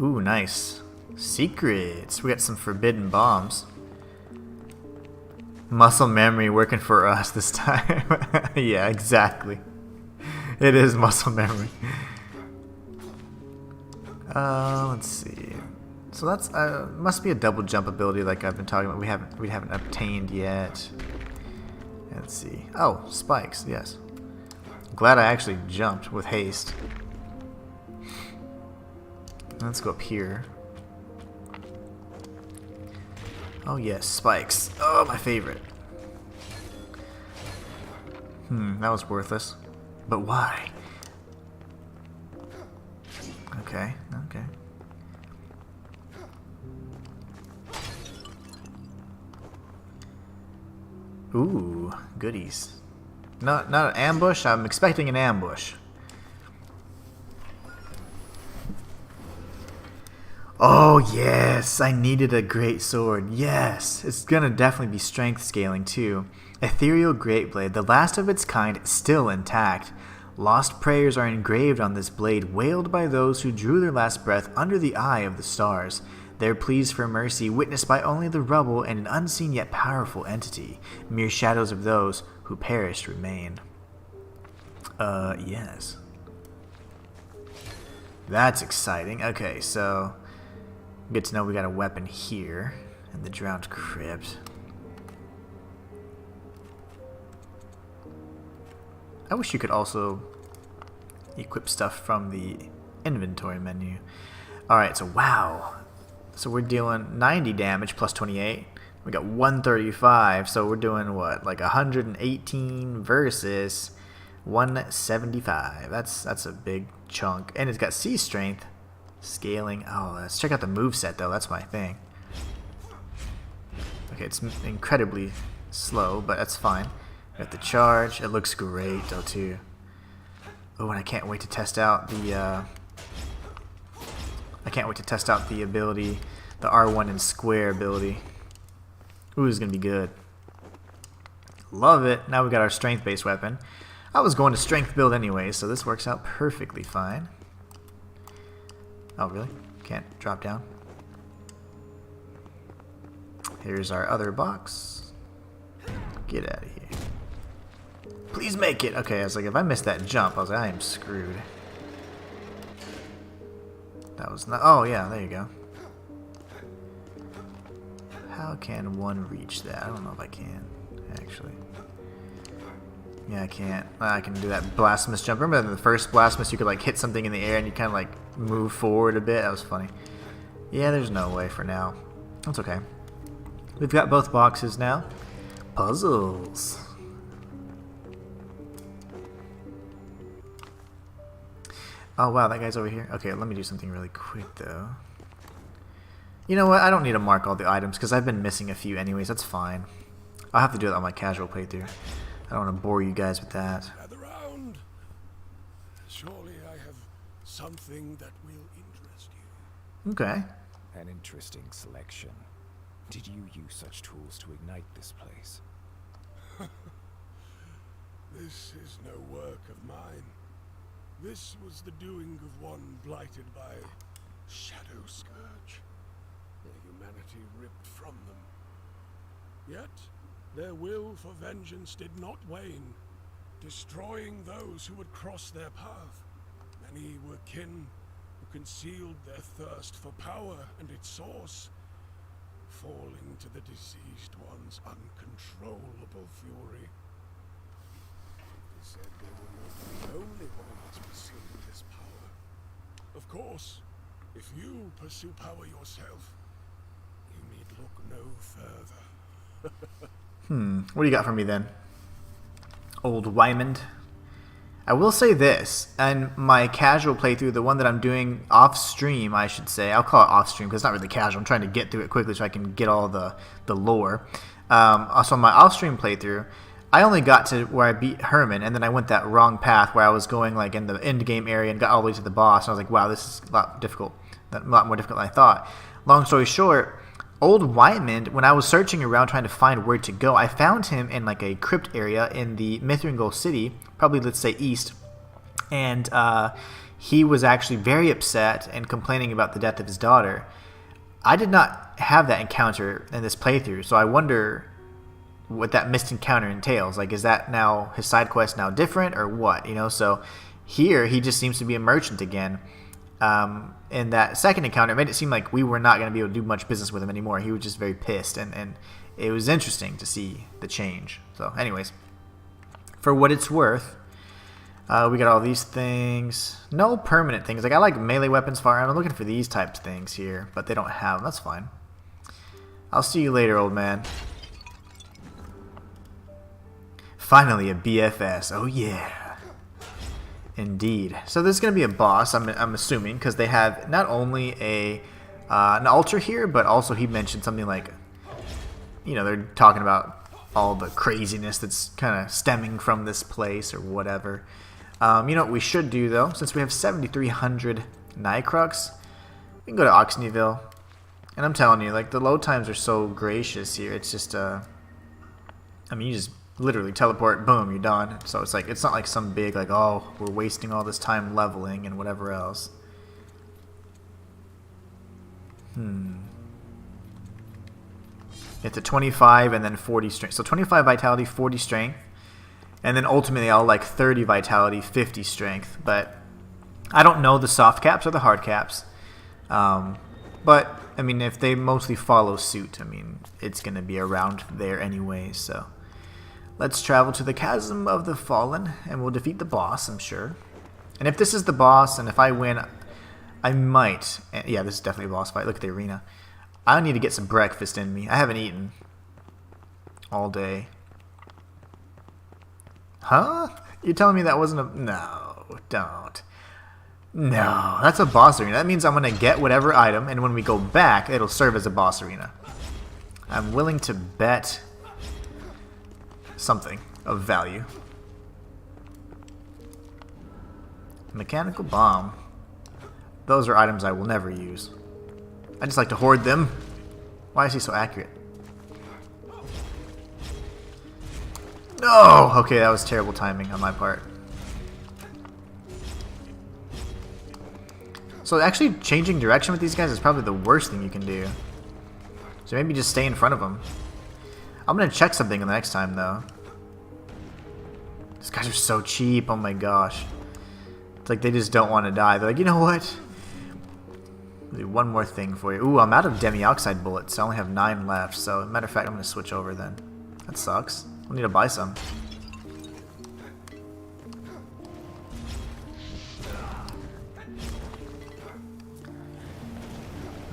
Ooh, nice. Secrets. We got some forbidden bombs. Muscle memory working for us this time. Yeah, exactly. It is muscle memory. Let's see. So that's must be a double jump ability like I've been talking about. We haven't obtained yet. Let's see. Oh, spikes. Yes. Glad I actually jumped with haste. Let's go up here. Oh yes, spikes. Oh, my favorite. That was worthless. But why? Okay, okay. Ooh, goodies. Not an ambush. I'm expecting an ambush. Oh yes, I needed a great sword. Yes, it's gonna definitely be strength scaling too. Ethereal Great Blade, the last of its kind, still intact. Lost prayers are engraved on this blade, wailed by those who drew their last breath under the eye of the stars. Their pleas for mercy, witnessed by only the rubble and an unseen yet powerful entity. Mere shadows of those who perished remain. Yes. That's exciting. Okay, so good to know we got a weapon here in the Drowned Crypt. I wish you could also equip stuff from the inventory menu. Alright, so wow. So we're dealing 90 damage plus 28. We got 135, so we're doing what? Like 118 versus 175. That's a big chunk. And it's got sea strength. Scaling. Oh, let's check out the moveset though. That's my thing. Okay, it's incredibly slow, but that's fine. Got the charge. It looks great though too. Oh, and I can't wait to test out the ability, the R1 and square ability. Ooh, it's gonna be good. Love it. Now we got our strength-based weapon. I was going to strength build anyway, so this works out perfectly fine. Oh, really? Can't drop down. Here's our other box. Get out of here. Please make it. Okay, I was like, if I missed that jump, I was like, I am screwed. That was not. Oh, yeah, there you go. How can one reach that? I don't know if I can, actually. Yeah, I can't. I can do that blasphemous jump. Remember the first blasphemous, you could like hit something in the air and you kind of like move forward a bit? That was funny. Yeah, there's no way for now. That's okay. We've got both boxes now. Puzzles. Oh wow, that guy's over here. Okay, let me do something really quick though. You know what? I don't need to mark all the items because I've been missing a few anyways. That's fine. I'll have to do it on my casual playthrough. I don't want to bore you guys with that. Gather round. Surely I have something that will interest you. Okay. An interesting selection. Did you use such tools to ignite this place? This is no work of mine. This was the doing of one blighted by Shadow Scourge. Their humanity ripped from them. Yet, their will for vengeance did not wane, destroying those who would cross their path. Many were kin who concealed their thirst for power and its source, falling to the deceased one's uncontrollable fury. They said they were not the only ones pursuing this power. Of course, if you pursue power yourself, you need look no further. What do you got for me then? Old Wymond. I will say this, and my casual playthrough, the one that I'm doing off stream, I should say. I'll call it off stream because it's not really casual. I'm trying to get through it quickly so I can get all the lore. Also, my off stream playthrough, I only got to where I beat Herman, and then I went that wrong path where I was going like in the end game area and got all the way to the boss. And I was like, wow, this is a lot more difficult than I thought. Long story short, Old Wymond, when I was searching around trying to find where to go, I found him in like a crypt area in the Mithril City, probably let's say east, and he was actually very upset and complaining about the death of his daughter. I did not have that encounter in this playthrough, so I wonder what that missed encounter entails. Like, is that now his side quest now different or what? You know, so here he just seems to be a merchant again. In that second encounter, it made it seem like we were not going to be able to do much business with him anymore. He was just very pissed, and it was interesting to see the change. So, anyways, for what it's worth, we got all these things. No permanent things. Like, I like melee weapons, firearm. I'm looking for these types of things here, but they don't have them. That's fine. I'll see you later, old man. Finally, a BFS. Oh, yeah. Indeed. So there's going to be a boss, I'm assuming, because they have not only an altar here, but also he mentioned something like, you know, they're talking about all the craziness that's kind of stemming from this place or whatever. You know what we should do, though, since we have 7,300 Nycrux, we can go to Oxneyville. And I'm telling you, like, the load times are so gracious here. It's just, I mean, you just literally teleport, boom, you're done. So it's like, it's not like some big, like, oh, we're wasting all this time leveling and whatever else. It's a 25 and then 40 strength. So 25 vitality, 40 strength. And then ultimately I'll like 30 vitality, 50 strength. But I don't know the soft caps or the hard caps. But, I mean, if they mostly follow suit, I mean, it's going to be around there anyway, so. Let's travel to the Chasm of the Fallen, and we'll defeat the boss, I'm sure. And if this is the boss, and if I win, I might. Yeah, this is definitely a boss fight. Look at the arena. I need to get some breakfast in me. I haven't eaten all day. Huh? You're telling me that wasn't a... No, don't. No, that's a boss arena. That means I'm going to get whatever item, and when we go back, it'll serve as a boss arena. I'm willing to bet something of value. Mechanical bomb. Those are items I will never use. I just like to hoard them. Why is he so accurate? No! Okay, that was terrible timing on my part. So actually changing direction with these guys is probably the worst thing you can do. So maybe just stay in front of them. I'm going to check something the next time, though. These guys are so cheap. Oh, my gosh. It's like they just don't want to die. They're like, you know what? I'll do one more thing for you. Ooh, I'm out of demioxide bullets. I only have 9 left. So, matter of fact, I'm going to switch over then. That sucks. I'll need to buy some.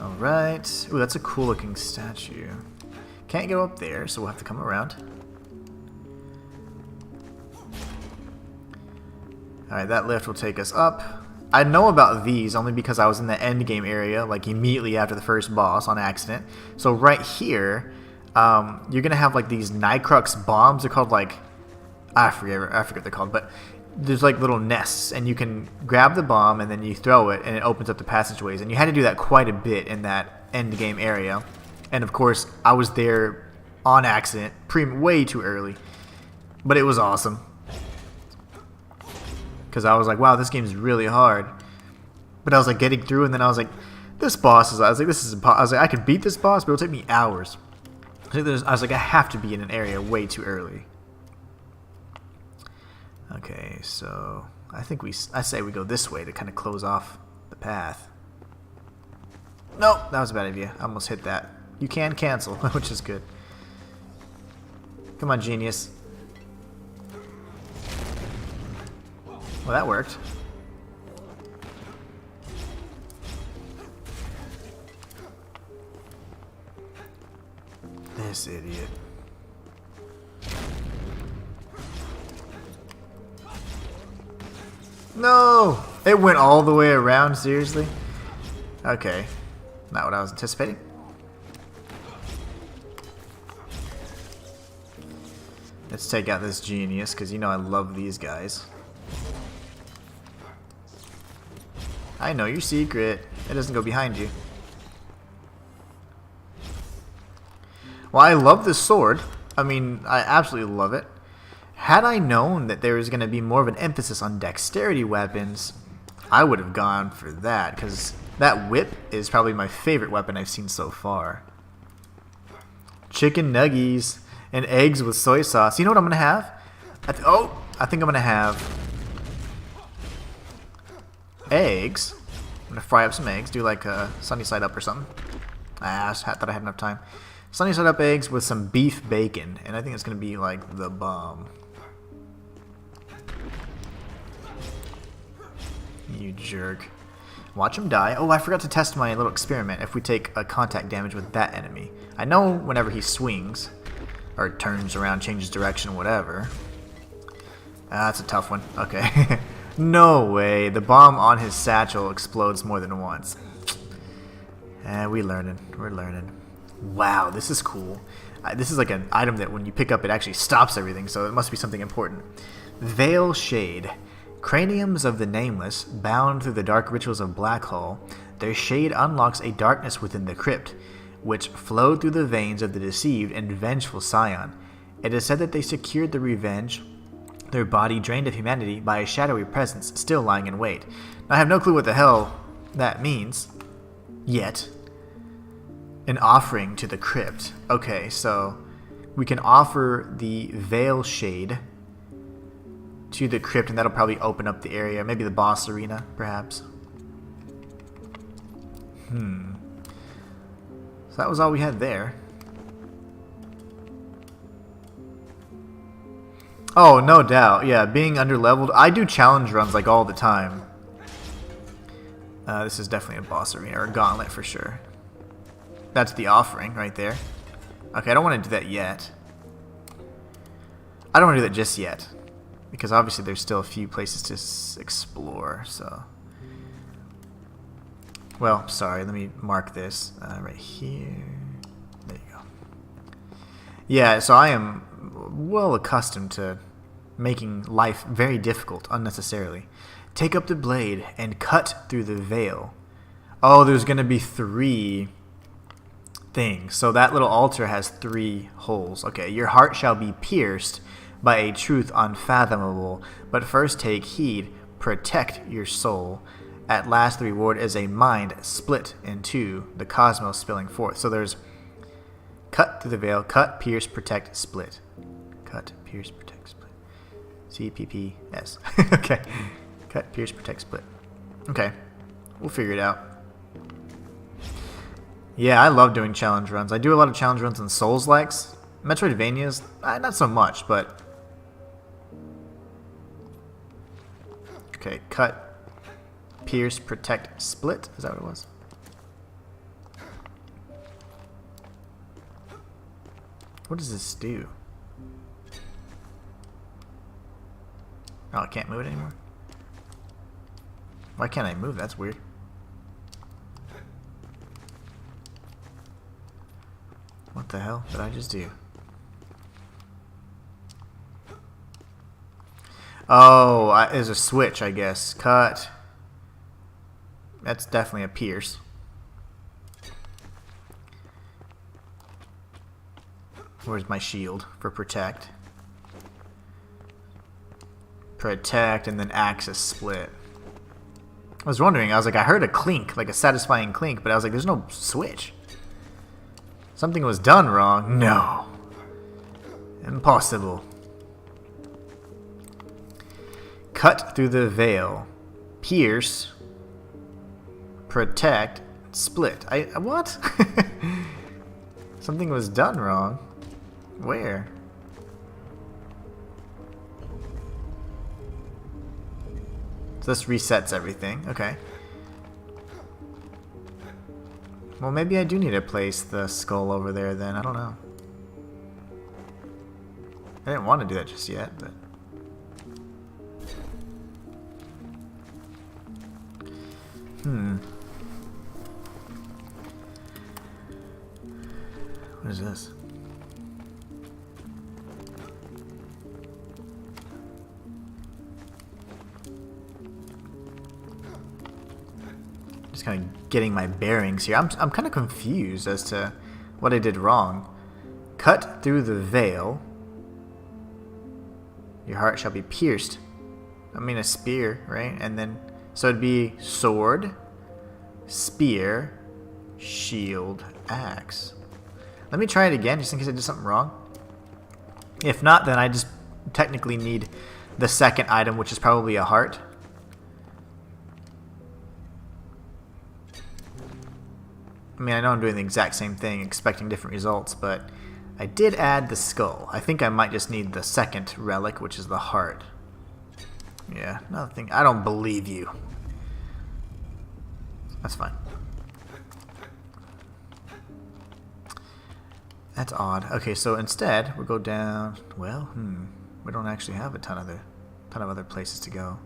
Alright. Ooh, that's a cool looking statue. Can't go up there, so we'll have to come around. Alright, that lift will take us up. I know about these only because I was in the end game area, like immediately after the first boss on accident. So right here, you're gonna have like these Nycrux bombs. They're called like, I forget what they're called, but there's like little nests, and you can grab the bomb and then you throw it, and it opens up the passageways. And you had to do that quite a bit in that end game area. And of course, I was there on accident, way too early, but it was awesome. Because I was like, wow, this game is really hard. But I was like getting through, and then I was like, this boss is. I was like, I could beat this boss, but it'll take me hours. I was like, I have to be in an area way too early. Okay, so I think I say we go this way to kind of close off the path. Nope, that was a bad idea. I almost hit that. You can cancel, which is good. Come on, genius. Well, that worked. This idiot. No! It went all the way around, seriously? Okay. Not what I was anticipating. Let's take out this genius, because you know I love these guys. I know your secret. It doesn't go behind you. Well, I love this sword. I mean, I absolutely love it. Had I known that there was going to be more of an emphasis on dexterity weapons, I would have gone for that, because that whip is probably my favorite weapon I've seen so far. Chicken nuggies. And eggs with soy sauce. You know what I'm gonna have? I think I'm gonna have eggs. I'm gonna fry up some eggs. Do like a sunny side up or something. I thought I had enough time. Sunny side up eggs with some beef bacon, and I think it's gonna be like the bomb. You jerk. Watch him die. Oh, I forgot to test my little experiment if we take a contact damage with that enemy. I know whenever he swings, or turns around, changes direction, whatever. That's a tough one. Okay. No way. The bomb on his satchel explodes more than once. We're learning. Wow, this is cool. This is like an item that when you pick up, it actually stops everything, so it must be something important. Veil Shade. Craniums of the Nameless, bound through the dark rituals of Black Hole, their shade unlocks a darkness within the crypt, which flowed through the veins of the deceived and vengeful Scion. It is said that they secured the revenge, their body drained of humanity, by a shadowy presence still lying in wait. Now, I have no clue what the hell that means, yet. An offering to the crypt. Okay, so we can offer the Veil Shade to the crypt, and that'll probably open up the area. Maybe the boss arena, perhaps. So that was all we had there. Oh, no doubt. Yeah, being underleveled. I do challenge runs like all the time. This is definitely a boss arena, or a gauntlet for sure. That's the offering right there. Okay, I don't want to do that yet. I don't want to do that just yet, because obviously there's still a few places to explore, so... Well, sorry, let me mark this right here. There you go. Yeah, so I am well accustomed to making life very difficult unnecessarily. Take up the blade and cut through the veil. Oh, there's going to be 3 things. So that little altar has 3 holes. Okay, your heart shall be pierced by a truth unfathomable, but first take heed, protect your soul. At last the reward is a mind split in 2, the cosmos spilling forth. So there's cut through the veil, cut, pierce, protect, split. Cut, pierce, protect, split. CPPS. Okay. Cut, pierce, protect, split. Okay. We'll figure it out. Yeah, I love doing challenge runs. I do a lot of challenge runs in Soulslikes. Metroidvanias, not so much, but... Okay, cut, pierce, protect, split. Is that what it was? What does this do? Oh, I can't move it anymore? Why can't I move? That's weird. What the hell did I just do? Oh, there's a switch, I guess. Cut. That's definitely a pierce. Where's my shield for protect? Protect, and then axis split. I was wondering, I was like, I heard a clink, like a satisfying clink, but I was like, there's no switch. Something was done wrong. No. Impossible. Cut through the veil. Pierce. Protect. Split. What? Something was done wrong. Where? So this resets everything. Okay. Well, maybe I do need to place the skull over there then. I don't know. I didn't want to do that just yet, but... What is this? Just kind of getting my bearings here. I'm kind of confused as to what I did wrong. Cut through the veil. Your heart shall be pierced. I mean a spear, right? And then, so it'd be sword, spear, shield, axe. Let me try it again, just in case I did something wrong. If not, then I just technically need the second item, which is probably a heart. I mean, I know I'm doing the exact same thing, expecting different results, but I did add the skull. I think I might just need the second relic, which is the heart. Yeah, nothing. I don't believe you. That's fine. That's odd. Okay, so instead we'll go down. Well, we don't actually have a ton of other places to go.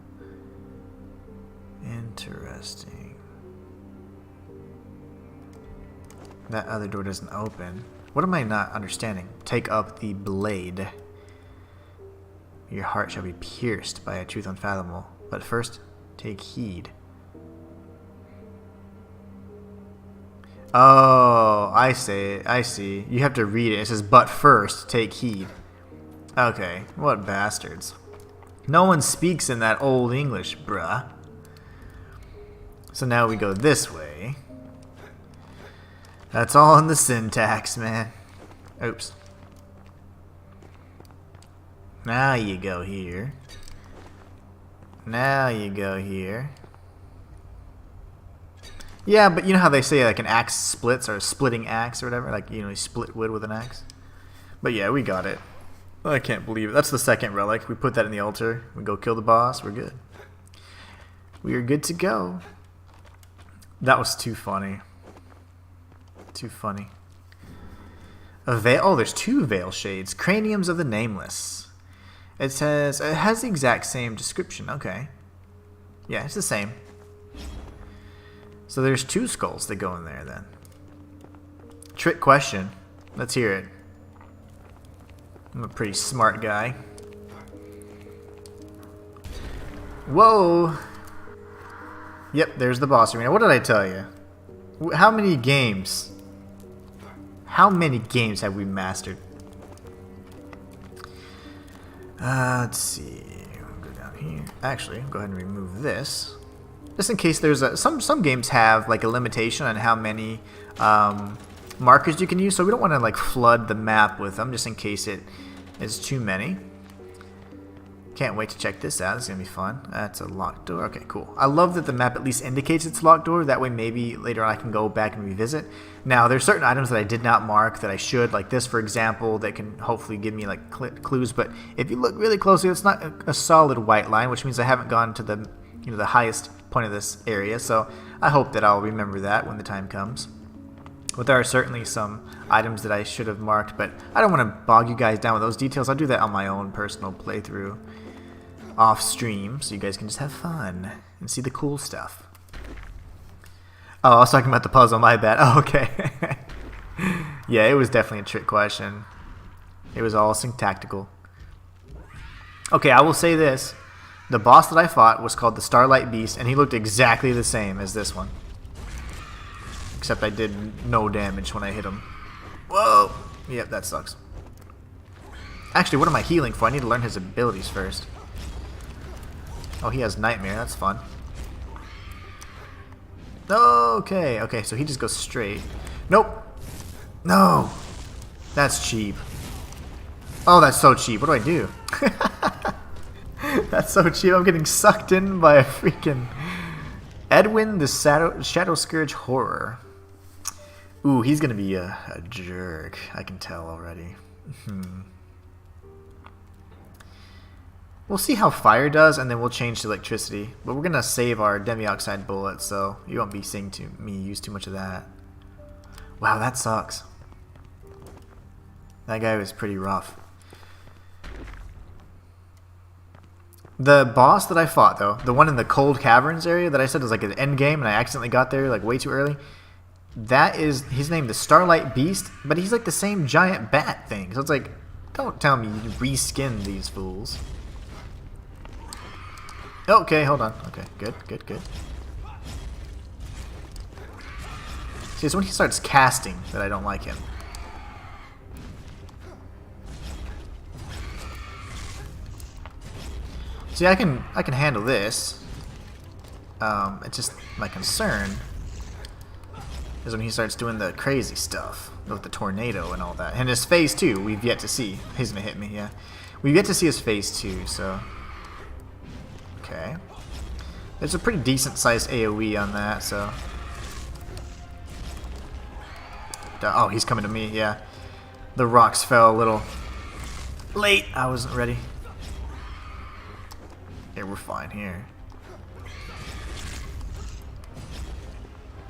Interesting. That other door doesn't open. What am I not understanding? Take up the blade. Your heart shall be pierced by a truth unfathomable. But first, take heed. Oh, I see. You have to read it. It says, but first, take heed. Okay, what bastards. No one speaks in that old English, bruh. So now we go this way. That's all in the syntax, man. Oops. Now you go here. Now you go here. Yeah, but you know how they say like an axe splits, or a splitting axe or whatever? Like, you know, you split wood with an axe. But yeah, we got it. I can't believe it. That's the second relic. We put that in the altar. We go kill the boss. We're good. We are good to go. That was too funny. Too funny. A veil. Oh, there's two veil shades. Craniums of the Nameless. It says it has the exact same description. Okay. Yeah, it's the same. So there's two skulls that go in there then. Trick question. Let's hear it. I'm a pretty smart guy. Whoa. Yep, there's the boss arena. What did I tell you? How many games? How many games have we mastered? Let's see. We'll go down here. Actually, go ahead and remove this. Just in case there's a... Some games have like a limitation on how many markers you can use, so we don't want to like flood the map with them just in case it is too many. Can't wait to check this out. It's going to be fun. That's a locked door. Okay, cool. I love that the map at least indicates it's a locked door. That way maybe later on I can go back and revisit. Now, there's certain items that I did not mark that I should. Like this, for example, that can hopefully give me like clues. But if you look really closely, it's not a solid white line, which means I haven't gone to the, you know, the highest point of this area. So I hope that I'll remember that when the time comes. But there are certainly some items that I should have marked. But I don't want to bog you guys down with those details. I'll do that on my own personal playthrough off stream, so you guys can just have fun and see the cool stuff. Oh, I was talking about the puzzle, my bad. Oh, okay. Yeah, it was definitely a trick question. It was all syntactical. Okay, I will say this. The boss that I fought was called the Starlight Beast, and he looked exactly the same as this one. Except I did no damage when I hit him. Whoa! Yep, that sucks. Actually, what am I healing for? I need to learn his abilities first. Oh, he has Nightmare. That's fun. Okay, okay, so he just goes straight. Nope. No. That's cheap. Oh, that's so cheap. What do I do? That's so cheap. I'm getting sucked in by a freaking Edwin the Shadow Scourge Horror. Ooh, he's going to be a jerk. I can tell already. We'll see how fire does, and then we'll change to electricity. But we're going to save our demioxide bullets, so you won't be seeing me use too much of that. Wow, that sucks. That guy was pretty rough. The boss that I fought, though, the one in the cold caverns area that I said was like an end game, and I accidentally got there like way too early, that is his name, the Starlight Beast, but he's like the same giant bat thing. So it's like, don't tell me you reskin these fools. Okay, hold on. Okay, good, good, good. See, it's when he starts casting that I don't like him. See, I can handle this. It's just my concern is when he starts doing the crazy stuff with the tornado and all that. And his face too, we've yet to see. He's gonna hit me, yeah. We've yet to see his face too, so. Okay. There's a pretty decent sized AoE on that, so. Oh, he's coming to me, yeah. The rocks fell a little late. I wasn't ready. Yeah, we're fine here.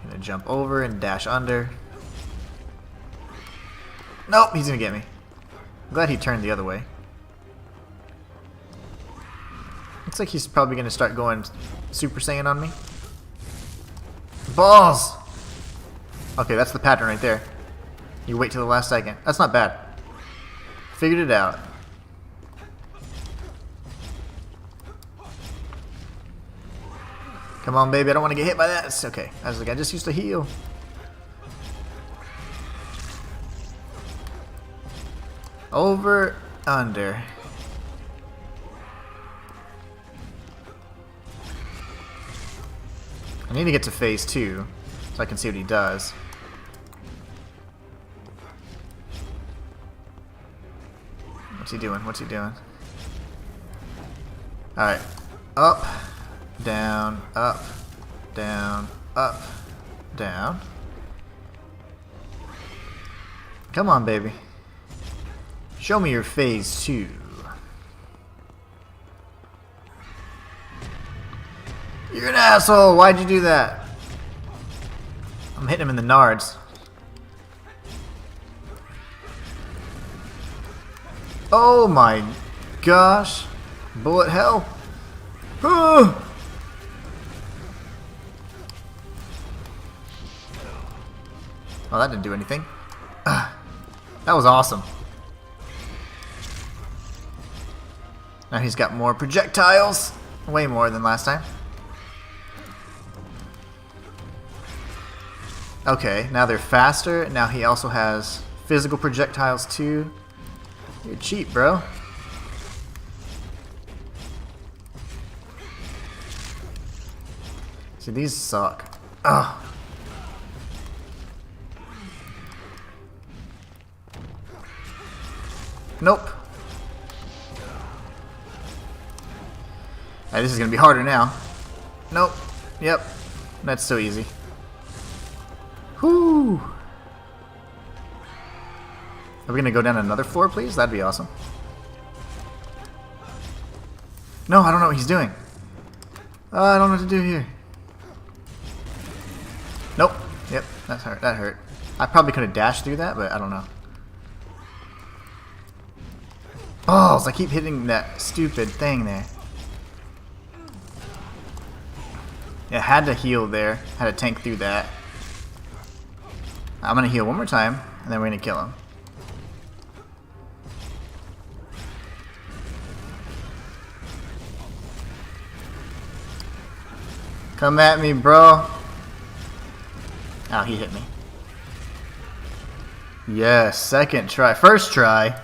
Gonna jump over and dash under. Nope, he's gonna get me. I'm glad he turned the other way. Looks like he's probably gonna start going Super Saiyan on me. Balls! Okay, that's the pattern right there. You wait till the last second. That's not bad. Figured it out. Come on, baby. I don't want to get hit by that. It's okay. I was like, I just used to heal. Over, under. I need to get to phase 2 so I can see what he does. What's he doing? What's he doing? Alright. Up. Down, up, down, up, down. Come on, baby. Show me your phase 2. You're an asshole! Why'd you do that? I'm hitting him in the nards. Oh my gosh. Bullet hell. Oh, that didn't do anything. That was awesome. Now he's got more projectiles. Way more than last time. Okay, now they're faster. Now he also has physical projectiles too. You're cheap, bro. See, these suck. Ugh. Nope. Alright, this is gonna be harder now. Nope. Yep. That's so easy. Whoo! Are we gonna go down another floor, please? That'd be awesome. No, I don't know what he's doing. I don't know what to do here. Nope. Yep, that hurt. That hurt. I probably could have dashed through that, but I don't know. Balls! I keep hitting that stupid thing there. Yeah, had to heal there. Had to tank through that. I'm gonna heal one more time, and then we're gonna kill him. Come at me, bro. Oh, he hit me. Yes, second try. First try.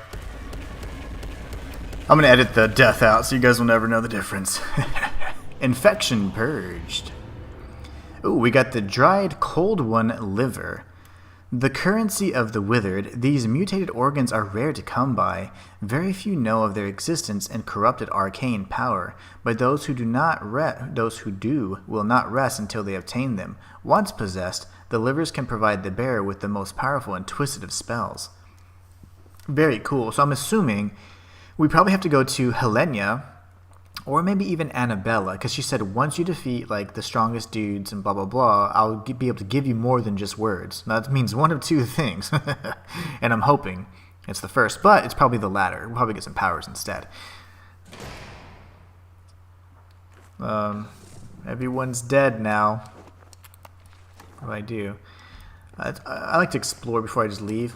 I'm gonna edit the death out so you guys will never know the difference. Infection purged. Ooh, we got the dried cold one liver. The currency of the withered, these mutated organs are rare to come by. Very few know of their existence and corrupted arcane power, but those who do will not rest until they obtain them. Once possessed, the livers can provide the bearer with the most powerful and twisted of spells. Very cool. So I'm assuming we probably have to go to Helena, or maybe even Annabella, because she said once you defeat like the strongest dudes and blah blah blah, I'll be able to give you more than just words. Now, that means one of two things, and I'm hoping it's the first, but it's probably the latter. We'll probably get some powers instead. Everyone's dead now. What do I do? I like to explore before I just leave.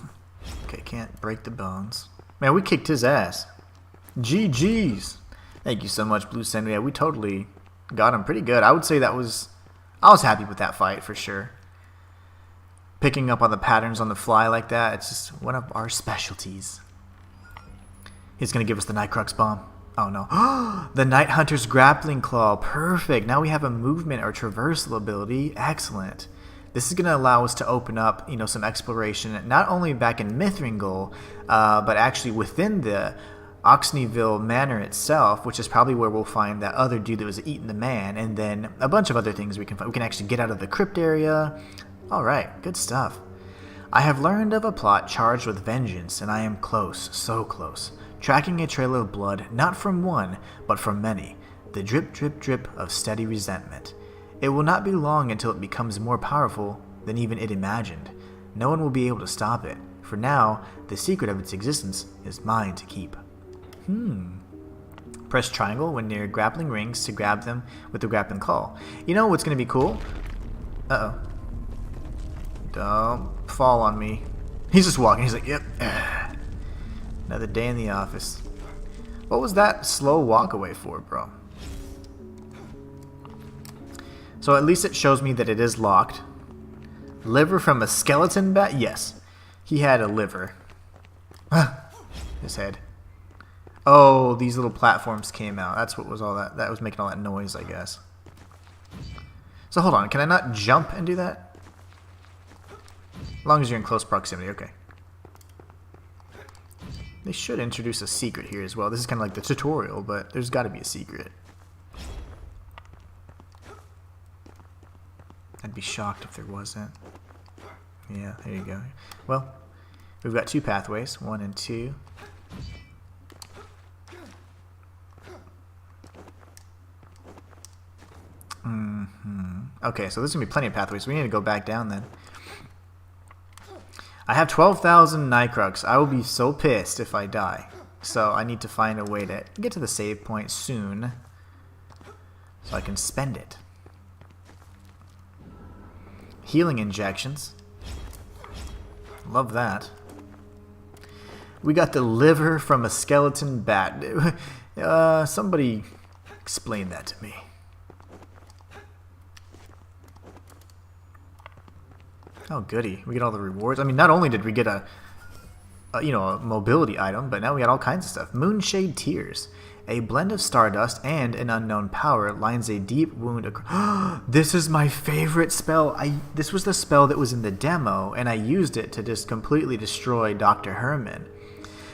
Okay, can't break the bones. Man, we kicked his ass. GG's. Thank you so much, Blue Sand. Yeah, we totally got him pretty good. I would say I was happy with that fight for sure. Picking up on the patterns on the fly like that, it's just one of our specialties. He's going to give us the Nightcrux bomb. Oh no. The Night Hunter's grappling claw. Perfect. Now we have a movement or traversal ability. Excellent. This is going to allow us to open up, some exploration, not only back in Mithrangal, but actually within the Oxneyville Manor itself, which is probably where we'll find that other dude that was eating the man, and then a bunch of other things we can find. We can actually get out of the crypt area. Alright, good stuff. I have learned of a plot charged with vengeance, and I am close, so close, tracking a trail of blood, not from one, but from many, the drip, drip, drip of steady resentment. It will not be long until it becomes more powerful than even it imagined. No one will be able to stop it. For now, the secret of its existence is mine to keep. Press triangle when near grappling rings to grab them with the grappling call. You know what's going to be cool? Uh-oh. Don't fall on me. He's just walking. He's like, yep. Another day in the office. What was that slow walk away for, bro? So at least it shows me that it is locked. Liver from a skeleton bat? Yes. He had a liver. His head. Oh, these little platforms came out. That's what was all that. That was making all that noise, I guess. So hold on. Can I not jump and do that? As long as you're in close proximity. Okay. They should introduce a secret here as well. This is kind of like the tutorial, but there's got to be a secret. I'd be shocked if there wasn't. Yeah, there you go. Well, we've got two pathways, 1 and 2. Okay, so there's going to be plenty of pathways. We need to go back down then. I have 12,000 Nightcrux. I will be so pissed if I die. So I need to find a way to get to the save point soon so I can spend it. Healing injections. Love that. We got the liver from a skeleton bat. Somebody explain that to me. Oh, goody. We get all the rewards. I mean, not only did we get a mobility item, but now we got all kinds of stuff. Moonshade Tears. A blend of stardust and an unknown power lines a deep wound across... This is my favorite spell. This was the spell that was in the demo, and I used it to just completely destroy Dr. Herman.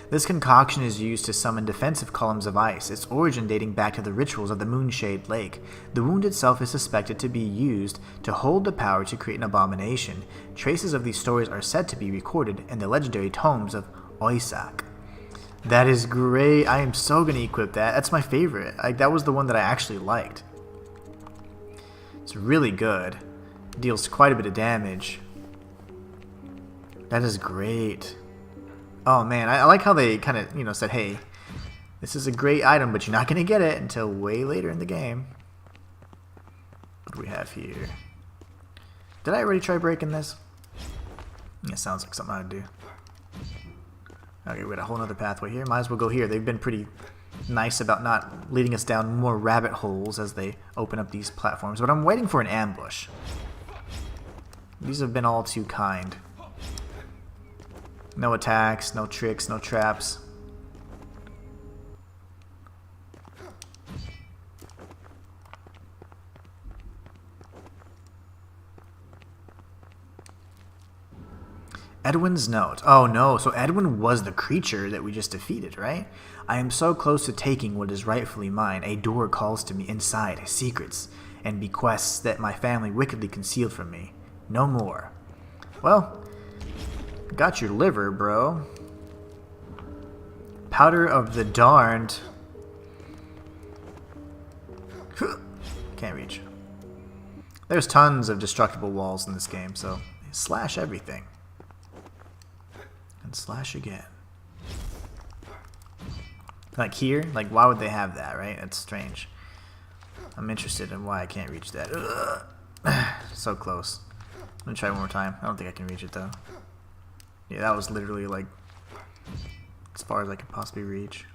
This concoction is used to summon defensive columns of ice, its origin dating back to the rituals of the Moonshade Lake. The wound itself is suspected to be used to hold the power to create an abomination. Traces of these stories are said to be recorded in the legendary tomes of Oisak. That is great. I am so going to equip that. That's my favorite. That was the one that I actually liked. It's really good. Deals quite a bit of damage. That is great. Oh man, I like how they kind of, said, hey, this is a great item, but you're not going to get it until way later in the game. What do we have here? Did I already try breaking this? It sounds like something I would do. Okay, we got a whole other pathway here. Might as well go here. They've been pretty nice about not leading us down more rabbit holes as they open up these platforms. But I'm waiting for an ambush. These have been all too kind. No attacks, no tricks, no traps. Edwin's note. Oh no, so Edwin was the creature that we just defeated, right? I am so close to taking what is rightfully mine. A door calls to me inside, secrets and bequests that my family wickedly concealed from me. No more. Well, got your liver, bro. Powder of the darned. Can't reach. There's tons of destructible walls in this game, so slash everything. And slash again. Like here? Like, why would they have that, right? That's strange. I'm interested in why I can't reach that. So close. I'm gonna try one more time. I don't think I can reach it, though. Yeah, that was literally, like, as far as I could possibly reach.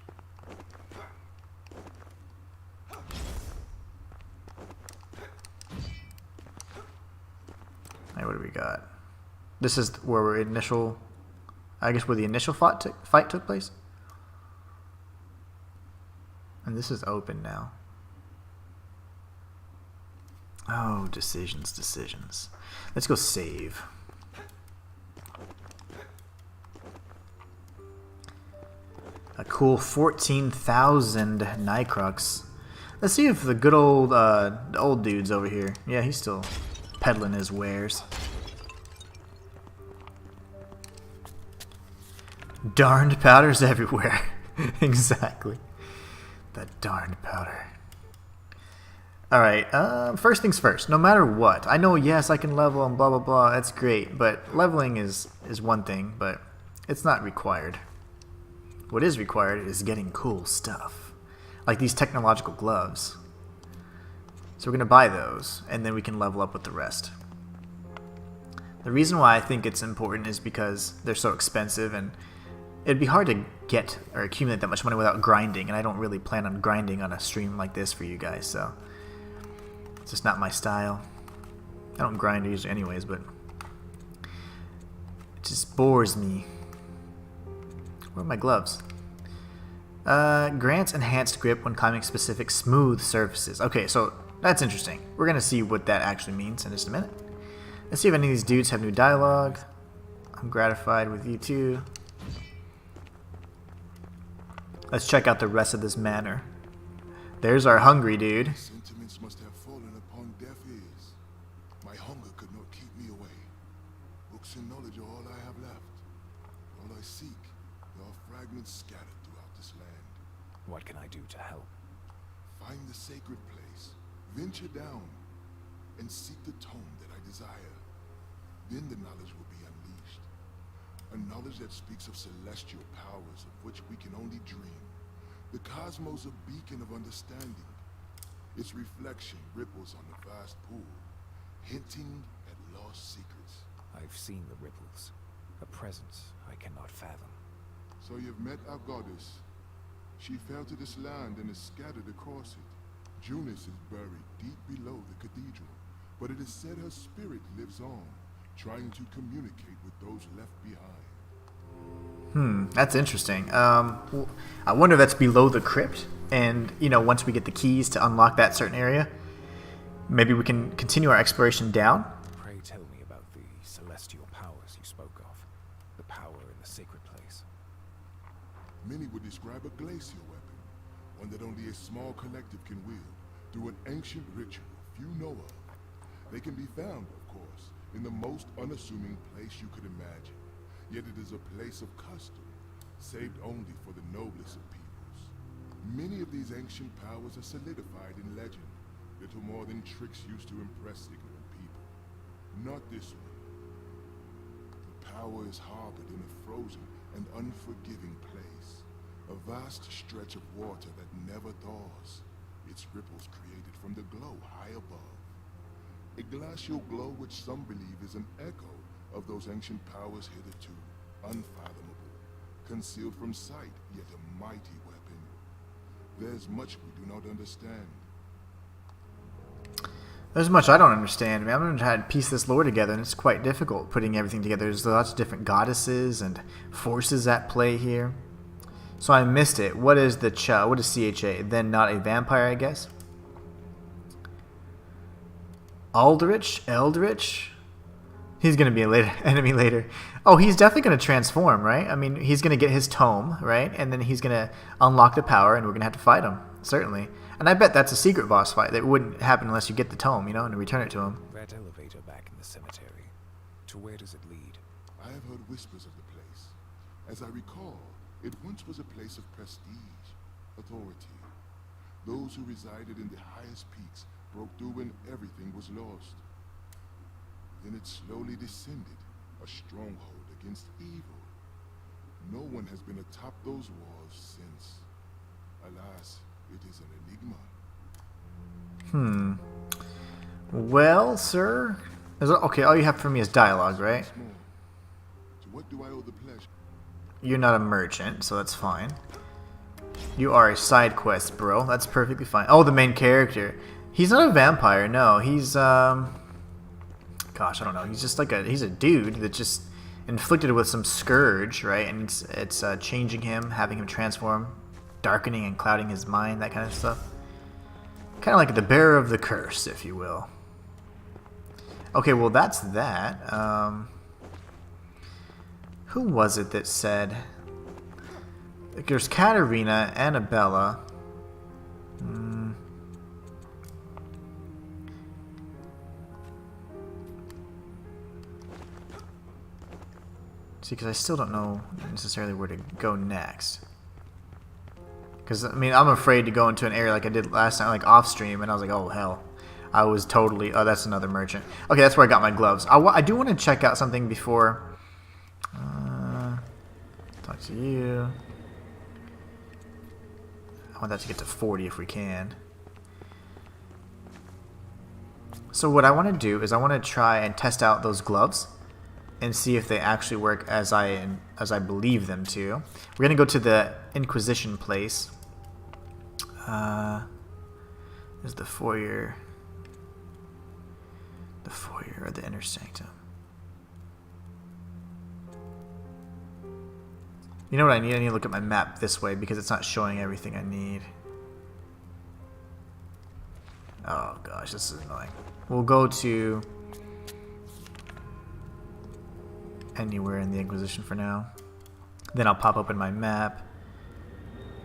Alright, what do we got? This is where we're initial... I guess where the initial fight took place. And this is open now. Oh, decisions, decisions. Let's go save. A cool 14,000 Nycrux. Let's see if the good old dude's over here. Yeah, he's still peddling his wares. Darned powders everywhere. Exactly. That darned powder. Alright, first things first. No matter what. I know, yes, I can level and blah blah blah. That's great. But leveling is one thing, but it's not required. What is required is getting cool stuff. Like these technological gloves. So we're going to buy those, and then we can level up with the rest. The reason why I think it's important is because they're so expensive, and it'd be hard to get or accumulate that much money without grinding, and I don't really plan on grinding on a stream like this for you guys, so it's just not my style. I don't grind usually anyways, but it just bores me. Where are my gloves? Grants enhanced grip when climbing specific smooth surfaces. Okay, so that's interesting. We're going to see what that actually means in just a minute. Let's see if any of these dudes have new dialogue. I'm gratified with you too. Let's check out the rest of this manor. There's our hungry dude. Sentiments must have fallen upon deaf ears. My hunger could not keep me away. Books and knowledge are all I have left. All I seek, there are fragments scattered throughout this land. What can I do to help? Find the sacred place, venture down, and seek the tome that I desire. Then the knowledge will be unleashed. A knowledge that speaks of celestial powers of which we can only dream. The cosmos a beacon of understanding. Its reflection ripples on the vast pool, hinting at lost secrets. I've seen the ripples. A presence I cannot fathom. So you've met our goddess. She fell to this land and is scattered across it. Junus is buried deep below the cathedral, but it is said her spirit lives on, trying to communicate with those left behind. That's interesting. I wonder if that's below the crypt, and you know, once we get the keys to unlock that certain area, maybe we can continue our exploration down. Pray tell me about the celestial powers you spoke of. The power in the sacred place. Many would describe a glacial weapon, one that only a small collective can wield, through an ancient ritual few know of. They can be found, of course, in the most unassuming place you could imagine. Yet it is a place of custom, saved only for the noblest of peoples. Many of these ancient powers are solidified in legend, little more than tricks used to impress ignorant people. Not this one. The power is harbored in a frozen and unforgiving place, a vast stretch of water that never thaws, its ripples created from the glow high above. A glacial glow which some believe is an echo of those ancient powers hitherto, unfathomable, concealed from sight, yet a mighty weapon. There's much we do not understand. There's much I don't understand. I mean, I'm going to try to piece this lore together, and it's quite difficult putting everything together. There's lots of different goddesses and forces at play here. So I missed it. What is the what is CHA? Then not a vampire, I guess? Eldritch? He's going to be an enemy later. Oh, he's definitely going to transform, right? I mean, he's going to get his tome, right? And then he's going to unlock the power, and we're going to have to fight him, certainly. And I bet that's a secret boss fight that wouldn't happen unless you get the tome, you know, and return it to him. That elevator back in the cemetery. To where does it lead? I have heard whispers of the place. As I recall, it once was a place of prestige, authority. Those who resided in the highest peaks broke through when everything was lost. Then it slowly descended, a stronghold against evil. No one has been atop those walls since. Alas, it is an enigma. Well, sir... Okay, all you have for me is dialogue, right? To what do I owe the pleasure? You're not a merchant, so that's fine. You are a side quest, bro. That's perfectly fine. Oh, the main character. He's not a vampire, no. He's, gosh, I don't know. He's just like he's a dude that just inflicted with some scourge, right? And it's changing him, having him transform, darkening and clouding his mind, that kind of stuff. Kind of like the bearer of the curse, if you will. Okay, well that's that. Who was it that said... There's Katarina, Annabella. See, because I still don't know necessarily where to go next. Because, I mean, I'm afraid to go into an area like I did last time, like off stream, and I was like, oh, hell. I was totally... Oh, that's another merchant. Okay, that's where I got my gloves. I do want to check out something before... talk to you. I want that to get to 40 if we can. So what I want to do is I want to try and test out those gloves and see if they actually work as I believe them to. We're going to go to the Inquisition place. There's the foyer. The foyer or the inner sanctum. You know what I need? I need to look at my map this way because it's not showing everything I need. Oh gosh, this is annoying. We'll go to anywhere in the Inquisition for now. Then I'll pop open my map.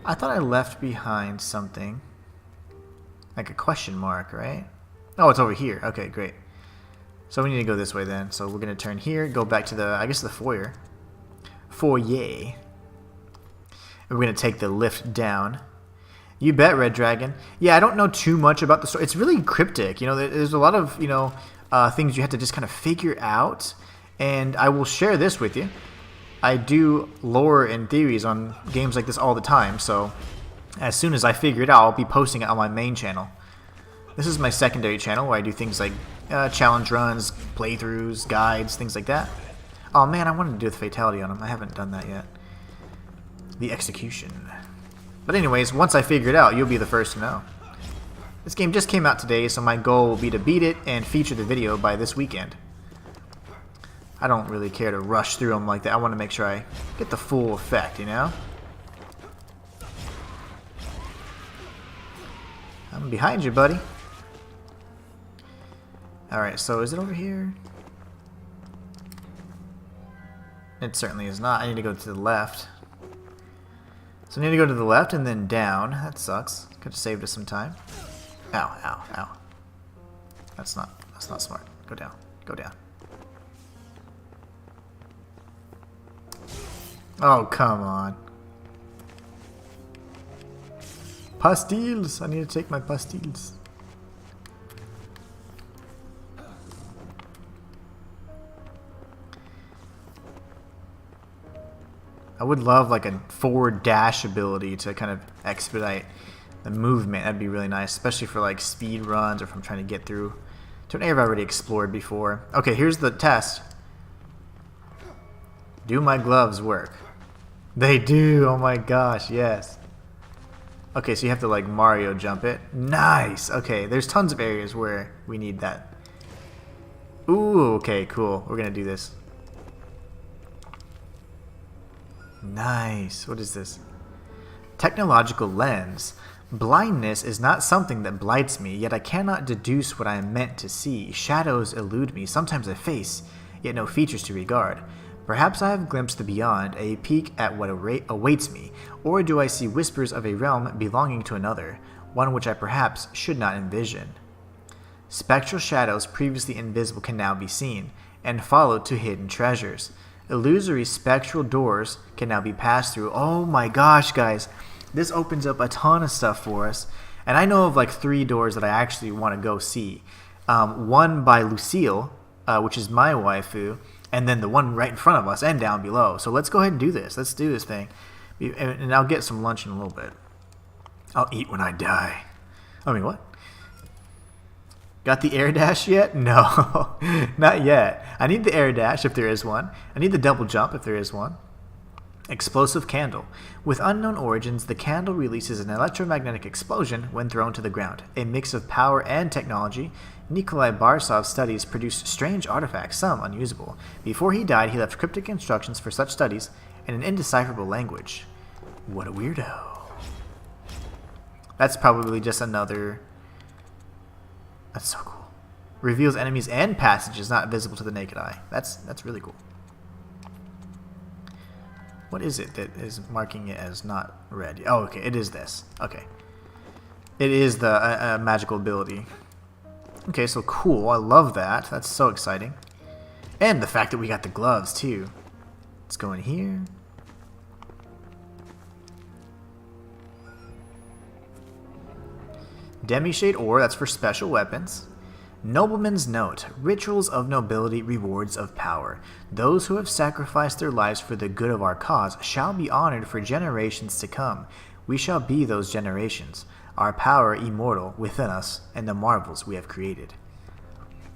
I thought I left behind something. Like a question mark, right? Oh, it's over here. Okay, great. So we need to go this way then. So we're going to turn here, go back to the, I guess the foyer. Foyer. And we're going to take the lift down. You bet, Red Dragon. Yeah, I don't know too much about the story. It's really cryptic. You know, there's a lot of, you know, things you have to just kind of figure out. And I will share this with you. I do lore and theories on games like this all the time. So as soon as I figure it out, I'll be posting it on my main channel. This is my secondary channel where I do things like challenge runs, playthroughs, guides, things like that. Oh man, I wanted to do the fatality on him. I haven't done that yet. The execution. But anyways, once I figure it out, you'll be the first to know. This game just came out today, so my goal will be to beat it and feature the video by this weekend. I don't really care to rush through them like that. I want to make sure I get the full effect, you know? I'm behind you, buddy. Alright, so is it over here? It certainly is not. I need to go to the left. So I need to go to the left and then down. That sucks. Could have saved us some time. Ow, ow, ow. That's not smart. Go down. Go down. Oh, come on. Pastilles! I need to take my pastilles. I would love like a forward dash ability to kind of expedite the movement. That'd be really nice, especially for like speed runs or if I'm trying to get through to an area I've already explored before. Okay, here's the test. Do my gloves work? They do! Oh my gosh, yes. Okay, so you have to like Mario jump it. Nice! Okay, there's tons of areas where we need that. Ooh, okay, cool. We're gonna do this. Nice. What is this? Technological lens. Blindness is not something that blights me, yet I cannot deduce what I am meant to see. Shadows elude me, sometimes a face, yet no features to regard. Perhaps I have glimpsed the beyond, a peek at what awaits me, or do I see whispers of a realm belonging to another, one which I perhaps should not envision. Spectral shadows previously invisible can now be seen, and follow to hidden treasures. Illusory spectral doors can now be passed through. Oh my gosh, guys. This opens up a ton of stuff for us. And I know of like 3 doors that I actually want to go see. One by Lucille, which is my waifu, and then the one right in front of us and down below. So let's go ahead and do this. Let's do this thing. And I'll get some lunch in a little bit. I'll eat when I die. I mean, what? Got the air dash yet? No, not yet. I need the air dash if there is one. I need the double jump if there is one. Explosive candle. With unknown origins, the candle releases an electromagnetic explosion when thrown to the ground. A mix of power and technology, Nikolai Barsov's studies produced strange artifacts, some unusable. Before he died, he left cryptic instructions for such studies in an indecipherable language. What a weirdo. That's probably just another... That's so cool. Reveals enemies and passages not visible to the naked eye. That's really cool. What is it that is marking it as not red? Oh, okay, it is this. Okay. It is the magical ability. Okay, so cool. I love that. That's so exciting. And the fact that we got the gloves, too. Let's go in here. Demi-shade ore, that's for special weapons. Nobleman's note. Rituals of nobility, rewards of power. Those who have sacrificed their lives for the good of our cause shall be honored for generations to come. We shall be those generations. Our power immortal within us and the marvels we have created.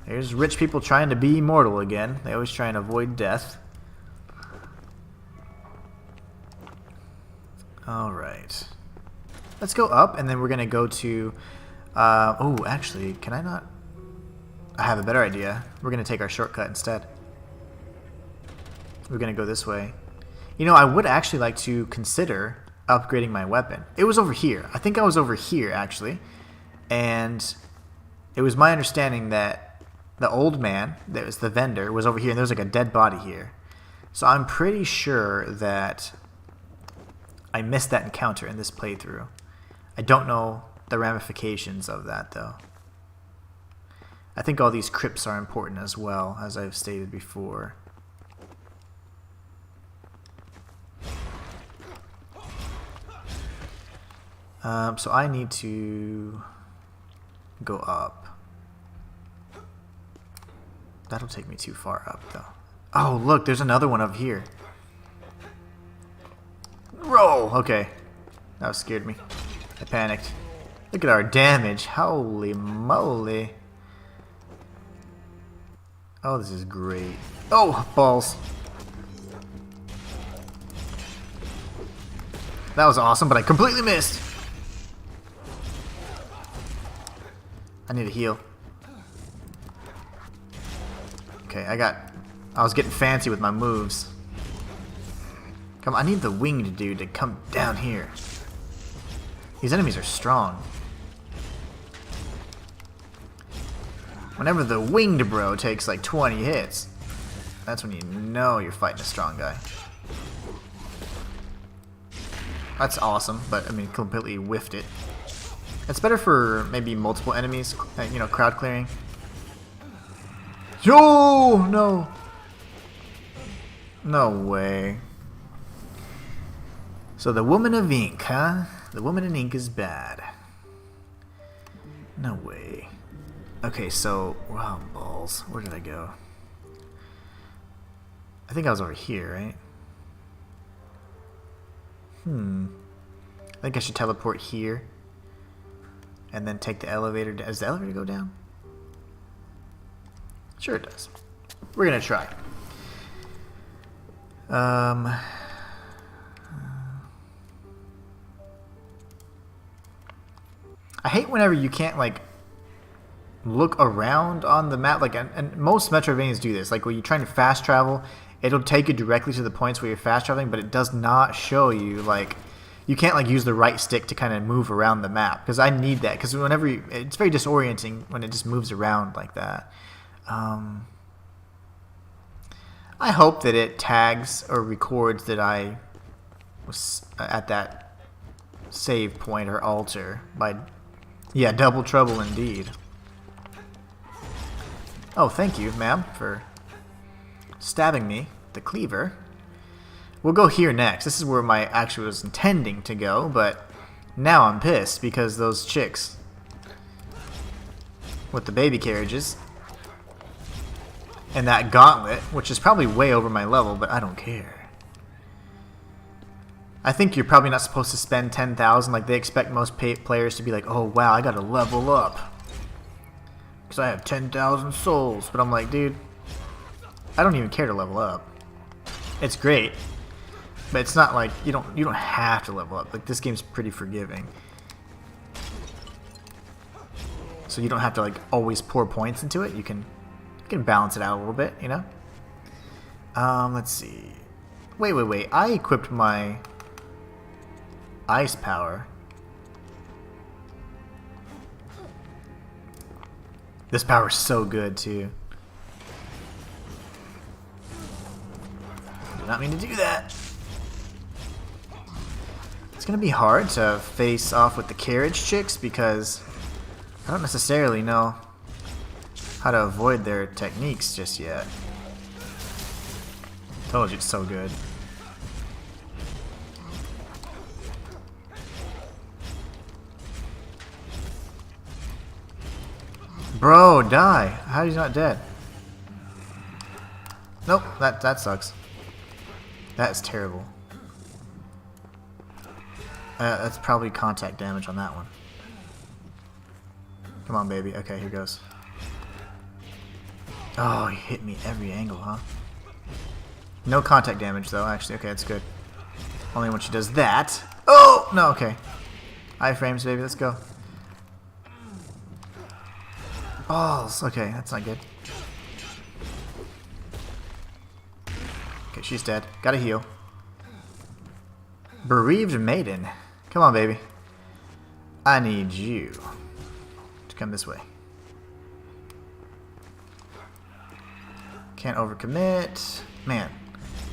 There's rich people trying to be immortal again. They always try and avoid death. Alright. Let's go up, and then we're going to go to... oh, actually, can I not... I have a better idea. We're going to take our shortcut instead. We're going to go this way. You know, I would actually like to consider upgrading my weapon. It was over here. I think I was over here, actually. And it was my understanding that the old man, that was the vendor, was over here, and there was like a dead body here. So I'm pretty sure that I missed that encounter in this playthrough. I don't know the ramifications of that, though. I think all these crypts are important as well, as I've stated before. So I need to go up. That'll take me too far up, though. Oh, look, there's another one up here. Roll! Okay. That scared me. I panicked. Look at our damage. Holy moly. Oh, this is great. Oh, balls. That was awesome, but I completely missed. I need a heal. Okay, I was getting fancy with my moves. Come on, I need the winged dude to come down here. These enemies are strong. Whenever the winged bro takes like 20 hits, that's when you know you're fighting a strong guy. That's awesome, but I mean, completely whiffed it. It's better for maybe multiple enemies, you know, crowd clearing. Yo, no. No way. So the woman of ink, huh? The woman in ink is bad. No way. Okay, so, wow, balls. Where did I go? I think I was over here, right? I think I should teleport here. And then take the elevator. Does the elevator go down? Sure it does. We're gonna try. I hate whenever you can't like look around on the map. Like, and most Metroidvanias do this. Like when you're trying to fast travel, it'll take you directly to the points where you're fast traveling, but it does not show you like. You can't like use the right stick to kind of move around the map, because I need that, because whenever it's very disorienting when it just moves around like that. I hope that it tags or records that I was at that save point or altar by, yeah, double trouble indeed. Oh, thank you, ma'am, for stabbing me with the cleaver. We'll go here next. This is where my actually was intending to go, but now I'm pissed because those chicks with the baby carriages and that gauntlet, which is probably way over my level, but I don't care. I think you're probably not supposed to spend 10,000. Like, they expect most players to be like, oh wow, I gotta level up because I have 10,000 souls. But I'm like, dude, I don't even care to level up. It's great. But it's not like you don't have to level up. Like, this game's pretty forgiving, so you don't have to like always pour points into it. You can balance it out a little bit, you know. Let's see. Wait. I equipped my ice power. This power's so good too. Did not mean to do that. It's gonna be hard to face off with the carriage chicks because I don't necessarily know how to avoid their techniques just yet. Told you it's so good. Bro, die. How are you not dead? Nope, that sucks. That is terrible. That's probably contact damage on that one. Come on, baby. Okay, here goes. Oh, he hit me every angle, huh? No contact damage, though, actually. Okay, that's good. Only when she does that. Oh! No, okay. Iframes, baby. Let's go. Balls. Okay, that's not good. Okay, she's dead. Gotta heal. Bereaved Maiden. Come on, baby. I need you to come this way. Can't overcommit. Man,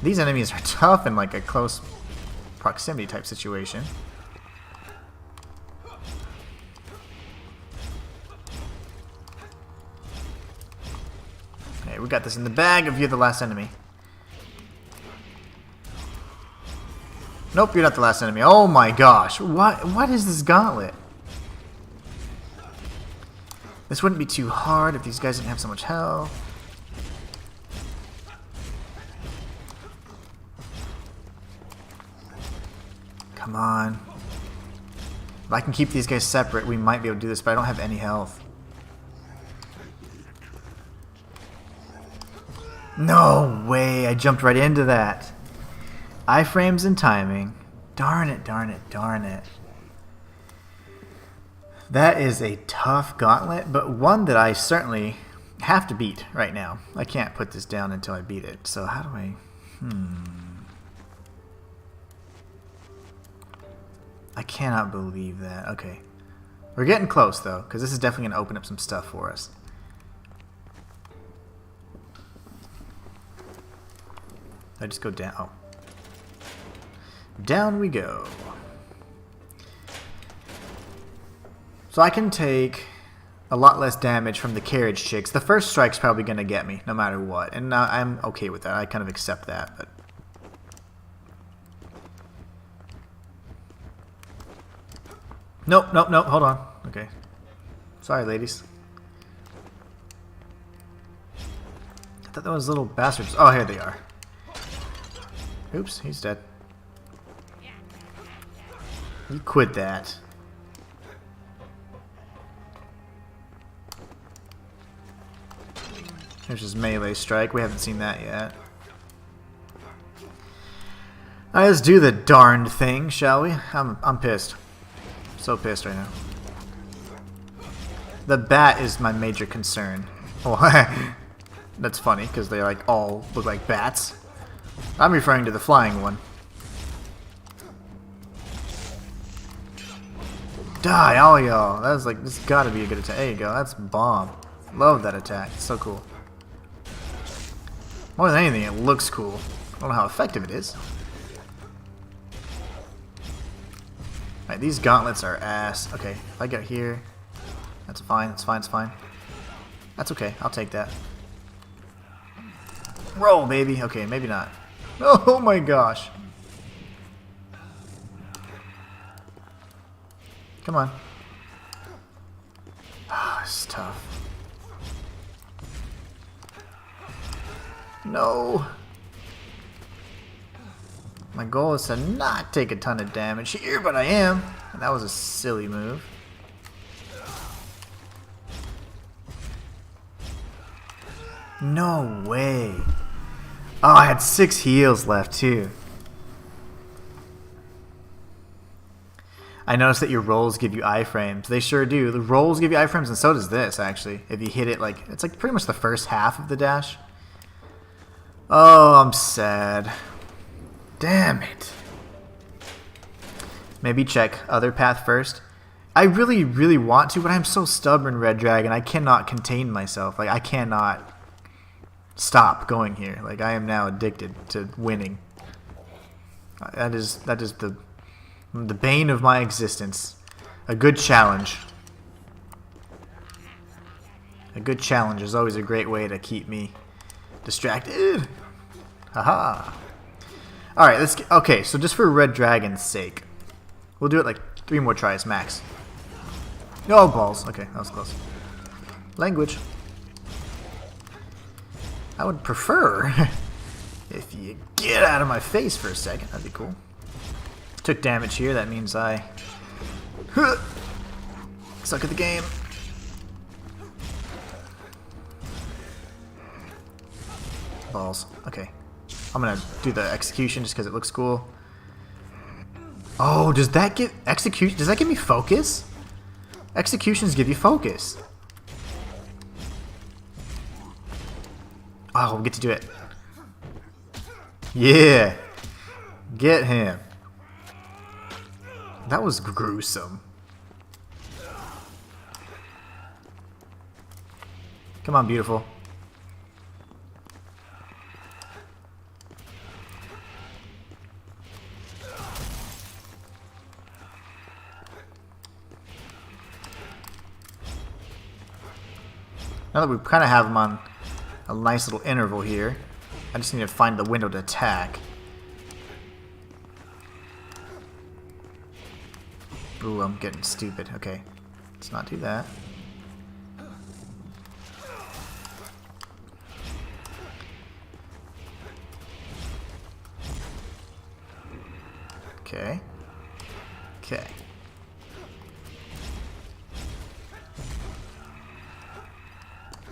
these enemies are tough in like a close proximity type situation. Okay, we got this in the bag if you're the last enemy. Nope, you're not the last enemy. Oh my gosh. What is this gauntlet? This wouldn't be too hard if these guys didn't have so much health. Come on. If I can keep these guys separate, we might be able to do this, but I don't have any health. No way, I jumped right into that. Iframes and timing. Darn it, darn it, darn it. That is a tough gauntlet, but one that I certainly have to beat right now. I can't put this down until I beat it. So how do I... I cannot believe that. Okay. We're getting close, though, because this is definitely going to open up some stuff for us. I just go down. Oh. Down we go. So I can take a lot less damage from the carriage chicks. The first strike's probably going to get me, no matter what. And I'm okay with that. I kind of accept that. But nope, nope, nope. Hold on. Okay. Sorry, ladies. I thought those little bastards... Oh, here they are. Oops, he's dead. You quit that. There's his melee strike. We haven't seen that yet. Alright, let's do the darned thing, shall we? I'm pissed. So pissed right now. The bat is my major concern. Oh, that's funny because they like all look like bats. I'm referring to the flying one. Die, all y'all. That was like, this gotta be a good attack. There you go. That's bomb. Love that attack. It's so cool. More than anything, it looks cool. I don't know how effective it is. Alright, these gauntlets are ass. Okay, if I get here, that's fine. That's fine. It's fine. That's okay. I'll take that. Roll, baby. Okay, maybe not. Oh my gosh. Come on. Ah, oh, it's tough. No. My goal is to not take a ton of damage here, but I am. And that was a silly move. No way. Oh, I had 6 heals left too. I noticed that your rolls give you iframes. They sure do. The rolls give you iframes, and so does this, actually. If you hit it, like, it's like pretty much the first half of the dash. Oh, I'm sad. Damn it. Maybe check other path first. I really, really want to, but I'm so stubborn, Red Dragon. I cannot contain myself. Like, I cannot stop going here. Like, I am now addicted to winning. That is the bane of my existence. A good challenge. A good challenge is always a great way to keep me distracted. Haha. Alright, let's get, okay, so just for Red Dragon's sake, we'll do it like 3 more tries max. No balls. Okay, that was close. Language. I would prefer if you get out of my face for a second. That'd be cool. Took damage here. That means I suck at the game. Balls. Okay. I'm gonna do the execution just because it looks cool. Oh, does that get execution? Does that give me focus? Executions give you focus. Oh, we'll get to do it. Yeah. Get him. That was gruesome. Come on, beautiful. Now that we kind of have them on a nice little interval here, I just need to find the window to attack. Ooh, I'm getting stupid. Okay, let's not do that. Okay. Okay.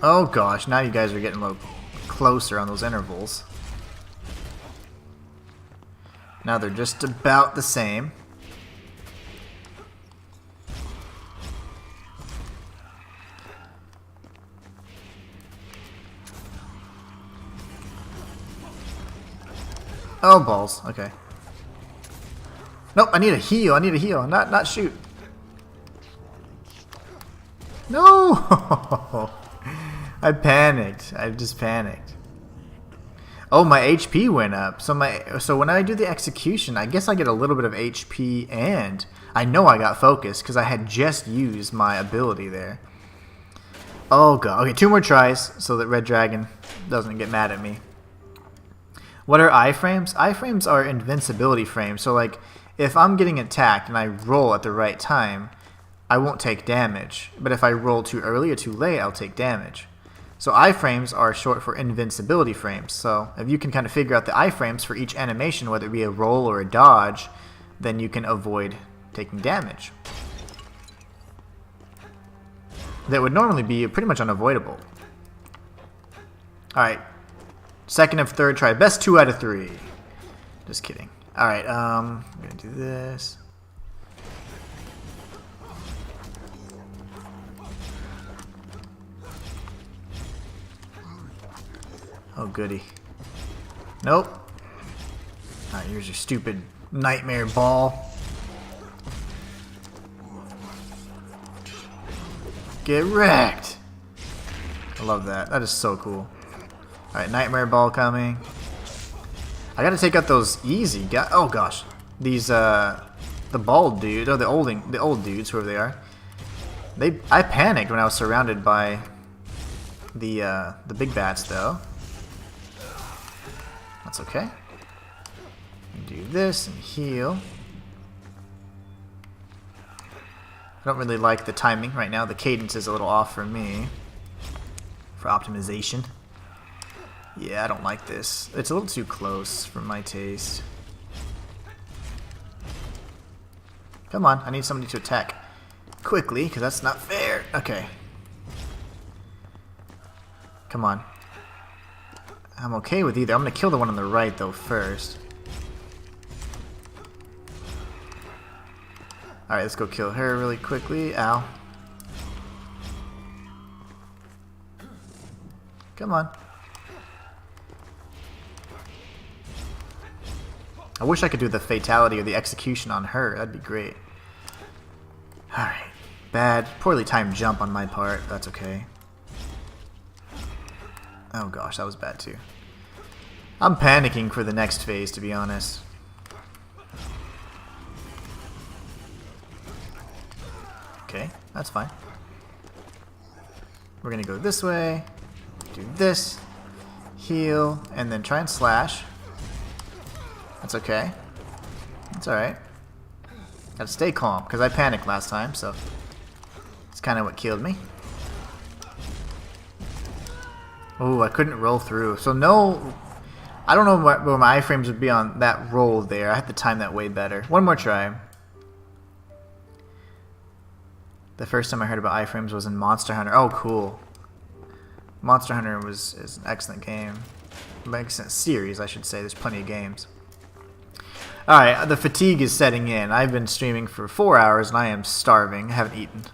Oh gosh, now you guys are getting a little closer on those intervals. Now they're just about the same. Oh balls, okay. Nope, I need a heal, not shoot. No! I panicked. I just panicked. Oh, my HP went up. So when I do the execution, I guess I get a little bit of HP, and I know I got focus because I had just used my ability there. Oh god. Okay, 2 more tries so that Red Dragon doesn't get mad at me. What are iframes? Iframes are invincibility frames. So like if I'm getting attacked and I roll at the right time, I won't take damage. But if I roll too early or too late, I'll take damage. So iframes are short for invincibility frames. So if you can kind of figure out the iframes for each animation, whether it be a roll or a dodge, then you can avoid taking damage. That would normally be pretty much unavoidable. Alright. Second and third try. Best 2 out of 3. Just kidding. Alright, I'm gonna do this. Oh, goody. Nope. Alright, here's your stupid nightmare ball. Get wrecked! I love that. That is so cool. Alright, nightmare ball coming. I gotta take out those easy guys. Oh gosh. These, the bald dude, or the old dudes, whoever they are. I panicked when I was surrounded by the big bats, though. That's okay. Do this and heal. I don't really like the timing right now. The cadence is a little off for me. For optimization. Yeah, I don't like this. It's a little too close for my taste. Come on, I need somebody to attack quickly, because that's not fair. Okay. Come on. I'm okay with either. I'm going to kill the one on the right, though, first. Alright, let's go kill her really quickly. Ow. Come on. I wish I could do the fatality or the execution on her. That'd be great. Alright. bad, poorly timed jump on my part. That's okay. Oh gosh, that was bad too. I'm panicking for the next phase, to be honest. Okay, that's fine. We're gonna go this way, do this, heal, and then try and slash. That's okay. That's alright. Gotta stay calm, because I panicked last time, so it's kind of what killed me. Oh, I couldn't roll through. So no, I don't know where my iframes would be on that roll there. I have to time that way better. One more try. The first time I heard about iframes was in Monster Hunter. Oh, cool. Monster Hunter is an excellent game. An excellent series, I should say. There's plenty of games. Alright, the fatigue is setting in. I've been streaming for 4 hours and I am starving. I haven't eaten.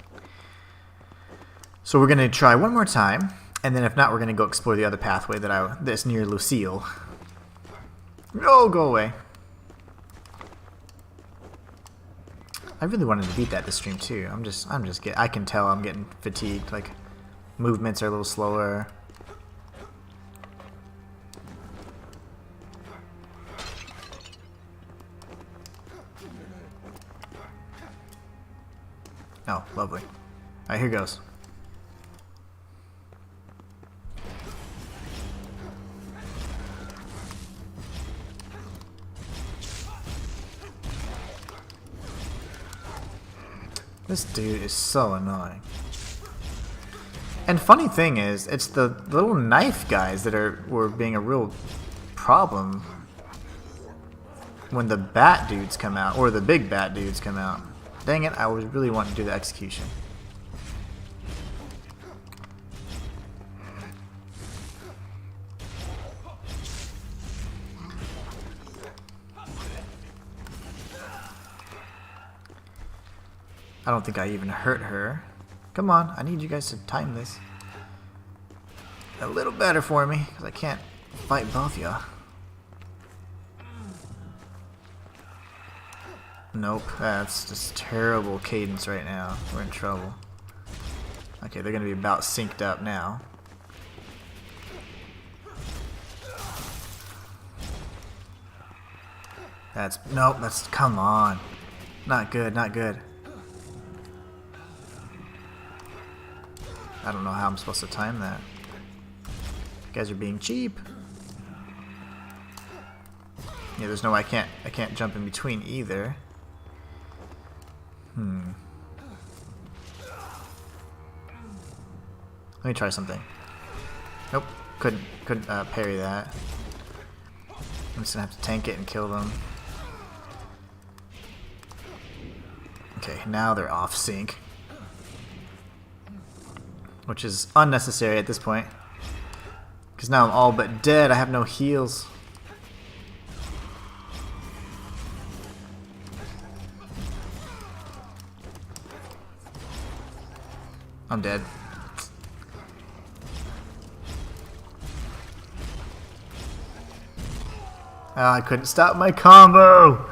So we're going to try one more time. And then if not, we're going to go explore the other pathway that's near Lucille. No, go away. I really wanted to beat that this stream too. I can tell I'm getting fatigued. Like, movements are a little slower. Oh, lovely. Alright, here goes. This dude is so annoying. And funny thing is, it's the little knife guys that were being a real problem when the bat dudes come out, or the big bat dudes come out. Dang it, I was really wanting to do the execution. I don't think I even hurt her. Come on, I need you guys to time this a little better for me, because I can't fight both y'all. Nope, that's just terrible cadence right now. We're in trouble. Okay, they're going to be about synced up now. Nope, come on. Not good, not good. I don't know how I'm supposed to time that. You guys are being cheap. Yeah, there's no way I can't jump in between either. Let me try something. Nope, couldn't parry that. I'm just gonna have to tank it and kill them. Okay, now they're off sync. Which is unnecessary at this point. Because now I'm all but dead. I have no heals. I'm dead. Oh, I couldn't stop my combo!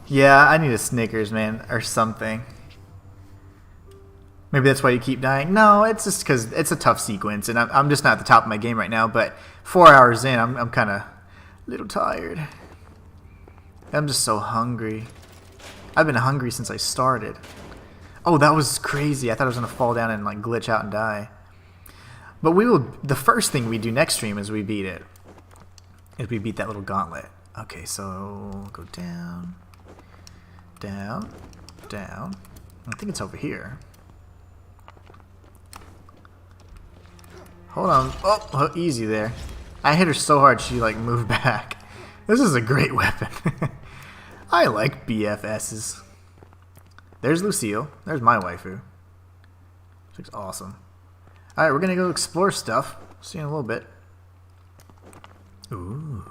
Yeah, I need a Snickers, man, or something. Maybe that's why you keep dying. No, it's just because it's a tough sequence, and I'm just not at the top of my game right now. But 4 hours in, I'm kind of a little tired. I'm just so hungry. I've been hungry since I started. Oh, that was crazy. I thought I was gonna fall down and like glitch out and die. But we will. The first thing we do next stream is we beat it. Is we beat that little gauntlet. Okay, so go down, down, down. I think it's over here. Hold on. Oh, easy there. I hit her so hard she like moved back. This is a great weapon. I like BFSs. There's Lucille. There's my waifu. She looks awesome. Alright, we're gonna go explore stuff. See you in a little bit. Ooh.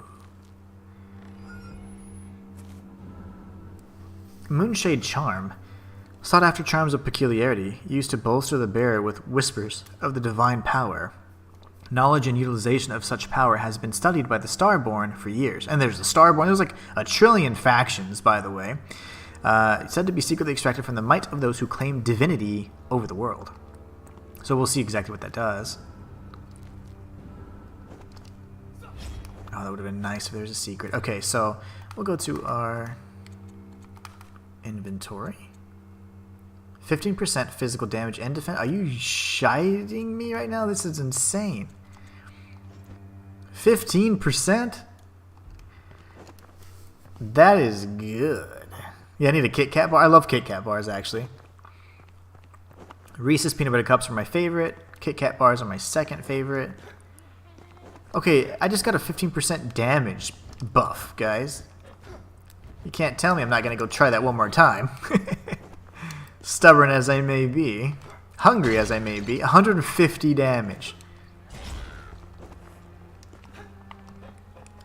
Moonshade Charm. Sought after charms of peculiarity, used to bolster the bearer with whispers of the divine power. Knowledge and utilization of such power has been studied by the Starborn for years. And there's the Starborn. There's like a trillion factions, by the way. It's said to be secretly extracted from the might of those who claim divinity over the world. So we'll see exactly what that does. Oh, that would have been nice if there was a secret. Okay, so we'll go to our inventory. 15% physical damage and defense. Are you shitting me right now? This is insane. 15%? That is good. Yeah, I need a Kit Kat bar. I love Kit Kat bars, actually. Reese's Peanut Butter Cups are my favorite. Kit Kat bars are my second favorite. Okay, I just got a 15% damage buff, guys. You can't tell me I'm not going to go try that one more time. Stubborn as I may be. Hungry as I may be. 150 damage.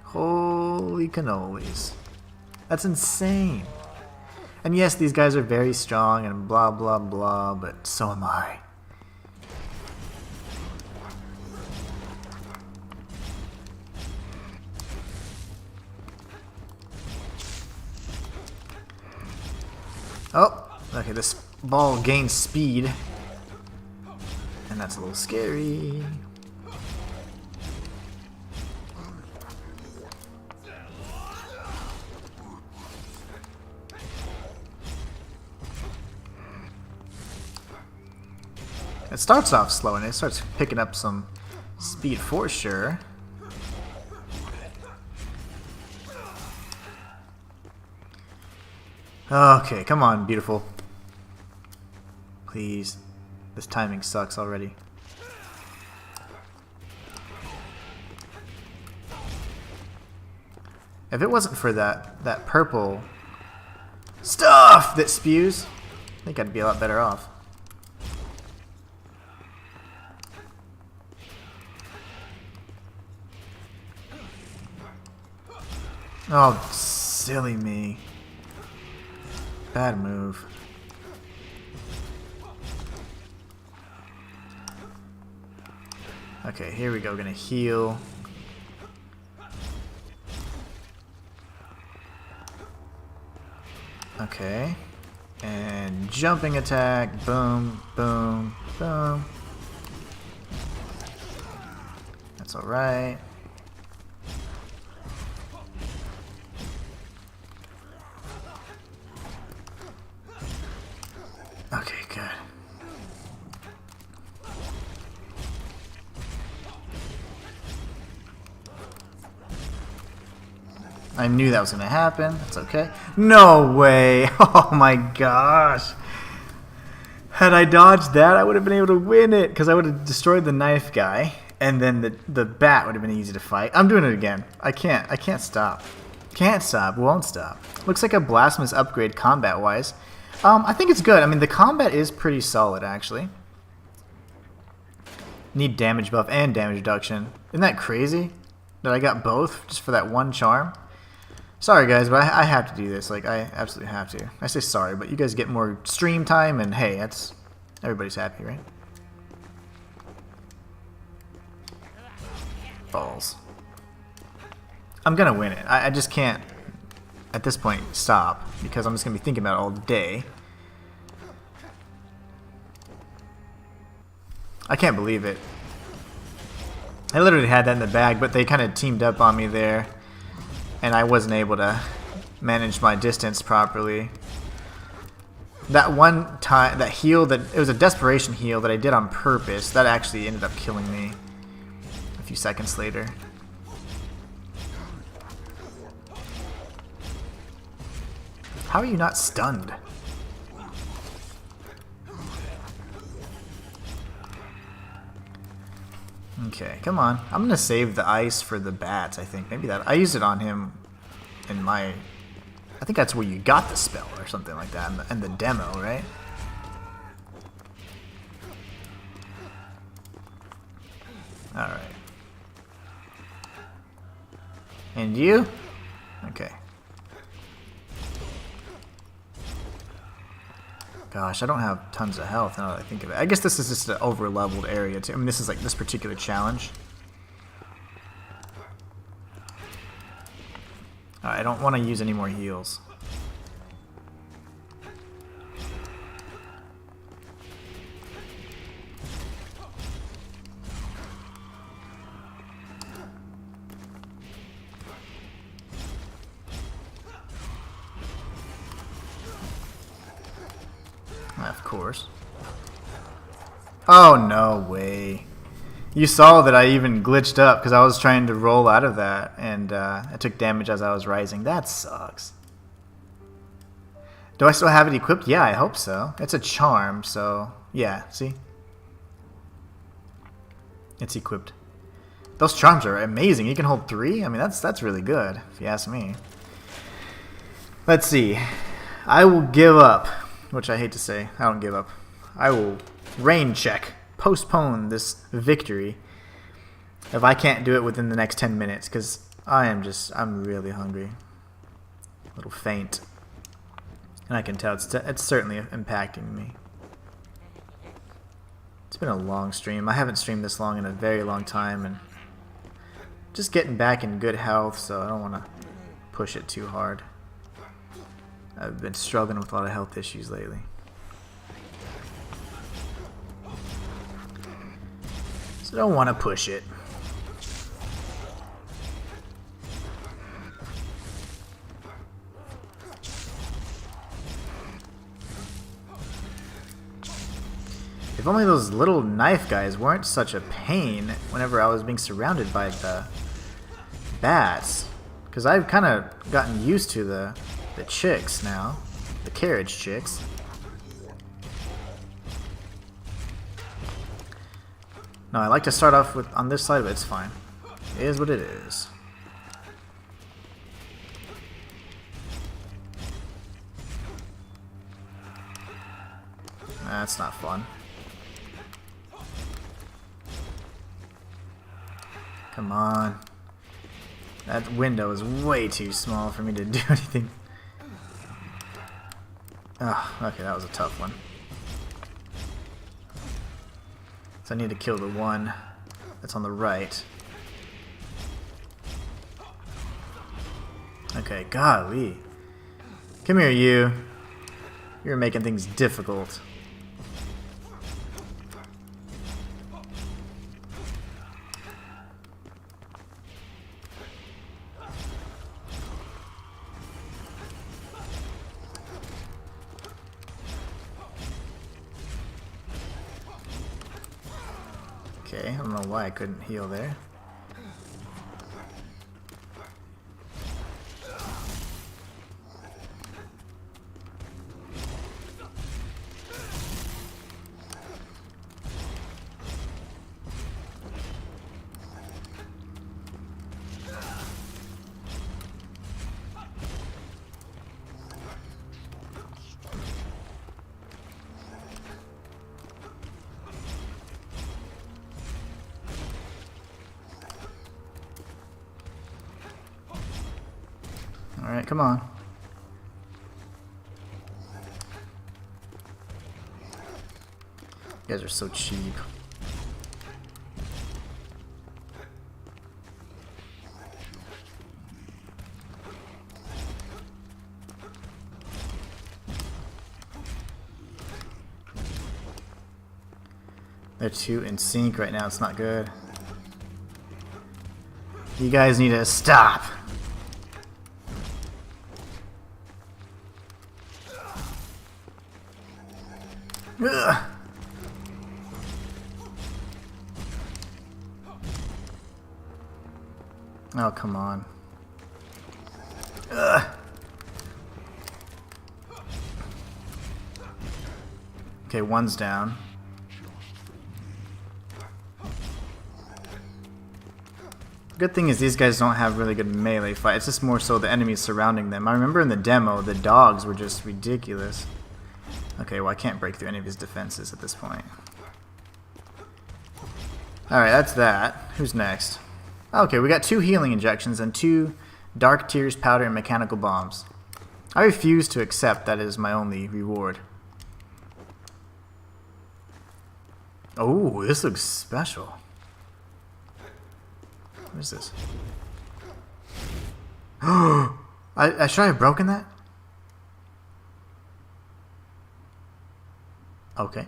Holy cannolis. That's insane. And yes, these guys are very strong and blah blah blah, but so am I. Oh, okay, this ball gains speed. And that's a little scary. It starts off slow and it starts picking up some speed for sure. Okay, come on, beautiful. Please. This timing sucks already. If it wasn't for that purple stuff that spews, I think I'd be a lot better off. Oh, silly me. Bad move. Okay, here we go. Gonna heal. Okay. And jumping attack. Boom, boom, boom. That's alright. Okay, good. I knew that was going to happen. That's okay. No way! Oh my gosh! Had I dodged that, I would have been able to win it, because I would have destroyed the knife guy, and then the bat would have been easy to fight. I'm doing it again. I can't stop. Can't stop. Won't stop. Looks like a blasphemous upgrade combat-wise. I think it's good. I mean, the combat is pretty solid, actually. Need damage buff and damage reduction. Isn't that crazy? That I got both just for that one charm? Sorry, guys, but I have to do this. Like, I absolutely have to. I say sorry, but you guys get more stream time, and hey, that's... everybody's happy, right? Balls. I'm gonna win it. I just can't, at this point, stop, because I'm just gonna be thinking about it all day. I can't believe it. I literally had that in the bag, but they kind of teamed up on me there, and I wasn't able to manage my distance properly. That one time, that heal, it was a desperation heal that I did on purpose, that actually ended up killing me a few seconds later. How are you not stunned? Okay, come on. I'm gonna save the ice for the bats, I think. Maybe that... I used it on him in my... I think that's where you got the spell or something like that in the demo, right? Alright. And you? Okay. Gosh, I don't have tons of health now that I think of it. I guess this is just an over-leveled area too. I mean, this is like this particular challenge. I don't want to use any more heals. Of course. Oh, no way. You saw that I even glitched up because I was trying to roll out of that, and I took damage as I was rising. That sucks. Do I still have it equipped? Yeah, I hope so. It's a charm, so yeah, see? It's equipped. Those charms are amazing. You can hold 3? I mean, that's really good, if you ask me. Let's see. I will give up, which I hate to say. I don't give up. I will rain check. Postpone this victory if I can't do it within the next 10 minutes, because I'm really hungry. A little faint. And I can tell it's certainly impacting me. It's been a long stream. I haven't streamed this long in a very long time, and just getting back in good health, so I don't want to push it too hard. I've been struggling with a lot of health issues lately. So I don't want to push it. If only those little knife guys weren't such a pain whenever I was being surrounded by the bats. Because I've kind of gotten used to the chicks now. The carriage chicks. No, I like to start off with on this side, but it's fine. It is what it is. That's not fun. Come on. That window is way too small for me to do anything. Oh, okay, that was a tough one. So I need to kill the one that's on the right. Okay, golly. Come here, you. You're making things difficult. Okay, I don't know why I couldn't heal there. Alright, come on. You guys are so cheap. They're too in sync right now, it's not good. You guys need to stop. Ugh. Oh, come on. Ugh. Okay, one's down. Good thing is these guys don't have really good melee fight. It's just more so the enemies surrounding them. I remember in the demo, the dogs were just ridiculous. Okay, well I can't break through any of his defenses at this point. Alright, that's that. Who's next? Okay, we got 2 healing injections and 2 dark tears, powder, and mechanical bombs. I refuse to accept that is my only reward. Oh, this looks special. What is this? Should I have broken that? Okay.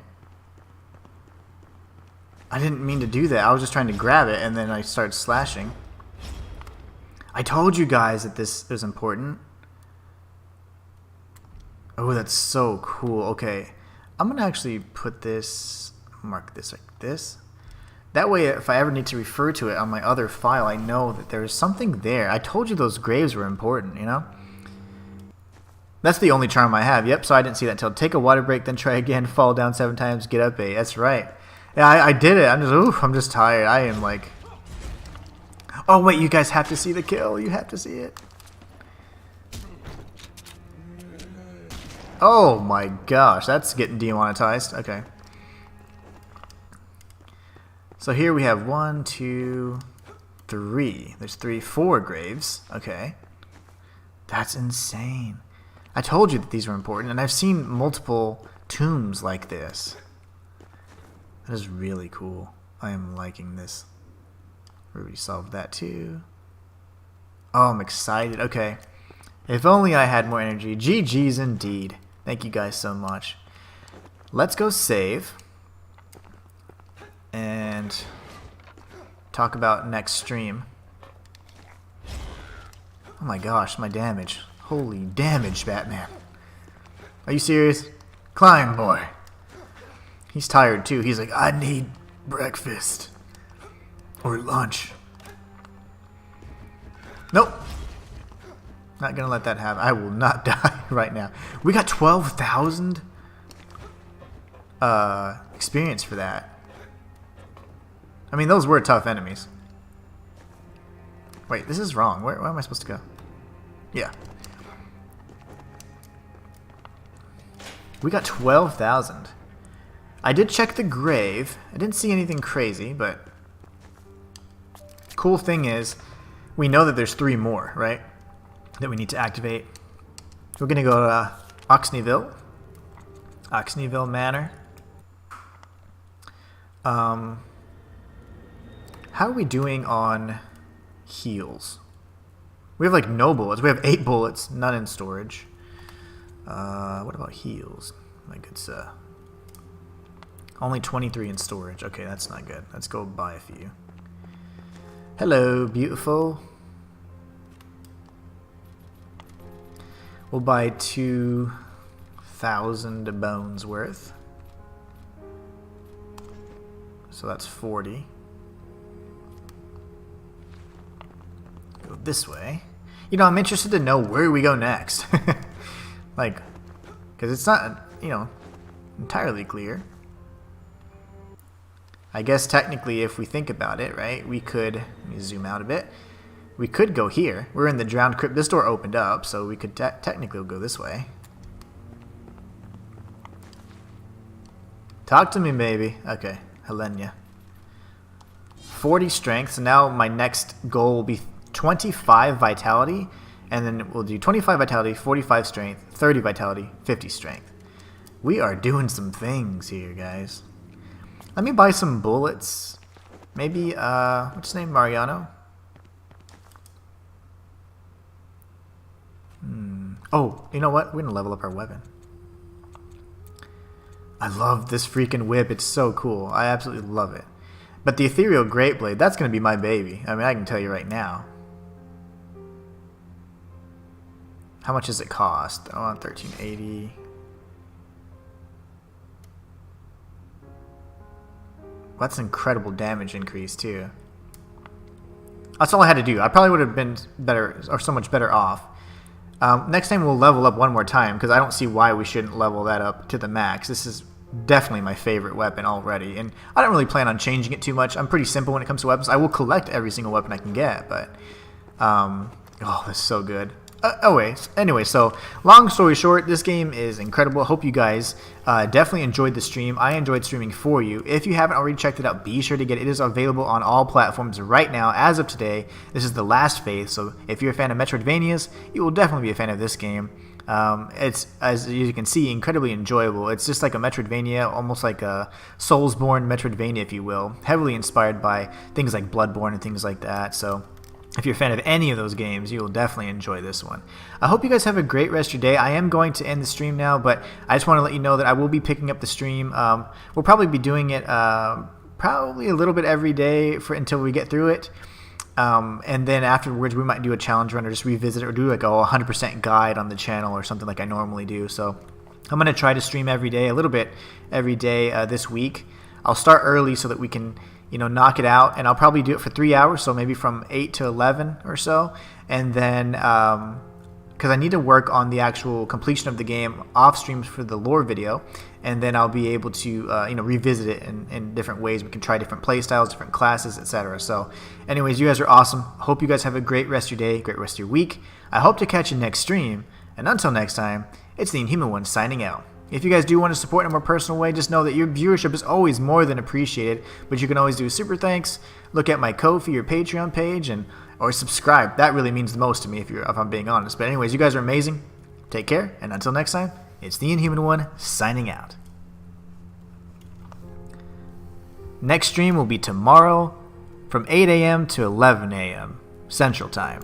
I didn't mean to do that. I was just trying to grab it and then I started slashing. I told you guys that this is important. Oh, that's so cool. Okay. I'm going to actually put this, mark this like this. That way, if I ever need to refer to it on my other file, I know that there's something there. I told you those graves were important, you know? That's the only charm I have. Yep, so I didn't see that until take a water break, then try again, fall down 7 times, get up 8. That's right. Yeah, I did it. I'm just tired. I am like... Oh, wait, you guys have to see the kill. You have to see it. Oh my gosh, that's getting demonetized. Okay. So here we have 1, 2, 3. There's 3, 4 graves. Okay. That's insane. I told you that these were important, and I've seen multiple tombs like this. That is really cool. I am liking this. We already solved that too. Oh, I'm excited. Okay. If only I had more energy. GG's indeed. Thank you guys so much. Let's go save. And talk about next stream. Oh my gosh, my damage. Holy damage, Batman. Are you serious? Climb, boy. He's tired too. He's like, I need breakfast. Or lunch. Nope. Not gonna let that happen. I will not die right now. We got 12,000 experience for that. I mean, those were tough enemies. Wait, this is wrong. Where am I supposed to go? Yeah. We got 12,000. I did check the grave. I didn't see anything crazy, but cool thing is we know that there's 3 more, right? That we need to activate. We're gonna go to Oxneyville Manor. How are we doing on heals? We have like no bullets. We have 8 bullets, none in storage. What about heals? My good sir. Only 23 in storage. Okay, that's not good. Let's go buy a few. Hello, beautiful. We'll buy 2,000 bones worth. So that's 40. Go this way. You know, I'm interested to know where we go next. Like, because it's not, you know, entirely clear. I guess technically if we think about it, right, we could, let me zoom out a bit. We could go here. We're in the drowned crypt. This door opened up, so we could technically go this way. Talk to me, baby. Okay, Helena. 40 strength, so now my next goal will be 25 vitality, and then we'll do 25 vitality, 45 strength, 30 vitality, 50 strength. We are doing some things here, guys. Let me buy some bullets. Maybe, what's his name? Mariano? Oh, you know what? We're going to level up our weapon. I love this freaking whip. It's so cool. I absolutely love it. But the Ethereal Great Blade, that's going to be my baby. I mean, I can tell you right now. How much does it cost? Oh, 1380. That's an incredible damage increase, too. That's all I had to do. I probably would have been better, or so much better off. Next time we'll level up one more time, because I don't see why we shouldn't level that up to the max. This is definitely my favorite weapon already, and I don't really plan on changing it too much. I'm pretty simple when it comes to weapons. I will collect every single weapon I can get, but oh, that's so good. Anyway, so long story short, this game is incredible. I hope you guys definitely enjoyed the stream. I enjoyed streaming for you. If you haven't already checked it out, be sure to get it. It is available on all platforms right now as of today. This is the last phase, so if you're a fan of Metroidvanias, you will definitely be a fan of this game. It's, as you can see, incredibly enjoyable. It's just like a Metroidvania, almost like a Soulsborne Metroidvania, if you will. Heavily inspired by things like Bloodborne and things like that, so if you're a fan of any of those games, you will definitely enjoy this one. I hope you guys have a great rest of your day. I am going to end the stream now, but I just want to let you know that I will be picking up the stream. We'll probably be doing it probably a little bit every day until we get through it. And then afterwards, we might do a challenge run or just revisit it or do like a 100% guide on the channel or something like I normally do. So I'm going to try to stream every day, a little bit every day this week. I'll start early so that we can, knock it out, and I'll probably do it for 3 hours, so maybe from 8 to 11 or so. And then, because I need to work on the actual completion of the game off streams for the lore video, and then I'll be able to, revisit it in different ways. We can try different play styles, different classes, etc. So, anyways, you guys are awesome. Hope you guys have a great rest of your day, great rest of your week. I hope to catch you next stream, and until next time, it's the Inhuman one signing out. If you guys do want to support in a more personal way, just know that your viewership is always more than appreciated, but you can always do super thanks, look at my Ko-fi or Patreon page, or subscribe. That really means the most to me if I'm being honest. But anyways, you guys are amazing. Take care, and until next time, it's the Inhuman one signing out. Next stream will be tomorrow from 8 a.m. to 11 a.m. Central Time.